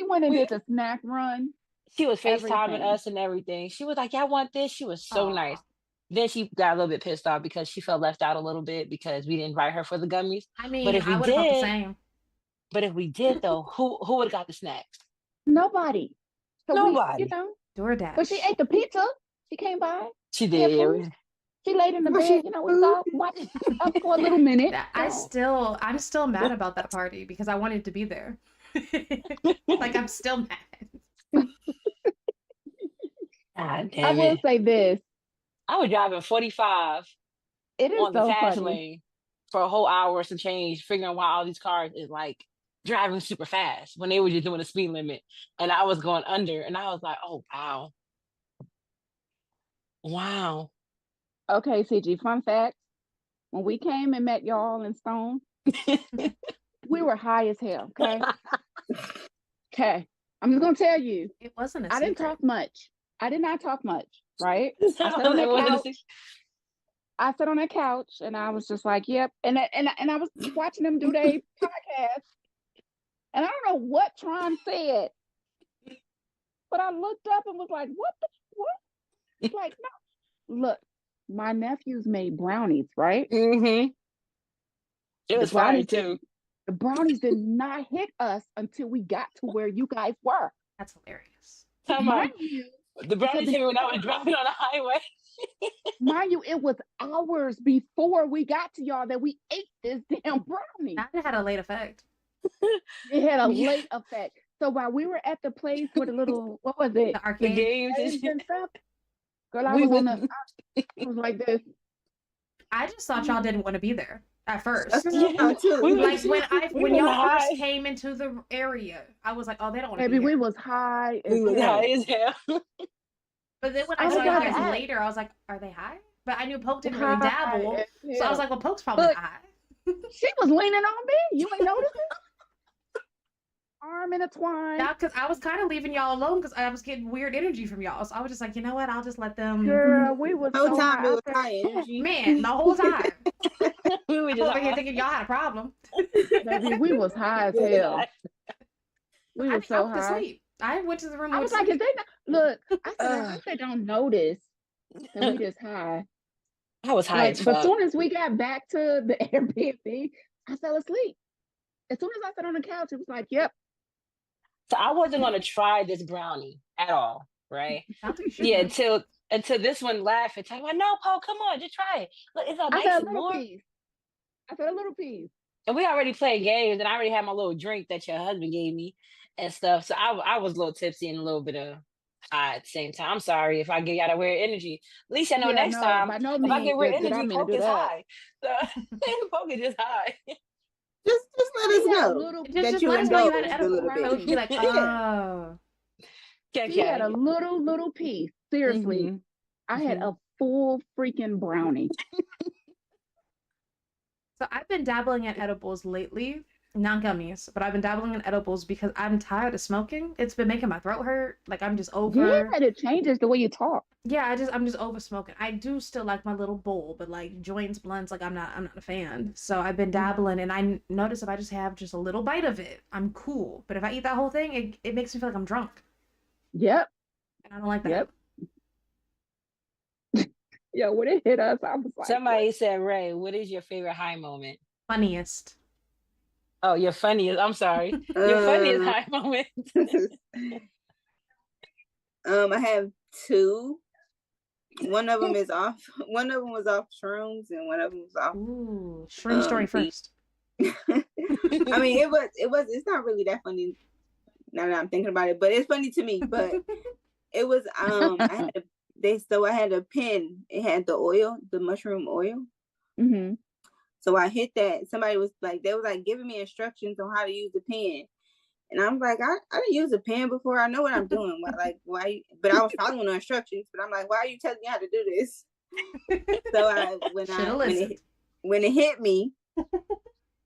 went and did the snack run. She was FaceTiming Everything. us and everything. She was like, y'all want this? She was so nice. Then she got a little bit pissed off because she felt left out a little bit because we didn't invite her for the gummies. I mean, but if we I would have felt the same. But if we did though, who would have got the snacks? Nobody. So Nobody. DoorDash. But she ate the pizza. She came by. She did. Yeah. She laid in the bed, we saw watching up for a little minute. I'm still mad about that party because I wanted to be there. Like I'm still mad. God damn I will say this. I was driving 45 it is on the so fast funny. lane for a whole hour to change, figuring out why all these cars is like driving super fast when they were just doing the speed limit. And I was going under and I was like, oh, wow. Wow. Okay, CG, fun fact. When we came and met y'all in Stone, we were high as hell, okay? Okay. I'm just going to tell you. It wasn't a I didn't secret. talk much. I did not talk much, right? I sat on that couch and I was just like, yep. And I was watching them do their podcast. And I don't know what Tron said. But I looked up and was like, what? Like, no. Look, my nephews made brownies, right? Mm-hmm. It was fire too. The brownies did not hit us until we got to where you guys were. That's hilarious. Mind you, the brownies hit me when I was driving on the highway. Mind you, it was hours before we got to y'all that we ate this damn brownie. That had a late effect. It had a late effect. So while we were at the place for the little, what was it? The arcade. The games and stuff. Girl, I was like this. I just thought y'all didn't want to be there at first. Like when y'all first came into the area, I was like, oh, they don't want to be here. We was high. We was high as hell. But then when I saw you guys later, I was like, are they high? But I knew Poke didn't really dabble. So I was like, well, Poke's probably high. She was leaning on me. You ain't noticing? Arm in a twine. Yeah, because I was kind of leaving y'all alone because I was getting weird energy from y'all. So I was just like, you know what? I'll just let them. Girl, we was whole time it was high energy. Man, the whole time. We were just over here thinking y'all had a problem. Baby, we was high as hell. We were so high. Asleep. I went to the room. I was like, if they not, look, I hope they don't notice that we just high. I was high as But fuck. as soon as we got back to the Airbnb, I fell asleep. As soon as I sat on the couch, it was like, yep. So I wasn't going to try this brownie at all, right? Yeah, until this one laughed and talking about, no, Paul, come on, just try it. Look, it's all nice and warm. I said a little piece. And we already played games, and I already had my little drink that your husband gave me and stuff. So I was a little tipsy and a little bit of high at the same time. I'm sorry if I get out of weird energy. At least I know next time if I get weird energy, Poke is high. So Poke is just high. Just let us know that you indulged a little bit. Be like, oh. She had a little piece. Seriously, I had a full freaking brownie. So I've been dabbling in edibles lately, not gummies, but I've been dabbling in edibles because I'm tired of smoking. It's been making my throat hurt. Like I'm just over. Yeah, it changes the way you talk. Yeah, I'm just over smoking. I do still like my little bowl, but like joints, blunts, like I'm not a fan. So I've been dabbling, and notice if I just have just a little bite of it, I'm cool. But if I eat that whole thing, it makes me feel like I'm drunk, Yep. and I don't like that. Yep. Yeah, when it hit us, I was like, Somebody what? said, Ray, what is your favorite high moment? Funniest. Oh, your funniest. I'm sorry. Your funniest high moment. I have two. One of them is off. One of them was off shrooms, and one of them was off. Ooh, shroom story first. I mean, it's not really that funny now that I'm thinking about it, but it's funny to me. But it was I had a pen. It had the oil, the mushroom oil. Mm-hmm. So I hit that. Somebody was like, they was like giving me instructions on how to use the pen. And I'm like, I didn't use a pen before. I know what I'm doing. Why? But I was following the instructions. But I'm like, why are you telling me how to do this? So when it hit me,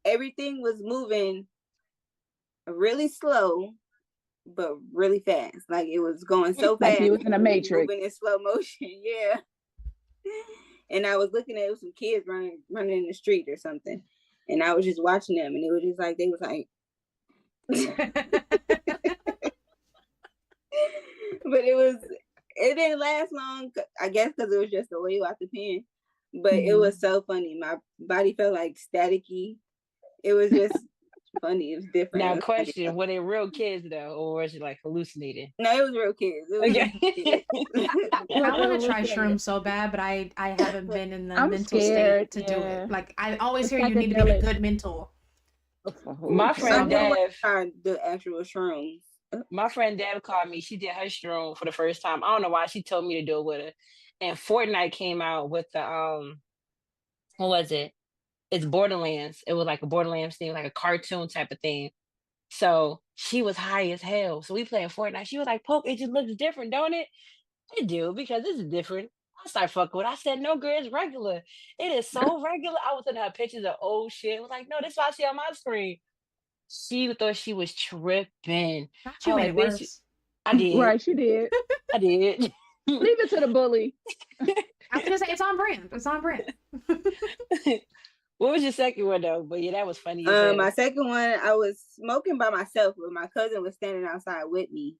everything was moving really slow, but really fast. Like it was going so fast. Like he was in a Matrix. Moving in slow motion. Yeah. And I was looking at some kids running in the street or something. And I was just watching them, and it was just like they was like but it didn't last long, I guess, because it was just the oil out the pen. But it was so funny. My body felt like staticky. It was just funny. It was different. Now, Was question: funny. were they real kids though, or was it like hallucinating? No, it was real kids. It was Okay. I want to try shrooms so bad, but I haven't been in the mental scared, state to do it. Like I always It's hear you need to be in a good mental. My friend Dev, tried the actual shrooms. my friend Dev called me. She did her shroom for the first time. I don't know why she told me to do it with her. And Fortnite came out with the what was it? It's Borderlands. It was like a Borderlands thing, like a cartoon type of thing. So she was high as hell. So we playing Fortnite. She was like, Poke, it just looks different, don't it? It do, because this is different. I started fucking with it. I said, no, girl, it's regular. It is so regular. I was sending her pictures of old shit. I was like, no, this is what I see on my screen. She thought she was tripping. Not you I was made like, it bitch, worse. I did. Right, she did. I did. Leave it to the bully. I was gonna say it's on brand. It's on brand. What was your second one though? But yeah, that was funny. My second one, I was smoking by myself, but my cousin was standing outside with me,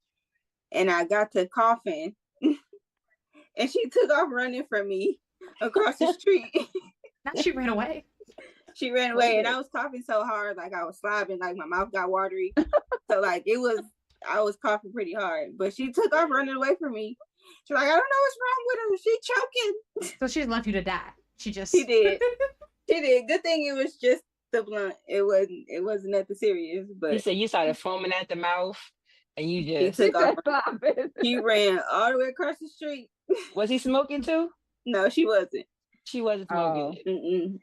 and I got to coughing, and she took off running from me across the street. Not she ran away. She ran away, and I was coughing so hard, like I was slobbing, like my mouth got watery. So like I was coughing pretty hard, but she took off running away from me. She's like, I don't know what's wrong with her. She choking. So she left you to die. She did. She did. Good thing it was just the blunt. It wasn't nothing serious. But you said you started foaming at the mouth, and you just he took off. He ran all the way across the street. Was he smoking too? No, she wasn't. She wasn't smoking.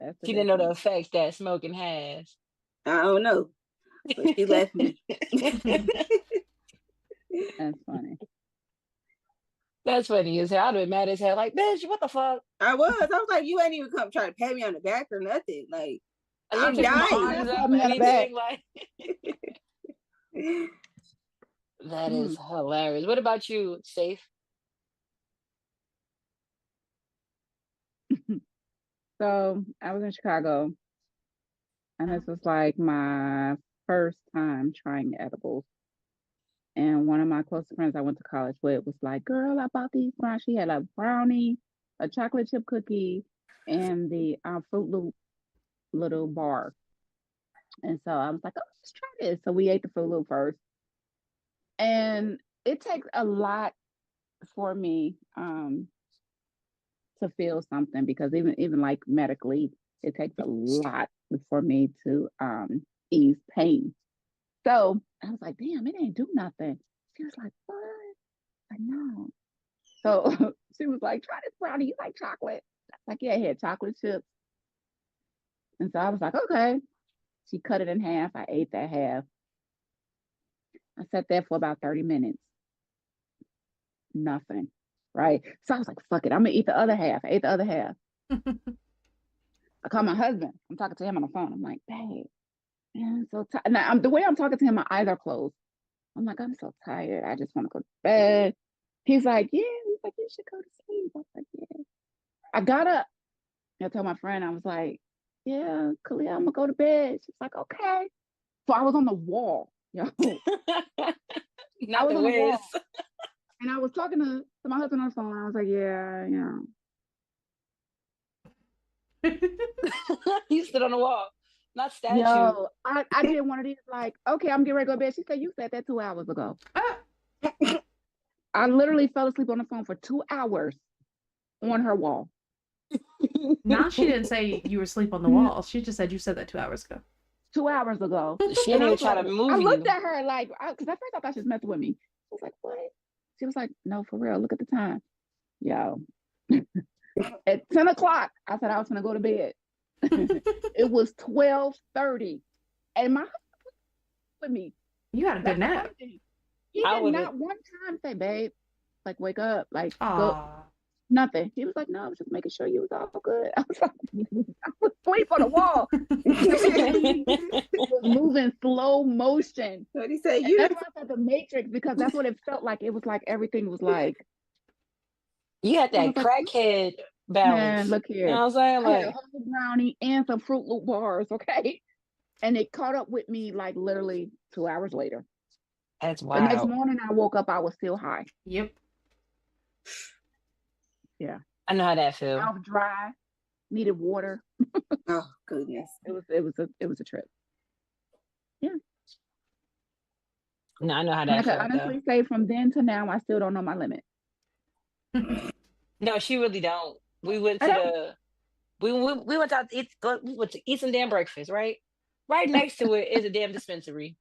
Oh. She didn't know the effects that smoking has. I don't know, but she left me. That's funny. That's funny as hell. I'd have been mad as hell. Like, bitch, what the fuck? I was like, you ain't even come try to pat me on the back or nothing. Like, I'm dying. Like, that is hilarious. What about you, Safe? So I was in Chicago, and this was like my first time trying edibles. And one of my close friends I went to college with was like, girl, I bought these brownies. She had a brownie, a chocolate chip cookie, and the Fruit Loop little bar. And so I was like, oh, let's try this. So we ate the Fruit Loop first. And it takes a lot for me to feel something, because even like medically, it takes a lot for me to ease pain. So I was like, damn, it ain't do nothing. She was like, what? I know. So she was like, try this brownie. You like chocolate? I was like, yeah, I had chocolate chips. And so I was like, okay. She cut it in half. I ate that half. I sat there for about 30 minutes. Nothing. Right. So I was like, fuck it. I'm going to eat the other half. I ate the other half. I called my husband. I'm talking to him on the phone. I'm like, babe, man, I'm so tired. Now, the way I'm talking to him, my eyes are closed. I'm like, I'm so tired. I just want to go to bed. He's like, yeah. He's like, you should go to sleep. I was like, yeah. I got up. I told my friend, I was like, yeah, Kalia, I'm gonna go to bed. She's like, okay. So I was on the wall, yo. I Not was the on the whiz. wall, and I was talking to my husband on the phone. I was like, yeah, You stood on the wall, not statue. yo, I did one of these, like, okay, I'm getting ready to go to bed. She said, you said that 2 hours ago. I literally fell asleep on the phone for 2 hours on her wall. Now she didn't say you were asleep on the wall. She just said you said that 2 hours ago. 2 hours ago. She didn't even try to move I you. looked at her like, because at first I thought she was messing with me. I was like, what? She was like, no, for real. Look at the time. Yo. At 10 o'clock, I said I was going to go to bed. It was 12:30. And my husband was with me. You had a good nap. He did not one time say, babe, like, wake up. Like, go. Aw. Nothing. He was like, no, I was just making sure you was all good. I was like, I was asleep on the wall. It was moving slow motion. What he say? And that's why I said the Matrix, because that's what it felt like. It was like everything was like, You had that crackhead balance. man, look here. You know what I'm saying? I had a Like, whole brownie and some Fruit Loop bars, okay? And it caught up with me like literally 2 hours later. that's The next wild. morning I woke up, I was still high. Yep. Yeah. I know how that feels. Mouth dry, needed water. Oh goodness. It was a trip. No, I know how And I that can feels. honestly say from then to now, I still don't know my limit. No, she really don't. We went I to don't. we went out to we went to eat some damn breakfast, right? Right next to it is a damn dispensary.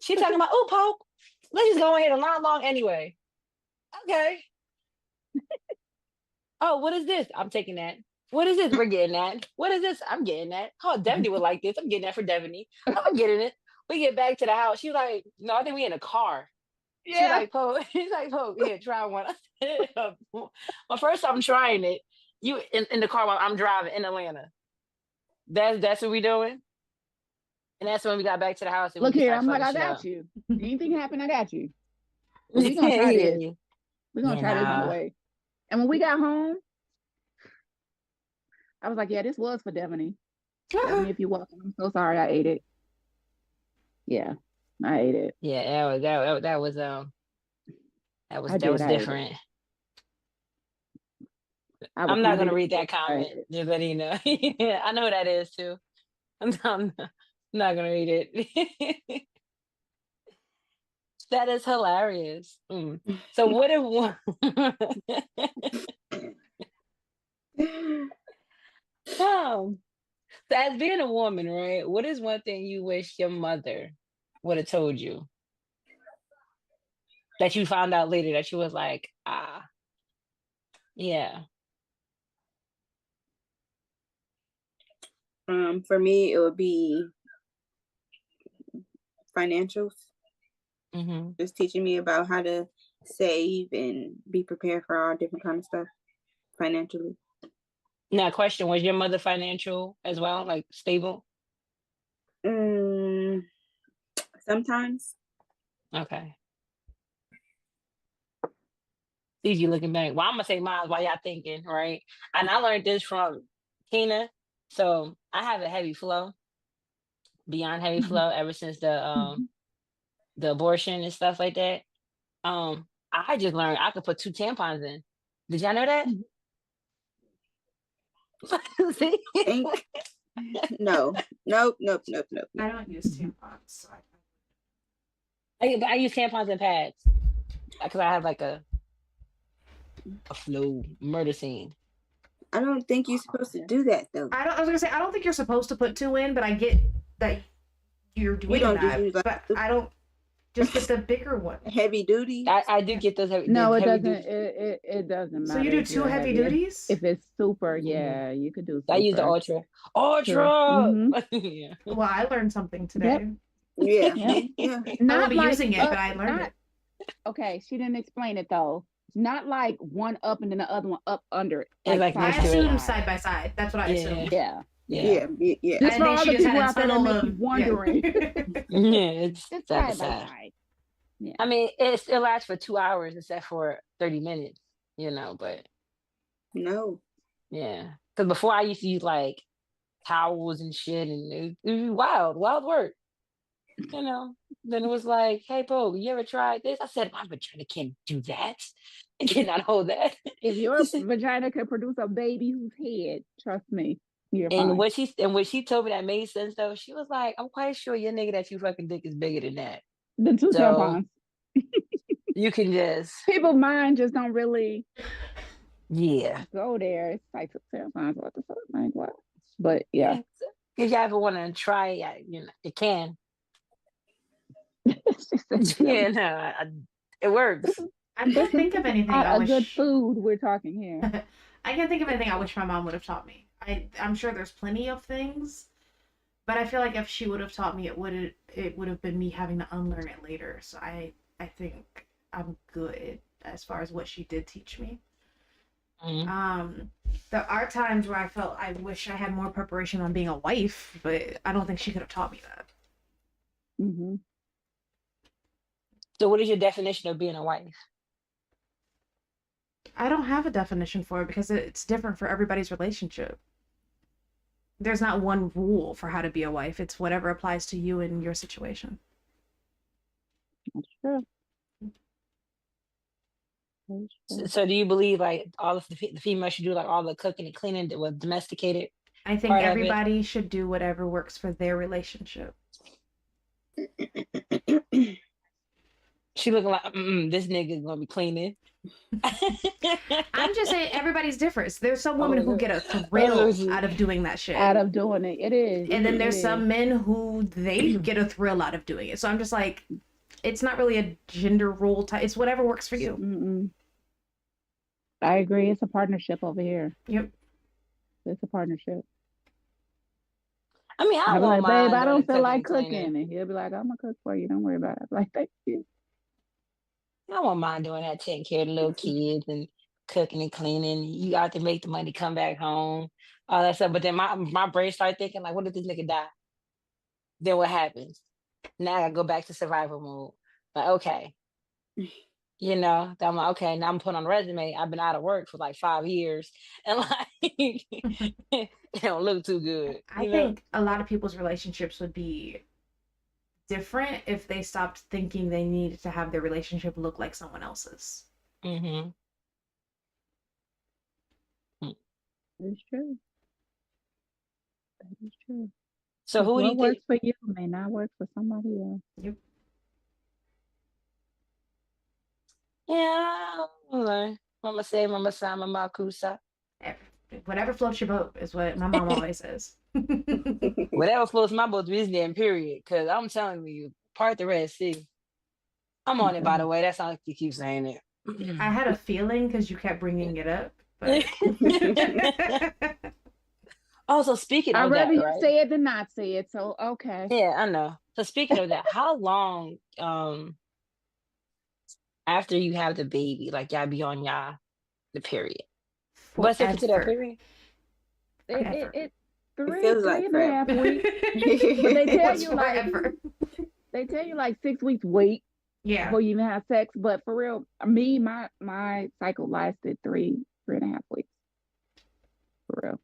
She talking about, oh, Pope, let's just go ahead and line long anyway. Okay. Oh, what is this? I'm taking that. What is this? We're getting that. What is this? I'm getting that. Oh, Devaney would like this. I'm getting that for Devaney. I'm getting it. We get back to the house. She's like, no, I think we in a car. She's like, Pope, he's like, Pope, here, try one. I said, well, first I'm trying it. You in the car while I'm driving in Atlanta. That's what we doing. And that's when we got back to the house. And Look we here, started I'm like, I fucking shit got up. you. Anything happen, I got you. We gonna try Yeah. this. We're gonna Yeah, try this nah. anyway. And when we got home, I was like, yeah, this was for Devaney. Devaney, if you're welcome, I'm so sorry I ate it. Yeah, I ate it. Yeah, that was I did, I ate it. different. I'm not gonna read that comment. Just letting you know. Yeah, I know who that is too. I'm not gonna read it. That is hilarious. So what if one? So as being a woman, right? What is one thing you wish your mother would have told you that you found out later that she was like, yeah. For me, it would be financials. Mm-hmm. Just teaching me about how to save and be prepared for all different kind of stuff financially. Now, question: was your mother financial as well, like stable? Sometimes. Okay. Easy looking back. Well, I'm gonna say mine while y'all thinking, right? And I learned this from Tina. So I have a heavy flow, beyond heavy flow, ever since the abortion and stuff like that. I just learned I could put 2 tampons in. Did y'all know that? See? No. Nope. I don't use tampons. So I use tampons and pads because I have like a flow murder scene. I don't think you're supposed to do that though. I was gonna say I don't think you're supposed to put 2 in, but I get that you're doing that. But I don't just get the bigger one. Heavy duty. I do get those heavy. No, it heavy doesn't. duty. It doesn't matter. So you do if 2 you're heavy heavier. duties? If it's super, yeah, you could do super. I use the ultra. Yeah. Well, I learned something today. Yeah. I won't be using it, but I learned it. Okay, she didn't explain it though. Not like one up and then the other one up under it. Like I next to it. assume side by side. That's what I assume. Yeah. I Just for think all she the just people had out there that tunnel may of be wondering. Yeah, it's It's side by side by side. side. Yeah. I mean, it lasts for 2 hours, except for 30 minutes, but No. yeah. Because before I used to use like towels and shit, and it was wild work, Then it was like, hey, Poe, you ever tried this? I said, my vagina can't do that. It cannot hold that. If your vagina could produce a baby whose head, trust me, you're And fine. what she told me that made sense though, she was like, I'm quite sure your nigga that you fucking dick is bigger than that. The 2 So tampons. you can just People's mind just don't really go there. It's like 2 tampons. What the fuck? Like what? But yeah. If you ever want to try it, you can. It works. I can't think of anything. Good food we're talking here. I can't think of anything I wish my mom would have taught me. I'm sure there's plenty of things, but I feel like if she would have taught me, it would have been me having to unlearn it later. So I think I'm good as far as what she did teach me. Mm-hmm. There are times where I felt I wish I had more preparation on being a wife, but I don't think she could have taught me that. Mm-hmm. So what is your definition of being a wife? I don't have a definition for it because it's different for everybody's relationship. There's not one rule for how to be a wife. It's whatever applies to you and your situation. That's true. So do you believe like all of the females should do like all the cooking and cleaning that was domesticated? I think everybody should do whatever works for their relationship. She looking like this nigga's gonna be cleaning. I'm just saying everybody's different. There's some women who get a thrill out of doing that shit. Out of doing it. It is. And then there's some men who they get a thrill out of doing it. So I'm just like, it's not really a gender role type. It's whatever works for you. Mm-mm. I agree. It's a partnership over here. Yep. It's a partnership. I mean, I'm like, babe, I don't feel like cooking. And he'll be like, I'm going to cook for you. Don't worry about it. I'm like, thank you. I won't mind doing that, taking care of the little kids and cooking and cleaning. You got to make the money, come back home, all that stuff. But then my brain started thinking, like, what if this nigga die? Then what happens? Now I gotta go back to survival mode. Like, okay. Then I'm like, okay, now I'm putting on a resume. I've been out of work for like 5 years. And like, it don't look too good. I think a lot of people's relationships would be different if they stopped thinking they needed to have their relationship look like someone else's. Mm-hmm. That's true. That is true. So who do you think works for you may not work for somebody else? Yep. Yeah. Mama say, Mama sa, Mama kusa. Whatever floats your boat is what my mom always says. Whatever floats my boat is there, period. Because I'm telling you, part the Red Sea. I'm on it, by the way. That's how you keep saying it. I had a feeling because you kept bringing it up. But... Also, speaking of I'd rather that, you say it than not say it. So, okay. Yeah, I know. So speaking of that, how long after you have the baby, like y'all be on the period? What's it considered a period? It feels like 3.5 weeks. But they tell you like 6 weeks wait before you even have sex. But for real, me, my cycle lasted 3.5 weeks. For real.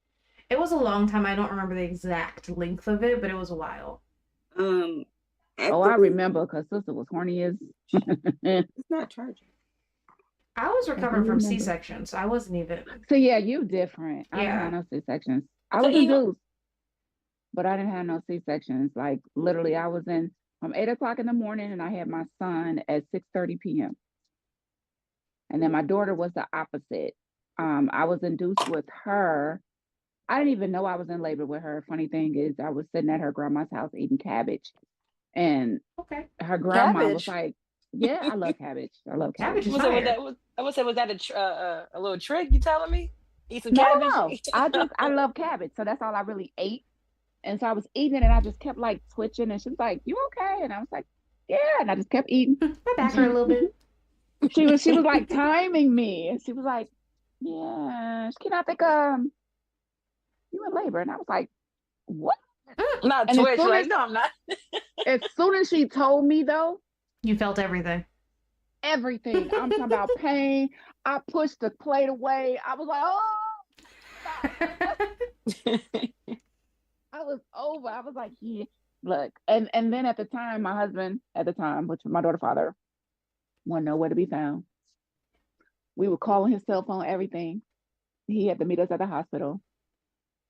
It was a long time. I don't remember the exact length of it, but it was a while. I remember because sister was horny as. It's not charging. I was recovering from C-section, so I wasn't even. So yeah, you different. I didn't have no C-sections. I was induced, but I didn't have no C-sections. Like literally, I was in from 8 o'clock in the morning, and I had my son at 6:30 p.m. And then my daughter was the opposite. I was induced with her. I didn't even know I was in labor with her. Funny thing is, I was sitting at her grandma's house eating cabbage, and her grandma was like, "Yeah, I love cabbage. I love cabbage." Was that a little trick? You telling me? Eat some cabbage? No. I love cabbage, so that's all I really ate. And so I was eating it, and I just kept like twitching, and she was like, "You okay?" And I was like, "Yeah," and I just kept eating. My back hurt a little bit. She was like timing me, and she was like, "Yeah, can I think you in labor?" And I was like, "What?" Not and twitch, like, no, I'm not. As soon as she told me though, you felt everything. everything. I'm talking about pain. I pushed the plate away. I was like, oh, stop. I was over. I was like, yeah, look. And then at the time, my husband at the time, which was my daughter's father, wasn't nowhere to be found. We were calling his cell phone, everything. He had to meet us at the hospital.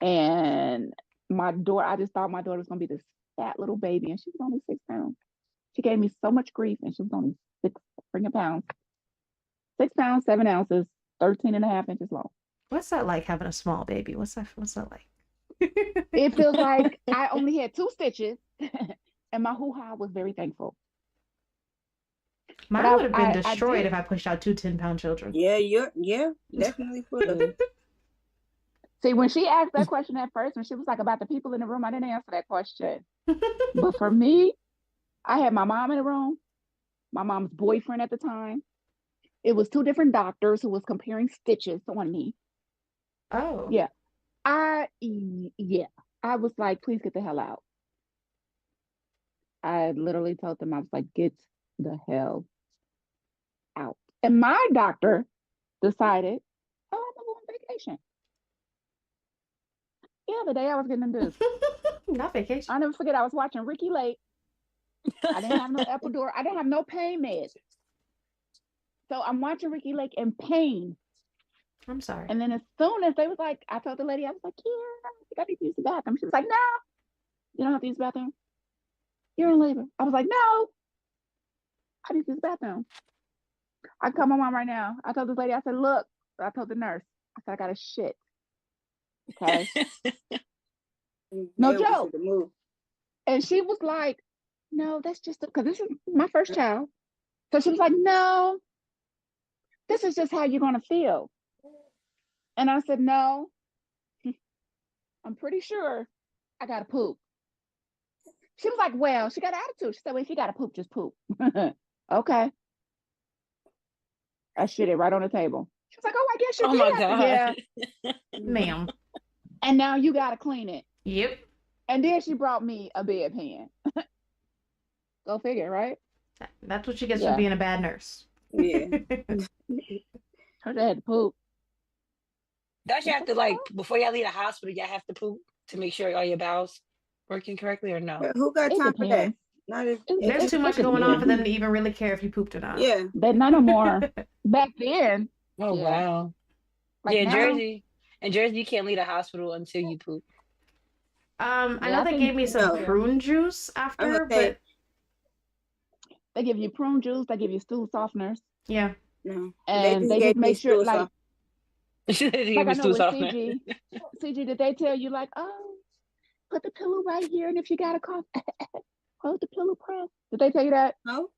And my daughter, I just thought my daughter was gonna be this fat little baby, and she was only 6 pounds. She gave me so much grief, and she was only 6 pounds. 6 pounds, 7 ounces, 13 and a half inches long. What's that like having a small baby? What's that like? It feels like I only had 2 stitches, and my hoo-ha was very thankful. Mine would have been destroyed if I pushed out 2 10-pound children. Yeah, definitely would have. See, when she asked that question at first, when she was like about the people in the room, I didn't answer that question. But for me, I had my mom in the room, my mom's boyfriend at the time. It was 2 different doctors who was comparing stitches on me. Oh. Yeah. I was like, please get the hell out. I literally told them, I was like, get the hell out. And my doctor decided, oh, I'm going on vacation. Yeah, the day I was getting induced. Not vacation. I'll never forget, I was watching Ricky Lake. I didn't have no epidural. I didn't have no pain meds. So I'm watching Ricky Lake in pain. I'm sorry. And then as soon as they was like, I told the lady, I was like, yeah, I think I need to use the bathroom. She was like, no, you don't have to use the bathroom. You're in labor. I was like, no, I need to use the bathroom. I can call my mom right now. I told this lady, I said, look, I told the nurse, I said, I got a shit. Okay. No joke. And she was like, no, that's just because this is my first child. So she was like, no, this is just how you're going to feel. And I said, no, I'm pretty sure I got to poop. She was like, well, she got an attitude. She said, well, if you got to poop, just poop. Okay. I shit it right on the table. She was like, oh, I guess you Oh did. my God. Yeah. Ma'am. And now you got to clean it. Yep. And then she brought me a bedpan. Go figure, right? That's what she gets for being a bad nurse. Yeah. Her dad had to poop. Don't you have to, like, before y'all leave the hospital, y'all have to poop to make sure all your bowels working correctly, or no? Who got time for that? There's too much going on for them to even really care if you pooped or not. Yeah. But none no more. Back then. Oh, wow. Like yeah, now, in Jersey, you can't leave the hospital until you poop. I know they gave me some prune juice after, but they give you prune juice, they give you stool softeners. Yeah. No. And they just make sure, like Like I know with CG, did they tell you like, oh, put the pillow right here, and if you got a cough, hold the pillow press. Did they tell you that? No.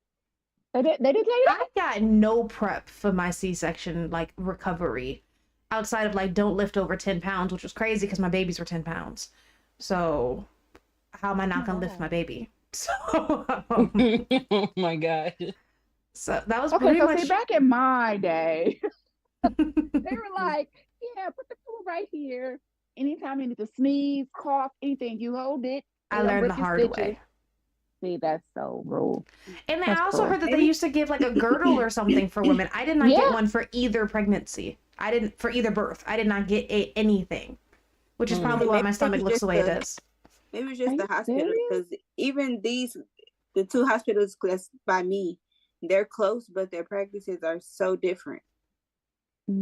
They didn't tell you that? I got no prep for my C-section, like, recovery. Outside of, like, don't lift over 10 pounds, which was crazy because my babies were 10 pounds. So how am I not going to lift my baby? So, oh my God. So that was okay, pretty so much... see, back in my day, they were like, yeah, put the pillow right here. Anytime you need to sneeze, cough, anything, you hold it. I learned the hard way. See, that's so rude. And I also heard that they used to give like a girdle or something for women. I did not get one for either pregnancy. I didn't for either birth. I did not get anything, which is probably why my stomach looks the way it does. Maybe it's just the hospital, because even the 2 hospitals close by me, they're close, but their practices are so different.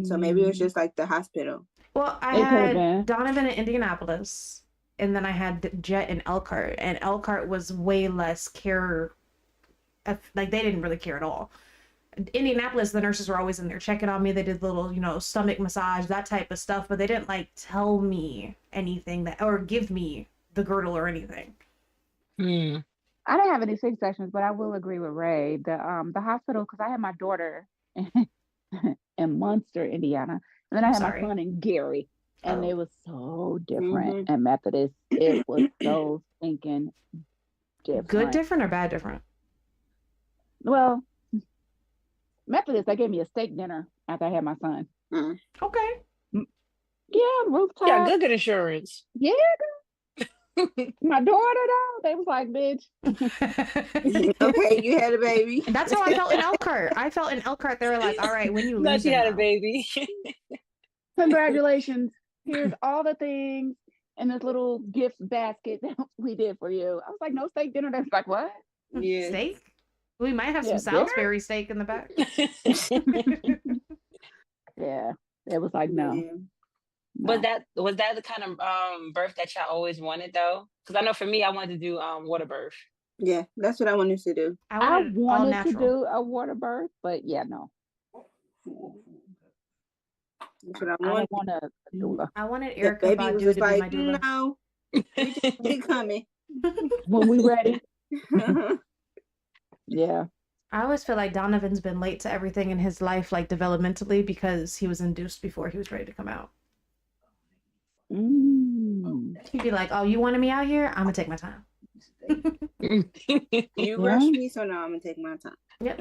So maybe it was just like the hospital. Well, I had Donovan in Indianapolis, and then I had Jet in Elkhart, and Elkhart was way less care. Like, they didn't really care at all. Indianapolis, the nurses were always in there checking on me. They did little, stomach massage, that type of stuff, but they didn't like tell me anything or give me the girdle or anything. I didn't have any C-sections, but I will agree with Ray. The hospital, because I had my daughter in Munster, Indiana, and then I had my son in Gary, and it was so different. And Methodist, it was so stinking different. Good different or bad different? Well, Methodist, they gave me a steak dinner after I had my son. Okay. Yeah, rooftop. Yeah, good insurance. Yeah. My daughter though, they was like, bitch. Okay, you had a baby. And that's how I felt in Elkhart. I felt in Elkhart. They were like, all right, when you No, leave she them had a now. baby. Congratulations. Here's all the things in this little gift basket that we did for you. I was like, no steak dinner. That's like, what? Yeah. Steak? We might have some Yeah, dinner? Salisbury steak in the back. Yeah. It was like, no. Yeah. Was No. that the kind of birth that y'all always wanted though? Because I know for me, I wanted to do water birth. Yeah, that's what I wanted to do. I I wanted all wanted to natural. do a water birth, but yeah, no. That's what I I wanted. don't want to doula. I wanted The Erica baby was Badu just to be like, my doula. no, we coming. When we ready. Yeah. I always feel like Donovan's been late to everything in his life, like developmentally, because he was induced before he was ready to come out. He'd be like, oh, you wanted me out here? I'm gonna take my time. You rushed me, so now I'm gonna take my time. Yep.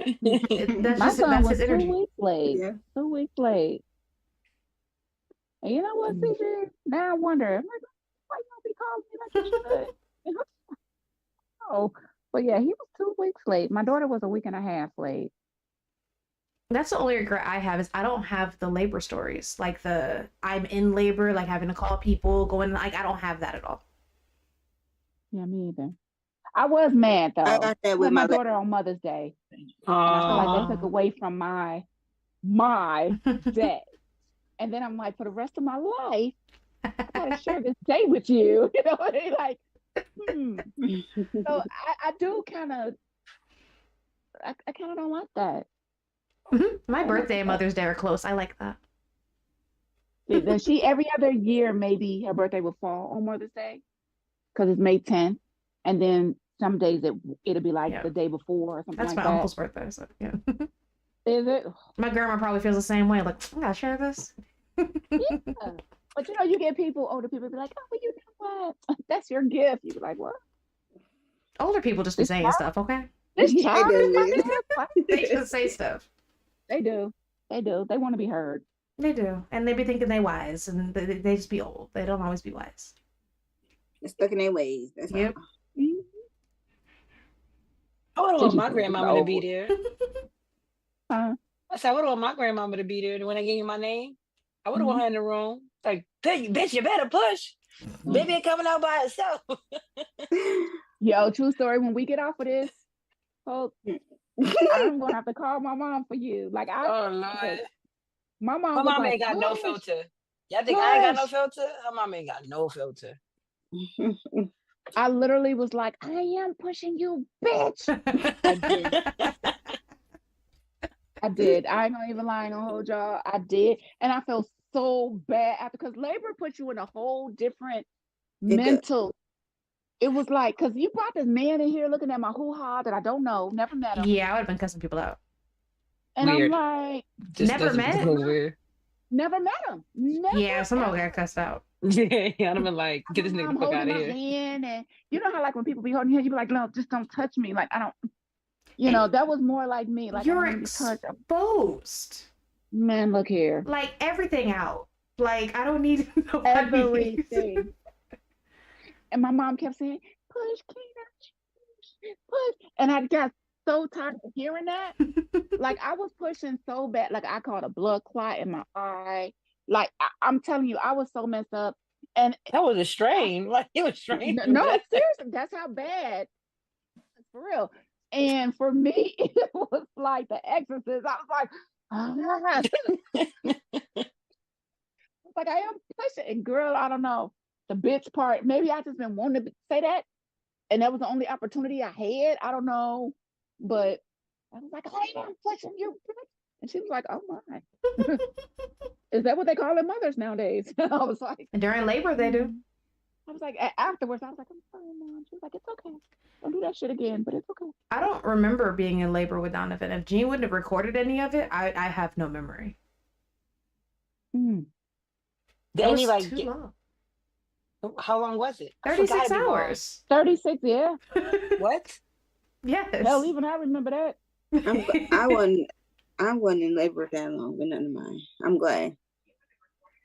My son That's was his 2 energy. weeks late. Yeah. 2 weeks late. And you know what, CJ? Now I wonder, I'm like, why you don't be calling me like you should? Oh, but yeah, he was 2 weeks late. My daughter was a week and a half late. That's the only regret I have is I don't have the labor stories. Like I'm in labor, like having to call people, going like I don't have that at all. Yeah, me either. I was mad though. I got that I with had my my daughter on Mother's Day. And I feel like they took away from my day. And then I'm like, for the rest of my life, I gotta share this day with you. You know, like, So I do kind of, I kind of don't like that. My birthday and Mother's Day are close. I like that. Then she every other year maybe her birthday will fall on Mother's Day because it's May 10th, and then some days it'll be like the day before or something That's like my that. uncle's birthday, so yeah. Is it? My grandma probably feels the same way. Like, I gotta share this. Yeah. But you know, you get older people be like, oh, well, you know what? That's your gift. You be like, what? Older people just be saying stuff, okay? This child is my do. gift. They just say stuff. They do. They want to be heard. They do. And they be thinking they wise, and they just be old. They don't always be wise. They're stuck in their ways. That's Yep. all. I would want my grandmama to be there. Huh? I said, I would want my grandmama to be there when I gave you my name. I would have want her in the room. Like, bitch, you better push. Baby ain't coming out by herself. Yo, true story. When we get off of this, I'm gonna have to call my mom for you. Like Oh Lord. My mom. My mom like, ain't got no push. filter. Y'all think I ain't got no filter? Her mom ain't got no filter. I literally was like, I am pushing you, bitch. I did. I ain't gonna even lie, ain't gonna hold y'all. I did. And I felt so bad after, because labor puts you in a whole different mental. It was like, because you brought this man in here looking at my hoo-ha that I don't know, never met him. Yeah, I would have been cussing people out. And Weird. I'm like, Never met? never met him. Never Yeah, somebody ever. got cussed out. Yeah, I'd have been like, get this nigga the fuck out of here. Hand, and you know how like when people be holding your hand, you be like, no, just don't touch me. Like I don't, you know, that was more like me. Like you're I don't touch. exposed. Man, look here. Like everything out. Like I don't need Everything. And my mom kept saying, push, Keena, push. And I got so tired of hearing that. Like I was pushing so bad. Like I caught a blood clot in my eye. Like I'm telling you, I was so messed up. And that was a strain. Like it was strange. No, seriously, that's how bad. For real. And for me, it was like The Exorcist. I was like, like I am pushing. And girl, I don't know. The bitch part, maybe I just been wanting to say that. And that was the only opportunity I had. I don't know. But I was like, I am pushing you. And she was like, oh my. Is that what they call their mothers nowadays? I was like. During labor, they do. I was like, afterwards, I was like, I'm sorry, Mom. She was like, it's okay. Don't do that shit again, but it's okay. I don't remember being in labor with Donovan. If Jean wouldn't have recorded any of it, I have no memory. That was like too long. How long was it? 36 hours. 36, yeah. What? Yes. Hell, even I remember that. I wasn't in labor that long with none of mine. I'm glad.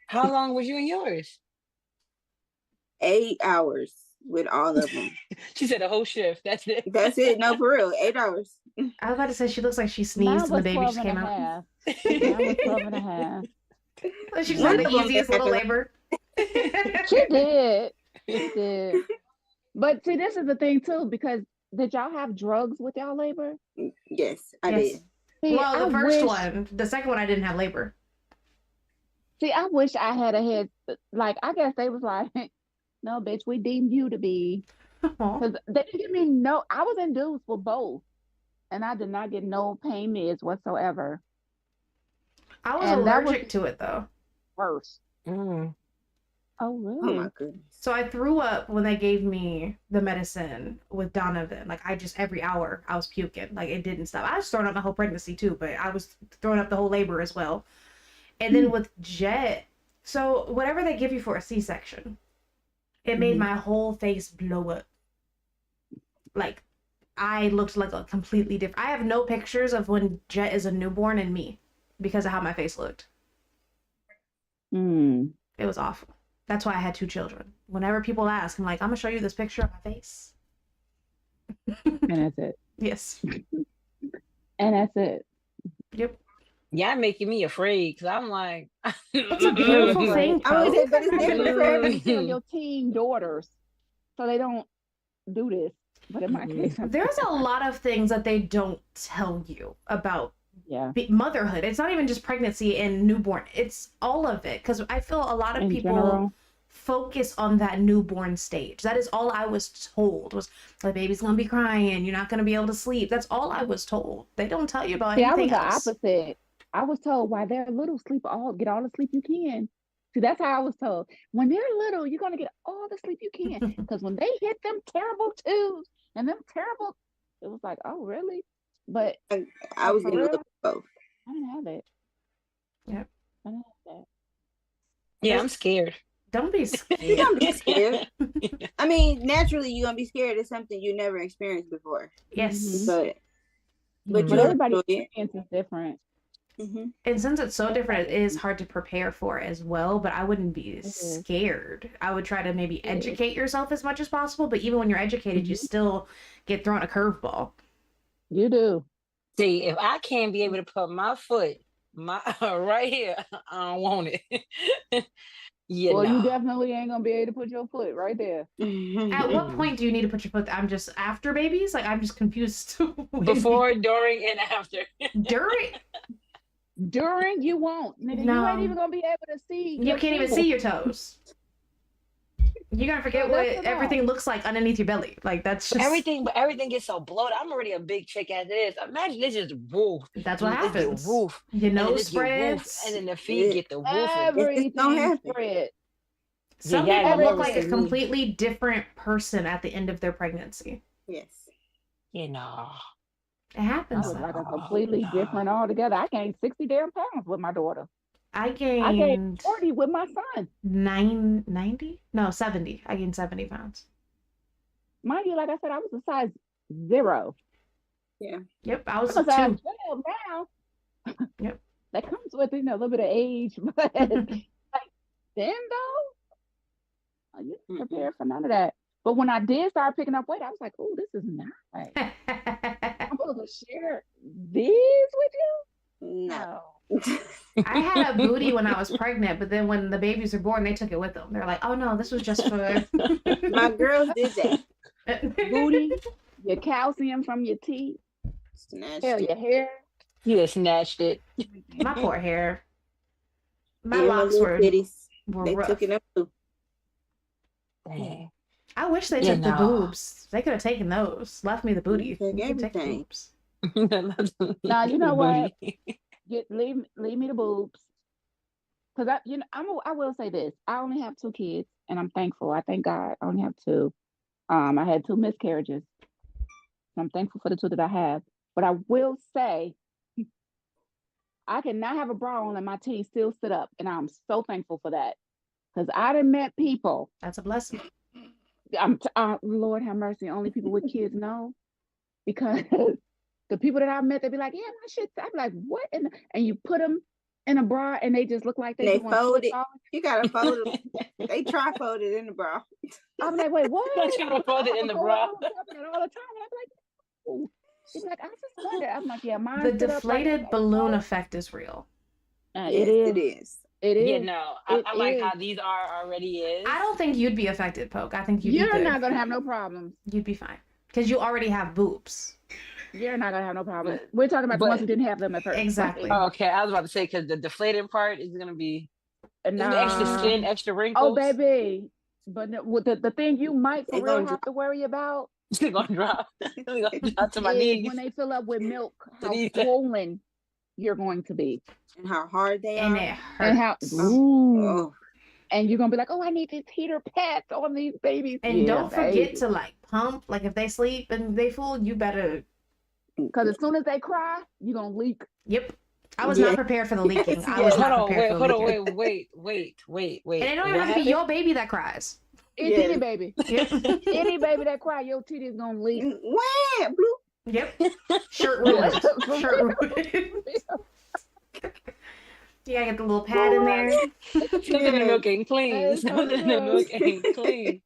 How long was you in yours? 8 hours. with all of them. She said a whole shift. That's it. That's it. No, for real. 8 hours. I was about to say she looks like she Mine sneezed and the was baby 12 just and a came out. half. Mine was 12 and a half. She just One had the of them easiest had little to- labor. She did. She did. But see, this is the thing too, because did y'all have drugs with y'all labor? Yes, I Yes. did. See, Well, the I first wish, one. The second one, I didn't have labor. see, I wish I had a head. Like, I guess they was like, no, bitch, we deemed you to be. Aw. Because they didn't give me no, I was induced for both. And I did not get no pain meds whatsoever. I was And that was allergic to it though. worse. Mm. Oh, Oh really? my goodness. So I threw up when they gave me the medicine with Donovan. Like I just every hour I was puking. Like it didn't stop. I was throwing up my whole pregnancy too, but I was throwing up the whole labor as well. And then with Jet, so whatever they give you for a C-section, it made Mhm. my whole face blow up. Like I looked like a completely different. I have no pictures of when Jet is a newborn and me because of how my face looked. Hmm. It was awful. That's why I had 2 children. Whenever people ask, I'm like, I'm gonna show you this picture of my face. And that's it. Yes. And that's it. Yep. Y'all making me afraid because I'm like, It's a beautiful thing. I would say, Though. but it's I different just for have every. to tell your teen daughters so they don't do this. But in my case, There's a lot of things that they don't tell you about yeah, motherhood. It's not even just pregnancy and newborn. It's all of it. Because I feel a lot of in people general. focus on that newborn stage. That is all I was told was the baby's gonna be crying. You're not gonna be able to sleep. That's all I was told. They don't tell you about See, I was anything the else. opposite. I was told while they're little, get all the sleep you can. See, that's how I was told. When they're little, you're gonna get all the sleep you can. Because when they hit them terrible twos and them terrible, it was like, oh really? But I was for getting a real, little both. I didn't have it. Yep. I didn't have that. yeah, I'm scared. Don't be You're scared. gonna be scared. I mean, naturally, you're gonna be scared of something you never experienced before. Yes. But Mhm. you But everybody's enjoy it. experience is different. And since it's so different, it is hard to prepare for as well. But I wouldn't be is. scared. I would try to maybe It is. educate yourself as much as possible. But even when you're educated, you still get thrown a curveball. You do. See, if I can't be able to put my foot right here, I don't want it. You Well, you know. definitely ain't gonna be able to put your foot right there. At what point do you need to put your foot? I'm just after babies. Like I'm just confused. Before, during, and after. During, During, you won't. Nigga, you No. ain't even gonna be able to see. you your can't even toes. see your toes. You're gonna forget No, what that's enough. everything looks like underneath your belly. Like that's just But everything gets so bloated. I'm already a big chick as it is. Imagine this just woof. That's what It get happens. woof. Your And then nose this get woof. spreads. And then the feet get the woofing. Everything don't happen. spread. Some Yeah, people y'all look never like a seen me. completely different person at the end of their pregnancy. Yes. You know. It happens. I was though. like a completely different altogether. I gained 60 damn pounds with my daughter. I I gained gained 40 with my son. 90? No, 70. I gained 70 pounds. Mind you, like I said, I was a size 0. Yep, I was I'm a size 2. 12 now. Yep. That comes with, a little bit of age, but like then though, you didn't prepare for none of that. But when I did start picking up weight, I was like, oh, this is nice. I'm supposed to share this with you? No. I had a booty when I was pregnant, but then when the babies were born, they took it with them. They're like, oh no, this was just for My girls did that. Booty, your calcium from your teeth, Snatched hell, it. your hair. You just snatched it. My poor hair. My Even locks little were titties, were they rough. took it up too. Dang. I wish they You took the know. boobs. They could have taken those. Left me the booty. Take You can take the everything. boobs. Now, you know what? Booty. Leave me the boobs. Cause I will say this. I only have 2 kids, and I'm thankful. I thank God. I only have 2. I had 2 miscarriages. I'm thankful for the 2 that I have. But I will say, I cannot have a bra on and my titties still sit up, and I'm so thankful for that. Cause I done met people. That's a blessing. Lord have mercy. Only people with kids know, because the people that I met, they be like, yeah, my shit's. I be like, what? And you put them in a bra and they just look like They doing fold it. football. You gotta fold it. They tri-fold it in the bra. I'm like, wait, what? Don't you gotta fold it in the bra? I'm talking it all the time. And I'm like, oh. She's like, I just wonder. I'm like, yeah, mine. The deflated balloon effect is real. Yes, it is. It is. It is. Yeah, no. I like how these are already is. I don't think you'd be affected, Poke. I think You're not gonna have no problems. You'd be fine because you already have boobs. You're not gonna have no problems. We're talking about the ones who didn't have them at first. Exactly. Oh, okay, I was about to say because the deflated part is gonna be Nah. extra skin, extra wrinkles. Oh, baby. But with the thing you might for real have to worry about It's gonna drop. It's gonna drop to my is knees. when they fill up with milk, how Knees. swollen you're going to be. And how hard they And are. it hurts. And how Oh. and you're gonna be like, oh, I need these heater pads on these babies. And don't forget to like pump. Like if they sleep and they full, you better. because as soon as they cry, you're gonna leak. Yep. I was not prepared for the leaking. I was Hold not on, prepared for the leaking. wait. And it don't even have to be your baby that cries. It's Yeah. any baby. Yep. Any baby that cry, your titty is gonna leak. Wah, bloop. Yep. Shirt ruined. Shirt ruined. You gotta get the little pad in there. Something in the milk ain't clean. That's Something in the milk ain't clean.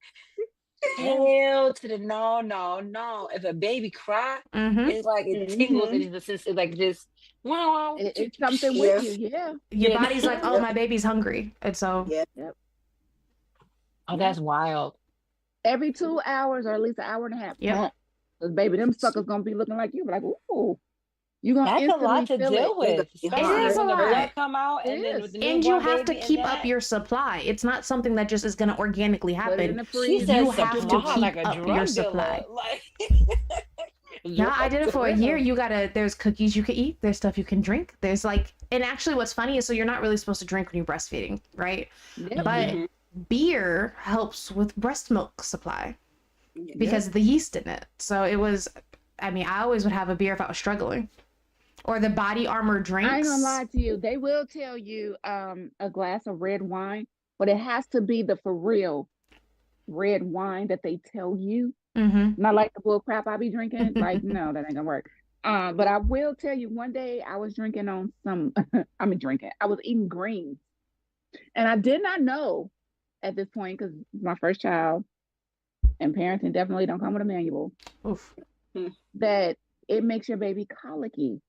Hell to the no. If a baby cry, Mm-hmm. it's like it tingles and it's like just wow. It's something with you, yeah. Your Yeah. body's like, oh, my baby's hungry. And so, Yeah. Oh, that's wild. Every 2 hours or at least an hour and a half. Yep. Because baby, them suckers gonna be looking like you. Like, ooh. You're gonna That's a instantly lot to feel deal it. with. It Especially is a when the lot. blood come out It and then is. with the and you newborn have to baby and keep up that. your supply. It's not something that just is going to organically Put it in happen. the She freezer. said You have to supply keep like a up drug your dealer. supply. Like, Yeah, I did it for a year. You gotta, there's cookies you can eat, there's stuff you can drink. There's like, and actually what's funny is so you're not really supposed to drink when you're breastfeeding, right? Yep. But Mhm. beer helps with breast milk supply Yeah. because of the yeast in it. So it was, I mean, I always would have a beer if I was struggling. Or the Body Armor drinks. I ain't gonna lie to you. They will tell you a glass of red wine, but it has to be the for real red wine that they tell you. Mm-hmm. Not like the bull crap I be drinking. Like, no, that ain't gonna work. But I will tell you, one day I was drinking on some I was eating greens. And I did not know at this point, because my first child and parenting definitely don't come with a manual, Oof. that it makes your baby colicky.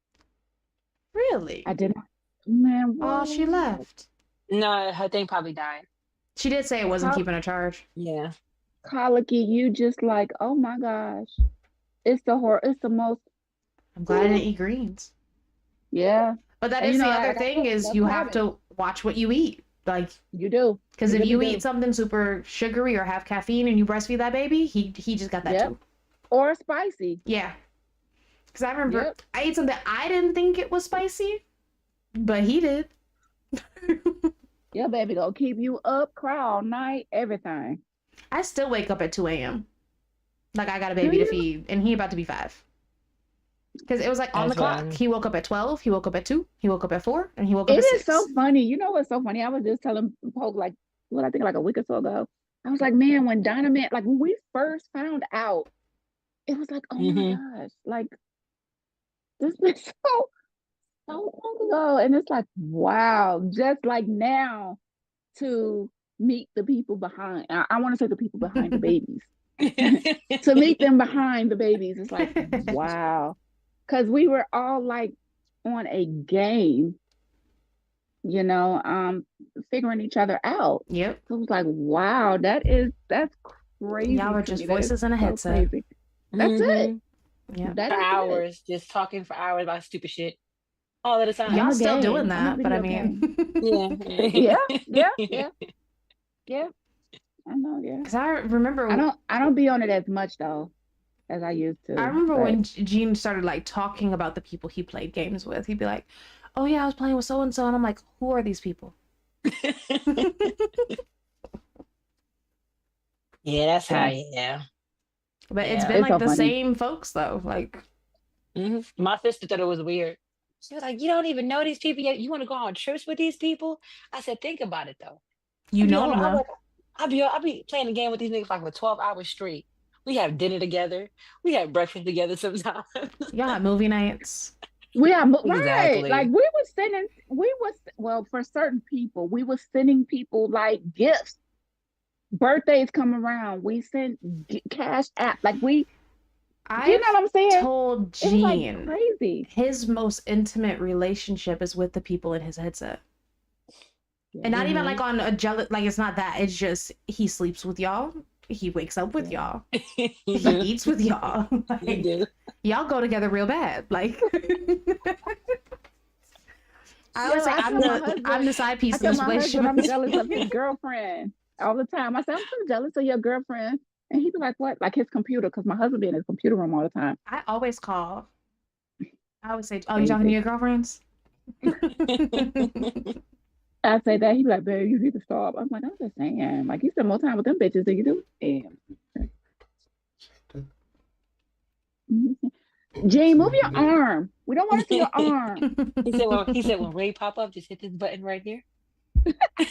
Really? I did not, man. Oh, she what? left. no, her thing probably died. She did say it wasn't How- keeping a charge. Yeah. Colicky, you just like, oh my gosh. It's the most, I'm glad I didn't eat greens. yeah, But that And is you the know, other like I thing said, is that's you what have to watch what you eat. Like, you do. because You if you really eat do. something super sugary or have caffeine and you breastfeed that baby, he just got that Yep. too. Or spicy. Yeah. Because I remember Yep. I ate something I didn't think it was spicy, but he did. Yeah, baby, gonna keep you up, cry all night, everything. I still wake up at 2 a.m. Like I got a baby to you? feed, and he about to be 5. Because it was like on the That's clock. wild. He woke up at 12, he woke up at 2, he woke up at 4, and he woke up It at 6. is so funny. You know what's so funny? I was just telling Poke like, what I think like a week or so ago. I was like, man, when Dynamite, like when we first found out, it was like, oh my gosh, like this is so long ago. And it's like, wow, just like now to meet the people behind, I want to say the people behind the babies. To meet them behind the babies, it's like, wow. Because we were all like on a game, you know, figuring each other out. Yep. So it was like, wow, that's crazy. Y'all were to just me. That is voices in a so headset. crazy. That's it. Yeah. That For is it. hours, just talking for hours about stupid shit all of the time. Y'all I'm a still game. doing I'm a that, but I video mean, Yeah. Yeah. I know, yeah. because I remember, I don't be on it as much though as I used to. I remember but- when Gene started like talking about the people he played games with. He'd be like, "Oh yeah, I was playing with so and so," and I'm like, "Who are these people?" Yeah, that's how. Yeah. Yeah. But it's Yeah. been It's like so the funny. same folks though. Like, My sister thought it was weird. She was like, "You don't even know these people yet. You want to go on trips with these people?" I said, "Think about it though. you I be know on- them I though. work- I be playing the game with these niggas like for 12 hours straight. We have dinner together. We have breakfast together sometimes. Y'all have movie nights. We are right. Like Exactly. well, for certain people, we were sending people like gifts. Birthdays come around, we sent cash app. Like you know I've what I'm saying? told It was like Gene crazy. his most intimate relationship is with the people in his headset. And Yeah, not even like Hmm. on a jealous, like it's not that. It's just he sleeps with y'all. He wakes up with yeah. y'all. You He do. eats with y'all. You Like do. y'all go together real bad. Like I Yo, always say I'm the side I piece in tell this my husband I'm relationship. jealous of his girlfriend all the time. I say, I'm so jealous of your girlfriend. And he'd be like, what? Like his computer, because my husband be in his computer room all the time. I always call. I always say, "Oh, you talking to Crazy. your girlfriends?" I say that, he'd be like, babe, you need to stop. I'm like, I'm just saying. Like, you spend more time with them bitches than you do. Damn. Jane, move your arm. We don't want to see your arm. he said when Ray pop up, just hit this button right here.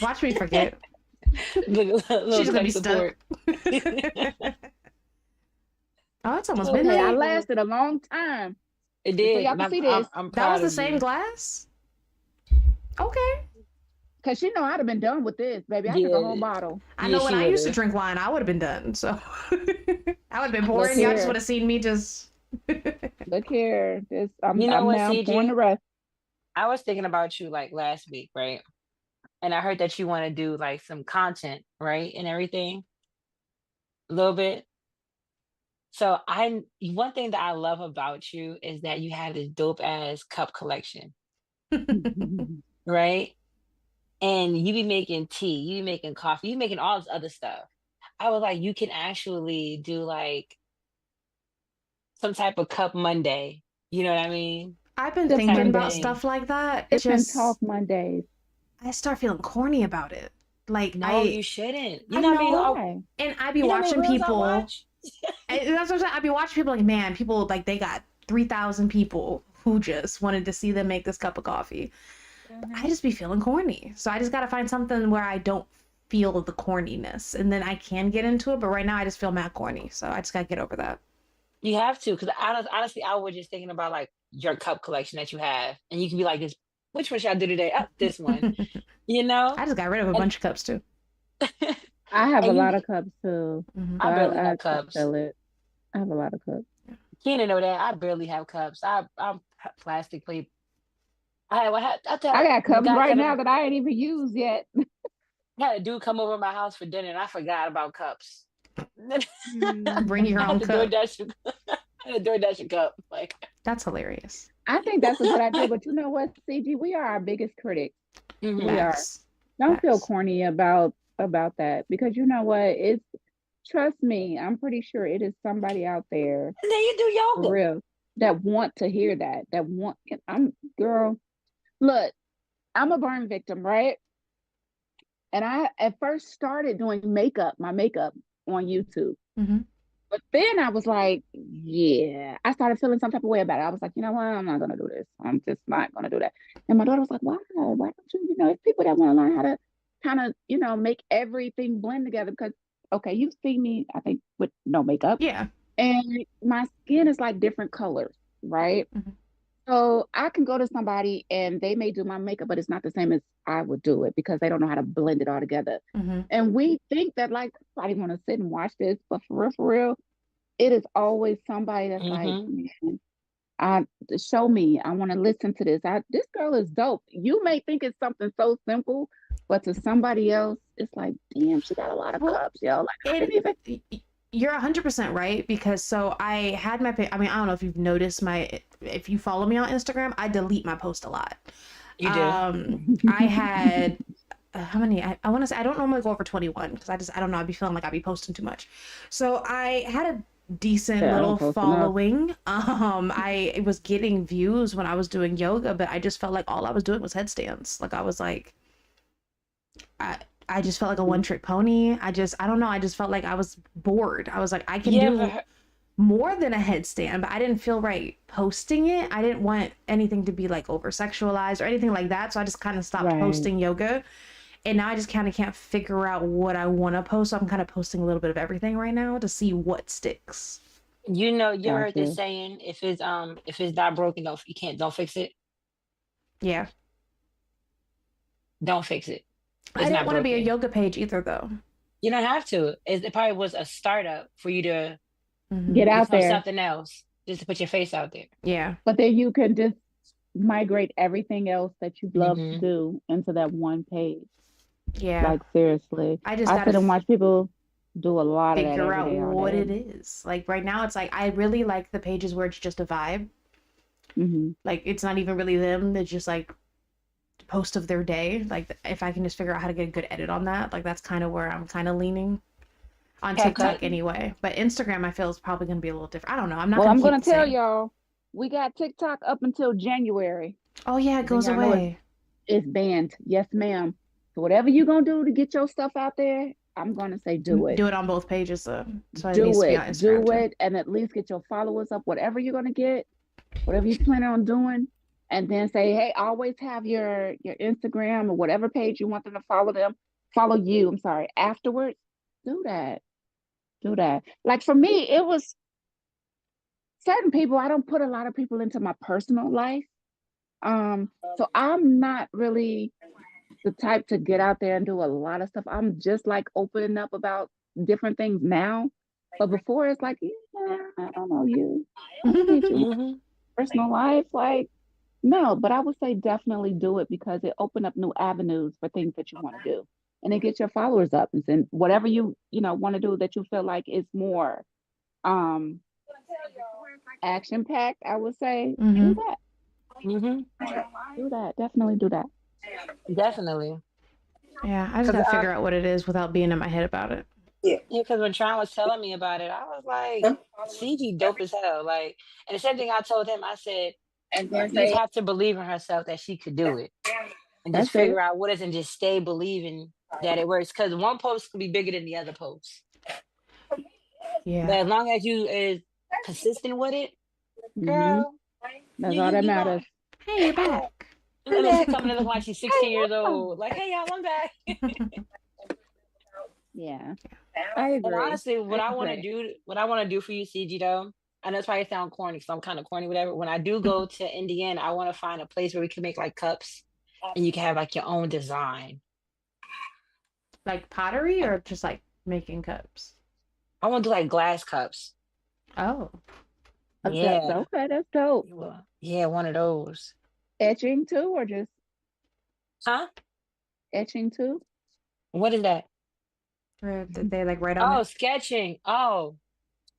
Watch me forget. Little She's gonna be tech stuck. support. Oh, it's almost Oh Hey, I midnight. my God. lasted a long time. It Just so did, y'all and can I'm see I'm this. I'm That was proud the of same you. glass. Okay. Because she know I'd have been done with this, baby. I took a whole Yeah, bottle. I yeah, know when she I would used to have. drink wine, I would have been done. So I would have been Look pouring. Y'all just would here. have seen me just. Look here. This You know I'm what, now pouring CG? the rest. I was thinking about you like last week, right? And I heard that you want to do like some content, right, and everything, a little bit. So one thing that I love about you is that you have this dope ass cup collection, right? And you be making tea, you be making coffee, you be making all this other stuff. I was like, you can actually do like some type of cup Monday. You know what I mean? I've been Sip thinking Type about Monday. thing. stuff like that. It's Sip and talk just Mondays. I start feeling corny about it. Like No, you shouldn't. I You know what I mean? know, Why? and I be You know how many watching reels I people. watch? And that's what I'm saying. I be watching people like, man, people like they got 3,000 people who just wanted to see them make this cup of coffee. But I Mhm. just be feeling corny. So I just got to find something where I don't feel the corniness and then I can get into it. But right now I just feel mad corny. So I just got to get over that. You have to, because honestly, I was just thinking about like your cup collection that you have, and you can be like, "This, which one should I do today? Oh, this one." You know, I just got rid of a and bunch of cups too. I have a and lot of cups too. Hmm. So I barely I have cups. feel it. I have a lot of cups. Keenan know that I barely have cups. I'm plastic plate. I I tell got the cups guy right coming. now that I ain't even used yet. I had a dude come over my house for dinner, and I forgot about cups. Bring your I own had to cup. DoorDash. I had to DoorDash a cup. Like, That's hilarious. I think that's a good idea, but you know what, CG? We are our biggest critics. We mhm. are. Facts. Don't feel Facts. corny about that because you know what? It's trust me, I'm pretty sure it is somebody out there And then you do for yoga. real that want to hear that. That want I'm girl. Look, I'm a burn victim, right? And I at first started doing my makeup on YouTube. Hmm. But then I was like, yeah, I started feeling some type of way about it. I was like, you know what? I'm not gonna do this. I'm just not gonna do that. And my daughter was like, why? Why don't you, it's people that want to learn how to kind of, make everything blend together because okay, you've seen me, I think, with no makeup. Yeah. And my skin is like different colors, right? Hmm. So I can go to somebody and they may do my makeup, but it's not the same as I would do it because they don't know how to blend it all together. Hmm. And we think that like somebody want to sit and watch this, but for real, it is always somebody that's like, Mhm. man, I show me. I want to listen to this. This girl is dope. You may think it's something so simple, but to somebody else, it's like, damn, she got a lot of Well, cups, yo. Like I and didn't even. you're 100% right because so I had I mean, I don't know if you've noticed if you follow me on Instagram, I delete my post a lot. You do. I had how many? I want to say I don't normally go over 21 because I don't know. I'd be feeling like I'd be posting too much. So I had a decent Yeah, I little don't post enough. following. I was getting views when I was doing yoga, but I just felt like all I was doing was headstands. Like I was like, I I just felt like a one trick pony. I don't know. I just felt like I was bored. I was like, I can You ever do more than a headstand, but I didn't feel right posting it. I didn't want anything to be like over sexualized or anything like that. So I just kind of stopped Right. posting yoga. And now I just kind of can't figure out what I want to post. So I'm kind of posting a little bit of everything right now to see what sticks. You know, you ever heard this Gotcha. saying, if it's not broken, don't fix it. Yeah. Don't fix it. I It's didn't not want to be a broken. yoga page either, though. You don't have to. It probably was a startup for you to Get out become there. something else, just to put your face out there. Yeah. But then you can just migrate everything else that you love to Hmm. do into that one page. Yeah. Like seriously. I just I gotta sit and watch people do a lot of that figure every out day, all what day. it is. Like right now, it's like I really like the pages where it's just a vibe. Hmm. Like it's not even really them. It's just like post of their day. Like if I can just figure out how to get a good edit on that, like that's kind of where I'm kind of leaning on TikTok Haircut. anyway. But Instagram, I feel is probably gonna be a little different. I don't know. I'm not Well, gonna I'm keep gonna the tell same. y'all, we got TikTok up until January. Oh yeah, it Then goes y'all know away. it's banned. Yes, ma'am. So whatever you're gonna do to get your stuff out there, I'm gonna say do it. Do it on both pages though. So it needs Do to be on it. Instagram Do too. it, and at least get your followers up. Whatever you're gonna get, whatever you plan on doing, and then say, hey, always have your Instagram or whatever page you want them to follow you. I'm sorry. Afterwards, do that. Do that. Like for me, it was certain people. I don't put a lot of people into my personal life. So I'm not really the type to get out there and do a lot of stuff. I'm just like opening up about different things now. But before it's like, yeah, I don't know you. I don't need you Hmm. personal life. Like, no, but I would say definitely do it because it opened up new avenues for things that you want to do. And it gets your followers up and then whatever you want to do that you feel like is more um action packed, I would say, do that. Hmm. Do that. Definitely do that. Definitely. Yeah, I just gotta figure out what it is without being in my head about it. Yeah, because when Tron was telling me about it, I was like, CG dope as hell. Like, and the same thing I told him, I said, And then you just say, have to believe in herself that she could do it. And just That's figure it. out what is and just stay believing that it works. Because one post can be bigger than the other post. But Yeah. as long as you is consistent with it, Hmm. girl, That's all that you going. matters. Hey, you're back. And then she coming in looking like she's 16 years old. Like, hey y'all, I'm back. Yeah, I And agree. honestly, I agree. what I want to do for you, CG though, I know it's probably sound corny because I'm kind of corny, whatever. When I do go to Indiana, I want to find a place where we can make like cups and you can have like your own design. Like pottery or just like making cups? I want to do like glass cups. Oh. Yeah. Okay, that's dope. Yeah, one of those. Etching too, or just Huh? etching too? What is that? Or did they like write on Oh, it? sketching. Oh,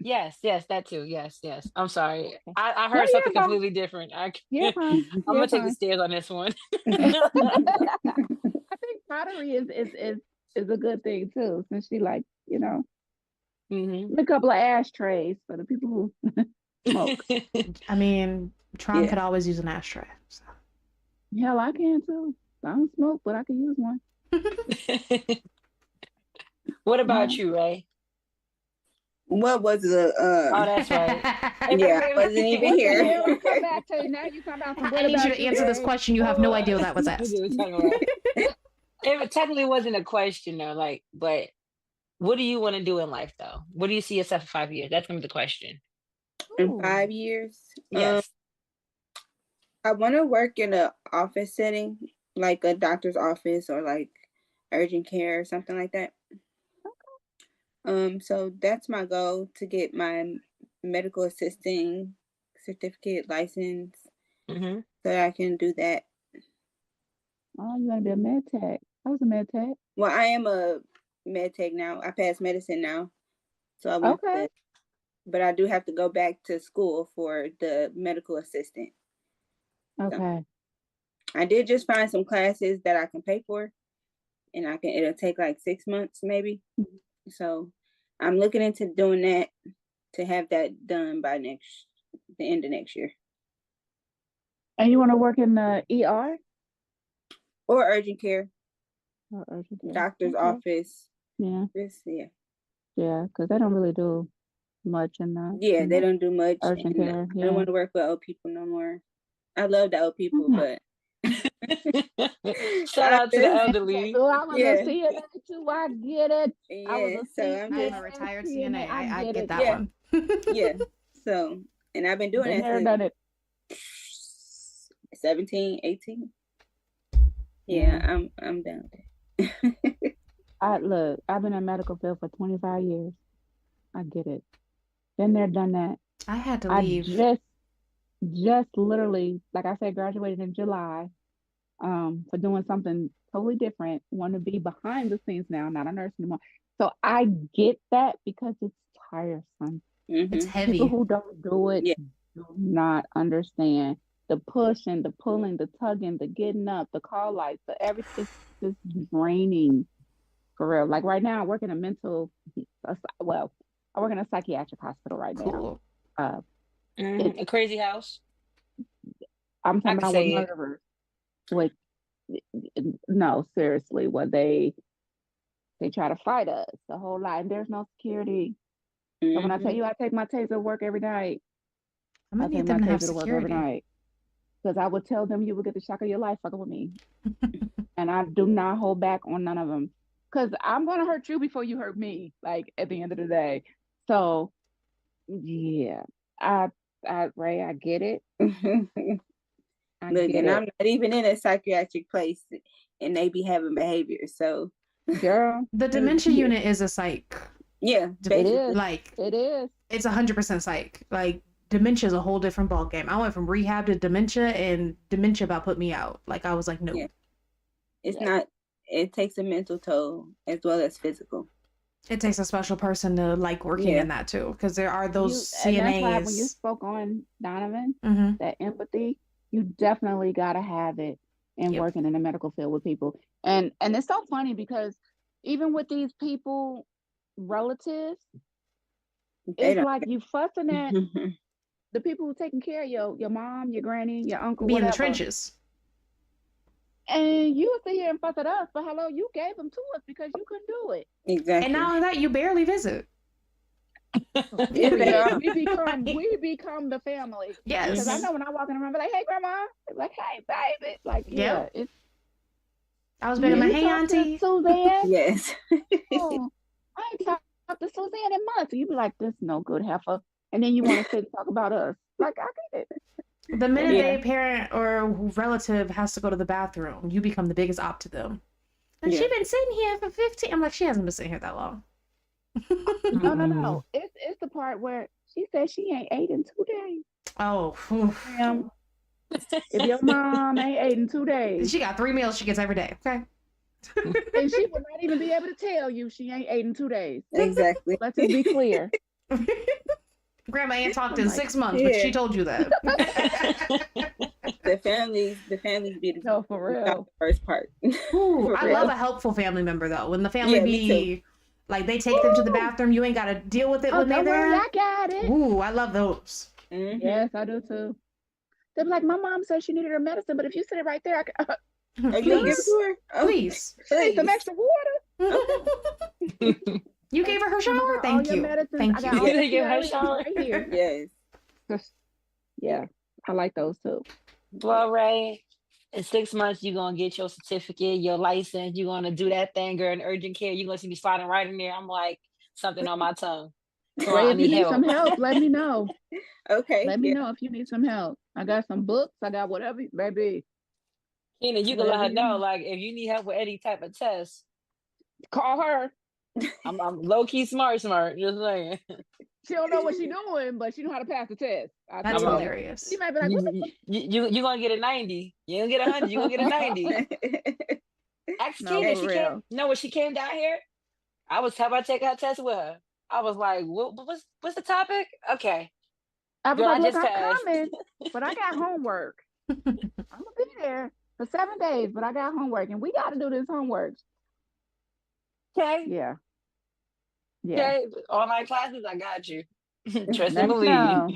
yes, that too. Yes. I'm sorry. Okay. I No, heard something you're fine. completely different. You're fine. I'm You're gonna take the fine. stairs on this one. I think pottery is a good thing too, since she like, Hmm. a couple of ashtrays for the people who smoke. I mean, Tron Yeah. could always use an ashtray. So. Hell, I can too. I don't smoke, but I can use one. What about you, Ray? what was the Oh, that's right. yeah, I wasn't even What here. the hell? I'm come back to you now. You come back. I need you to answer this question. You have no idea what that was asked. It technically wasn't a question though, like, but what do you want to do in life though? What do you see yourself in 5 years? That's gonna be the question. In 5 years. Yes. I want to work in an office setting, like a doctor's office or like urgent care or something like that. So that's my goal, to get my medical assisting certificate license Hmm. so that I can do that. Oh, you want to be a med tech? I was a med tech. Well, I am a med tech now. I passed medicine now. So I want Okay. to, but I do have to go back to school for the medical assistant. Okay. I did just find some classes that I can pay for, and it'll take like 6 months maybe. So I'm looking into doing that to have that done by the end of next year. And you want to work in the ER Or urgent care, or urgent care? doctor's Okay. office. Yeah, Yeah, because they don't really do much in that. Yeah, in they the don't do much. urgent And care. I Yeah. don't want to work with old people no more. I love the old people, but Shout out to the elderly. So I was Yeah. a CNA too. I get it. I was yeah, a so I'm I'm just a retired CNA. CNA. I get get it. that Yeah. one. yeah. So, and I've been doing Been there, that done it. since 17, 18. Yeah. Yeah, I'm down there. Look, I've been in medical field for 25 years. I get it. Been there, done that. I had to I leave. just literally, like I said, graduated in July, for doing something totally different. Want to be behind the scenes now, not a nurse anymore. So I get that because it's tiresome. It's Hmm. People heavy. who don't do it Yeah. do not understand the pushing, the pulling, the tugging, the getting up, the call lights, the everything. It's just draining for real. Like right now, I work in a well, I work in a psychiatric hospital right now. Cool. It's A crazy house. I'm I talking can about with say it. murderers. With no, seriously, what they try to fight us the whole lot, and there's no security. So when I tell Hmm. you I take my taser to work every night, I'm I gonna take need my them to have taser to work every security. night because I would tell them you would get the shock of your life fucking with me, and I do not hold back on none of them because I'm gonna hurt you before you hurt me. Like at the end of the day, so yeah, I Ray, I get it. I Look, get and I'm it, not even in a psychiatric place, and they be having behavior. So, girl. The dementia unit is a psych. yeah, It basically. is. Like, It is. it's 100% psych. Like, dementia is a whole different ball game. I went from rehab to dementia, and dementia about put me out. Like, I was like, no. Yeah. It's Yeah. not. It takes a mental toll as well as physical. It takes a special person to like working Yeah. in that too, because there are those And that's why when you CNAs. spoke on Donovan, Mm-hmm. that empathy, you definitely gotta have it in Yep. working in the medical field with people. And it's so funny because even with these people, relatives, They it's don't. like you fussing at the people who taking care of your mom, your granny, your uncle, Be in the whatever. trenches. And you would sit here and fuss at us, but hello, you gave them to us because you couldn't do it. Exactly. And not only that, you barely visit. Yeah, they are. We become the family. Yes. Because I know when I walk in the room, I'm like, hey, grandma. Like, hey, baby. Like, yeah. Yep. It's, I was being my you hey talk to auntie. Suzanne? Yes. Oh, I ain't talked to Suzanne in months. And you be like, this no good heifer. And then you want to sit and talk about us. Like, I get it. The minute Yeah. a parent or relative has to go to the bathroom, you become the biggest op to them. And Yeah. she's been sitting here for 15. I'm like, she hasn't been sitting here that long. No. It's the part where she said she ain't ate in 2 days. Oh, If your mom ain't ate in 2 days, she got 3 meals she gets every day. Okay. and she would not even be able to tell you she ain't ate in 2 days. Exactly. Let's just be clear. Grandma ain't talked I'm in like, 6 months, but she yeah. told you that. The families be the No, for real. first part. Ooh, For I real. love a helpful family member though. When the family Yeah, me be like they take them to the bathroom, you ain't gotta deal with it Oh, when they're don't worry, there. I got it. Ooh, I love those. Mhm. Yes, I do too. They're like, my mom said she needed her medicine, but if you sit it right there, I can, Are you gonna give it Please. to her? Oh, Please. she needs some extra water. You gave her her I shower? got all Thank your you. medicines. Thank I got you. all You the didn't give her a PRN shower? right here. Yes. Yeah, I like those too. Well, Ray, in 6 months, you're going to get your certificate, your license. You're going to do that thing, girl, in urgent care. You're going to see me sliding right in there. I'm like, something on my tongue. So Ray, I if you need need some help. help, let me know. Okay. Let me Yeah. know if you need some help. I got some books. I got whatever, baby. Keena, you can let Whatever her you know, need. like, if you need help with any type of test, Call her. I'm low-key smart, just saying. She don't know what she's doing, but she know how to pass the test. I That's tell you. hilarious. She might be like, what the You're going to get a 90. You don't get 100, you're going to get a 90. Ask No, Keena, for she real. came, no, when she came down here, I was helping her take her test with her. I was like, what's the topic? Okay. I was Girl, like, I look, just I'm passed. coming, but I got homework. I'm gonna be there for 7 days, but I got homework, and we got to do this homework. Okay. Yeah. Okay. Online classes, I got you. Trust and Let me believe. know.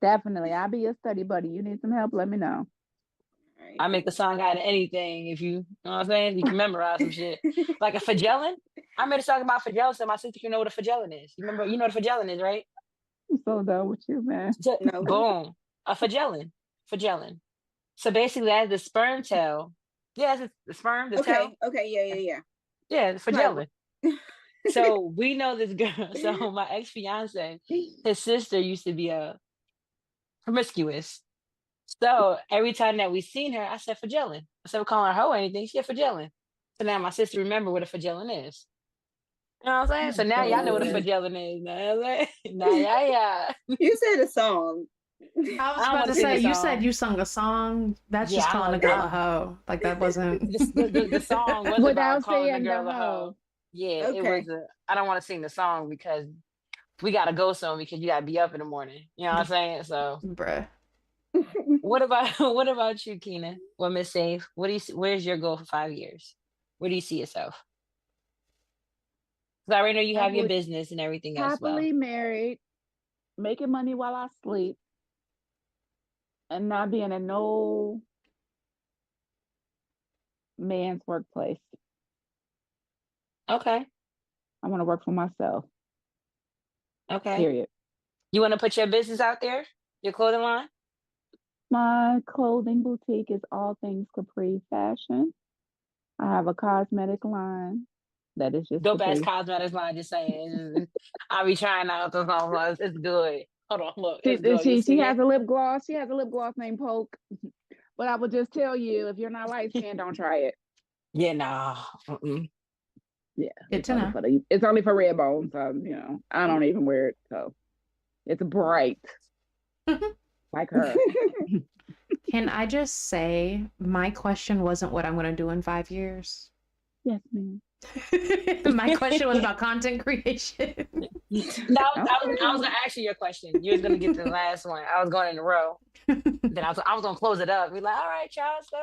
Definitely, I'll be your study buddy. You need some help? Let me know. I make a song out of anything. If you know what I'm saying, you can memorize some shit. Like a flagellin. I made a song about flagellin so my sister can know what a flagellin is. You know what a flagellin is, right? I'm so done with you, man. No. Boom. A flagellin. Flagellin. So basically, that's the sperm tail. Yeah, it's the sperm, the tail. Okay. Yeah. Yeah, the flagellin. So we know this girl. So my ex fiance, his sister used to be a promiscuous. So every time that we seen her, I said flagellin. Instead of calling her hoe or anything, she said flagellin. So now my sister remember what a flagellin is. You know what I'm saying? So now y'all know what a Oh, flagellin is. Now, yeah. you said a song. I was I don't about want to to sing say, the you said song. you sung a song. That's Yeah, just I calling a don't girl know. a hoe. Like that wasn't. The song was about Without calling a saying the girl a hoe. hoe. Yeah, it was. Okay. I don't want to sing the song because we gotta go soon because you gotta be up in the morning. You know what I'm saying? So Bruh. what about what about you, Keena? Well, Miss Safe, what do you where's your goal for 5 years? Where do you see yourself? Because I already know you have your Happily, business and everything as well. happily married, making money while I sleep, and not being in no man's workplace. Okay. I want to work for myself. Okay. Period. You want to put your business out there? Your clothing line? My clothing boutique is all things Capri fashion. I have a cosmetic line that is just Dope ass Capri. cosmetics line, just saying. I be trying out the songs. It's good. Hold on, look, She, it's good. You she see has it? a lip gloss. She has a lip gloss named Poke. But I would just tell you, if you're not light skinned, don't try it. Yeah, nah. Mm-mm. Yeah, Good to know. it's only for red bones. So I don't even wear it. So it's bright like her. Can I just say my question wasn't what I'm going to do in 5 years? Yes, ma'am. My question was about content creation. No, I was Okay. gonna ask you your question. You was gonna get to the last one. I was going in a row. Then I was gonna close it up. Be like, all right, y'all. So,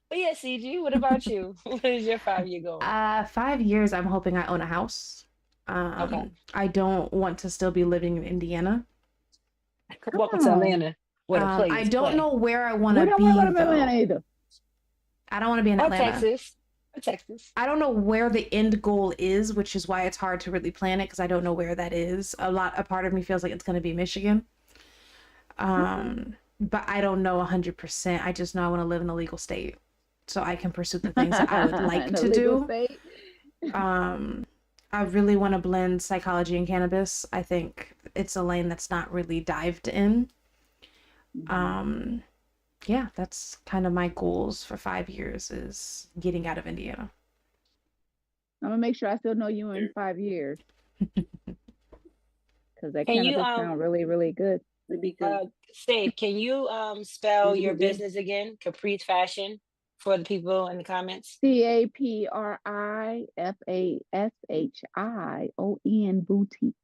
but yeah, CG. What about you? What is your 5 year goal? 5 years, I'm hoping I own a house. Okay, I don't want to still be living in Indiana. welcome to Oh, Atlanta, where the I players don't play, know where I want we to don't want to be go to Atlanta though. either. I don't want to be in or Atlanta. Texas, or Texas. I don't know where the end goal is, which is why it's hard to really plan it because I don't know where that is. A part of me feels like it's going to be Michigan. Okay. But I don't know 100%. I just know I want to live in a legal state so I can pursue the things that I would like In a to legal do. state. I really want to blend psychology and cannabis. I think it's a lane that's not really dived in. Yeah, that's kind of my goals for 5 years is getting out of Indiana. I'm gonna make sure I still know you in 5 years because that Can you cannabis sound really, really good. It'd be good. Steve, can you spell It'd your be good. business again? Caprice Fashion for the people in the comments. CAPRIFASHION boutique.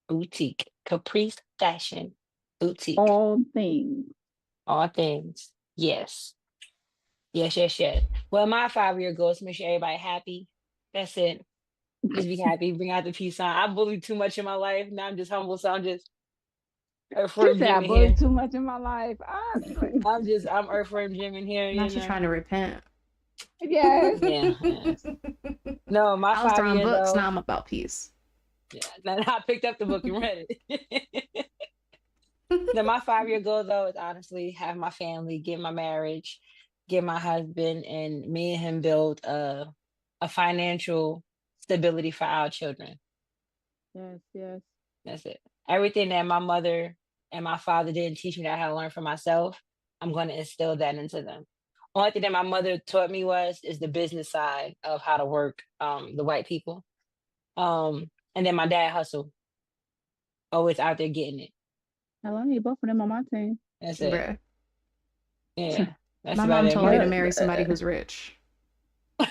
Boutique. Caprice Fashion Boutique. All things. All things. Yes. Yes. Well, my 5 year goal is to make sure everybody happy. That's it. Just be happy. Bring out the peace sign. I bullied too much in my life. Now I'm just humble. So I'm just She Earthworm said Jim I in bullied here. too much in my life. I'm Earthworm Jim in here, Now you she's know. trying to repent. Yes. Yeah. No, my I was five throwing years books. Now though. I'm about peace. Yeah. Then I picked up the book and read it. Then my 5 year goal though is honestly have my family, get my marriage, get my husband, and me and him build a financial stability for our children. Yes. That's it. Everything that my mother and my father didn't teach me that I had to learn for myself, I'm going to instill that into them. Only thing that my mother taught me is the business side of how to work the white people. And then my dad hustle, always out there getting it. Hell, I need both of them on my team. That's it. Bruh. Yeah, that's My about mom it. told me to But marry somebody who's rich. oh,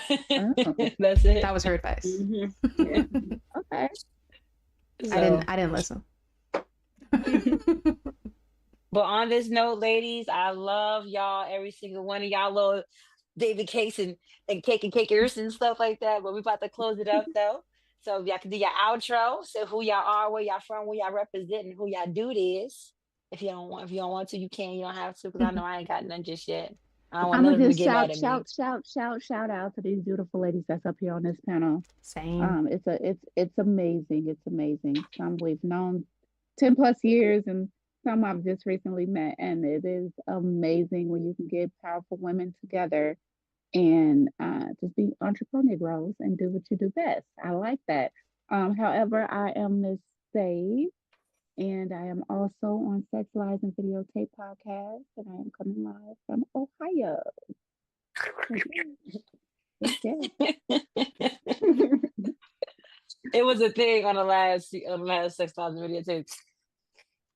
That's it. That was her advice. Yeah. okay. So, I didn't listen. but on this note, ladies, I love y'all, every single one of y'all little David Cakes and Cakers and stuff like that. But we about to close it up though. So if y'all can do your outro, say who y'all are, where y'all from, where y'all representing, who y'all dude is. If you don't want to, you can. You don't have to, because I know I ain't got none just yet. I don't want I'm none gonna of them to just get mad at me. shout out to these beautiful ladies that's up here on this panel. Same. It's amazing. It's amazing. Some we've known 10+ years, and some I've just recently met, and it is amazing when you can get powerful women together and just be entrepreneurs and do what you do best. I like that. However, I am Miss Sage, and I am also on Sex Lies and Videotape podcast, and I am coming live from Ohio. Okay. It was a thing on the last Sex Lives and Videotapes.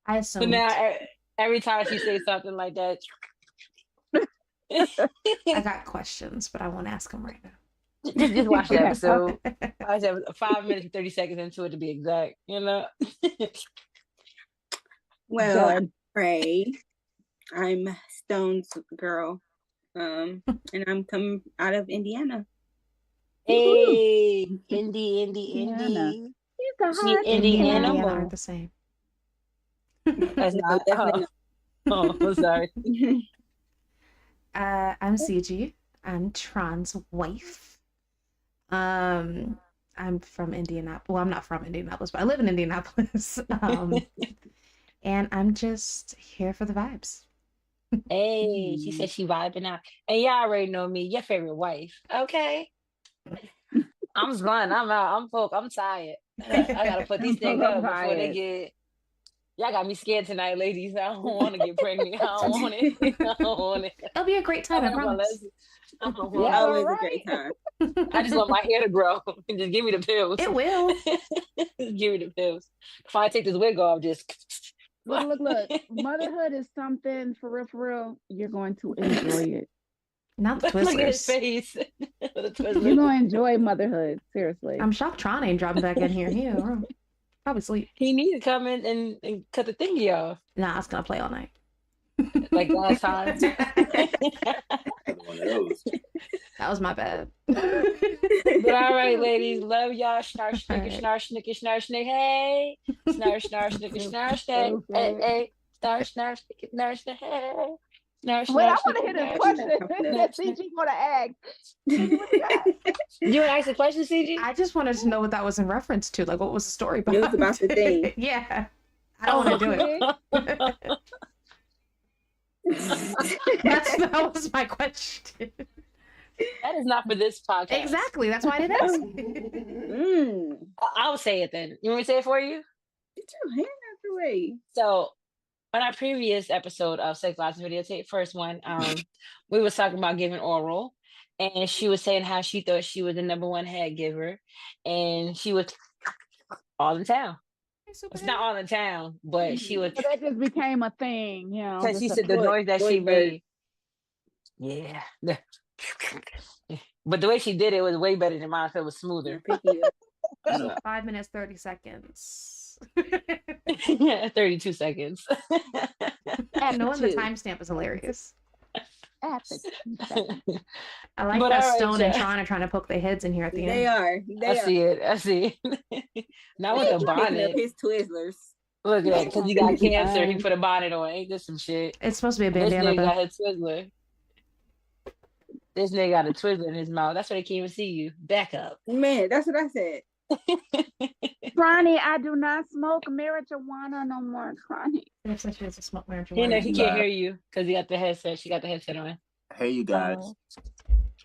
I So assumed. now every time she says something like that, I got questions, but I won't ask them right now. just watch the Okay. episode. I said 5 minutes and 30 seconds into it to be exact, you know. Well, Done. I'm Ray. I'm Stone's girl. And I'm coming out of Indiana. Hey, Indy. Indiana. He's a She hot Indy Indiana and animal. Indiana aren't the same. That's No, not. definitely Oh, I'm sorry. I'm CG. I'm trans wife. I'm from Indianapolis. Well, I'm not from Indianapolis, but I live in Indianapolis. And I'm just here for the vibes. Hey, she said she vibing out. And y'all already know me, your favorite wife. Okay. I'm done. I'm out. I'm folk. I'm tired. I gotta put these things up before they get. Y'all got me scared tonight, ladies. I don't want to get pregnant. I don't want it. I don't want it. It'll be a great time, I promise. I don't Yeah. want Always right. a great time. it. I just want my hair to grow. Just give me the pills. It will. Just give me the pills. If I take this wig off, just. Look. Motherhood is something for real. You're going to enjoy it. Not the Look at his Twizzlers. face. The Twizzlers. You're going to enjoy motherhood. Seriously. I'm shocked Tron ain't dropping back in here. He in the room. Probably sleep. He needs to come in and cut the thingy off. Nah, it's gonna play all night. Like last time. One of those. That was my bad. But all right, ladies, love y'all. Snarf, snicker, All right. snarf, snicker, snarf, snick, hey. Snarf, snarf, snicker, snarf, snick, hey, hey. Snarf, snarf, snicker, snarf, snick, hey. Snarf, Wait, I snarf, want to snicker, hear this snarf, question snick. that CG want to ask. CG, what you got? You want to ask a question, CG? I just wanted to know what that was in reference to. Like, what was the story It was behind about the thing. Yeah. I don't want to do it. That was my question. That is not for this podcast. Exactly. That's why I didn't ask. I'll say it then. You want me to say it for you? Get your hand out the way. So on our previous episode of Sex Lives and Videotape, first one, we was talking about giving oral, and she was saying how she thought she was the number one head giver, and she was all in town. It's not all in town, but she was. But that just became a thing, you know. Because she just a said the foot. noise that she Boy, made. Yeah. But the way she did it was way better than mine, so it was smoother. Pick you up. 5 minutes, 30 seconds. 32 seconds. And knowing the Two. timestamp is hilarious. Epic. I like But that all right, Stone and Jeff. Tron are trying to poke their heads in here at the They end. are. They I are. see it. I see it. Not with the Picking up bonnet. his Twizzlers. Look at that, because he got cancer. He put a bonnet on. Ain't this some shit? It's supposed to be a This bandana, nigga got though. his Twizzler. This nigga got a Twizzler in his mouth. That's why they can't even see you. Back up. Man, that's what I said. Ronnie, I do not smoke marijuana no more. Ronnie. It says she doesn't smoke marijuana. He know he can't Nah. hear you because he got the headset. She got the headset on. Hey, you guys.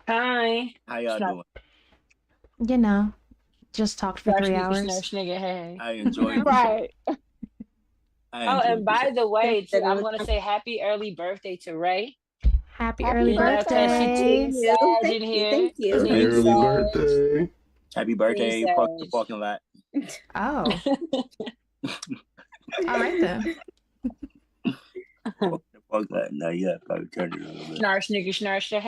Hi. How y'all Snap. doing? You know, just talked for 3 hours. Nigga, hey. I enjoyed. Right. I Oh, enjoyed and by the way, Yes, I'm gonna say happy early birthday to Ray. Happy Happy early birthday. birthday. She Thank in you, here. thank you. His Happy name's early Saj. birthday. Happy birthday, Please, park the Saj. parking lot. Oh. All right, then. Park the parking lot. Now you gotta probably turn it a little bit. Snarsh, nigga, snarsh, hey.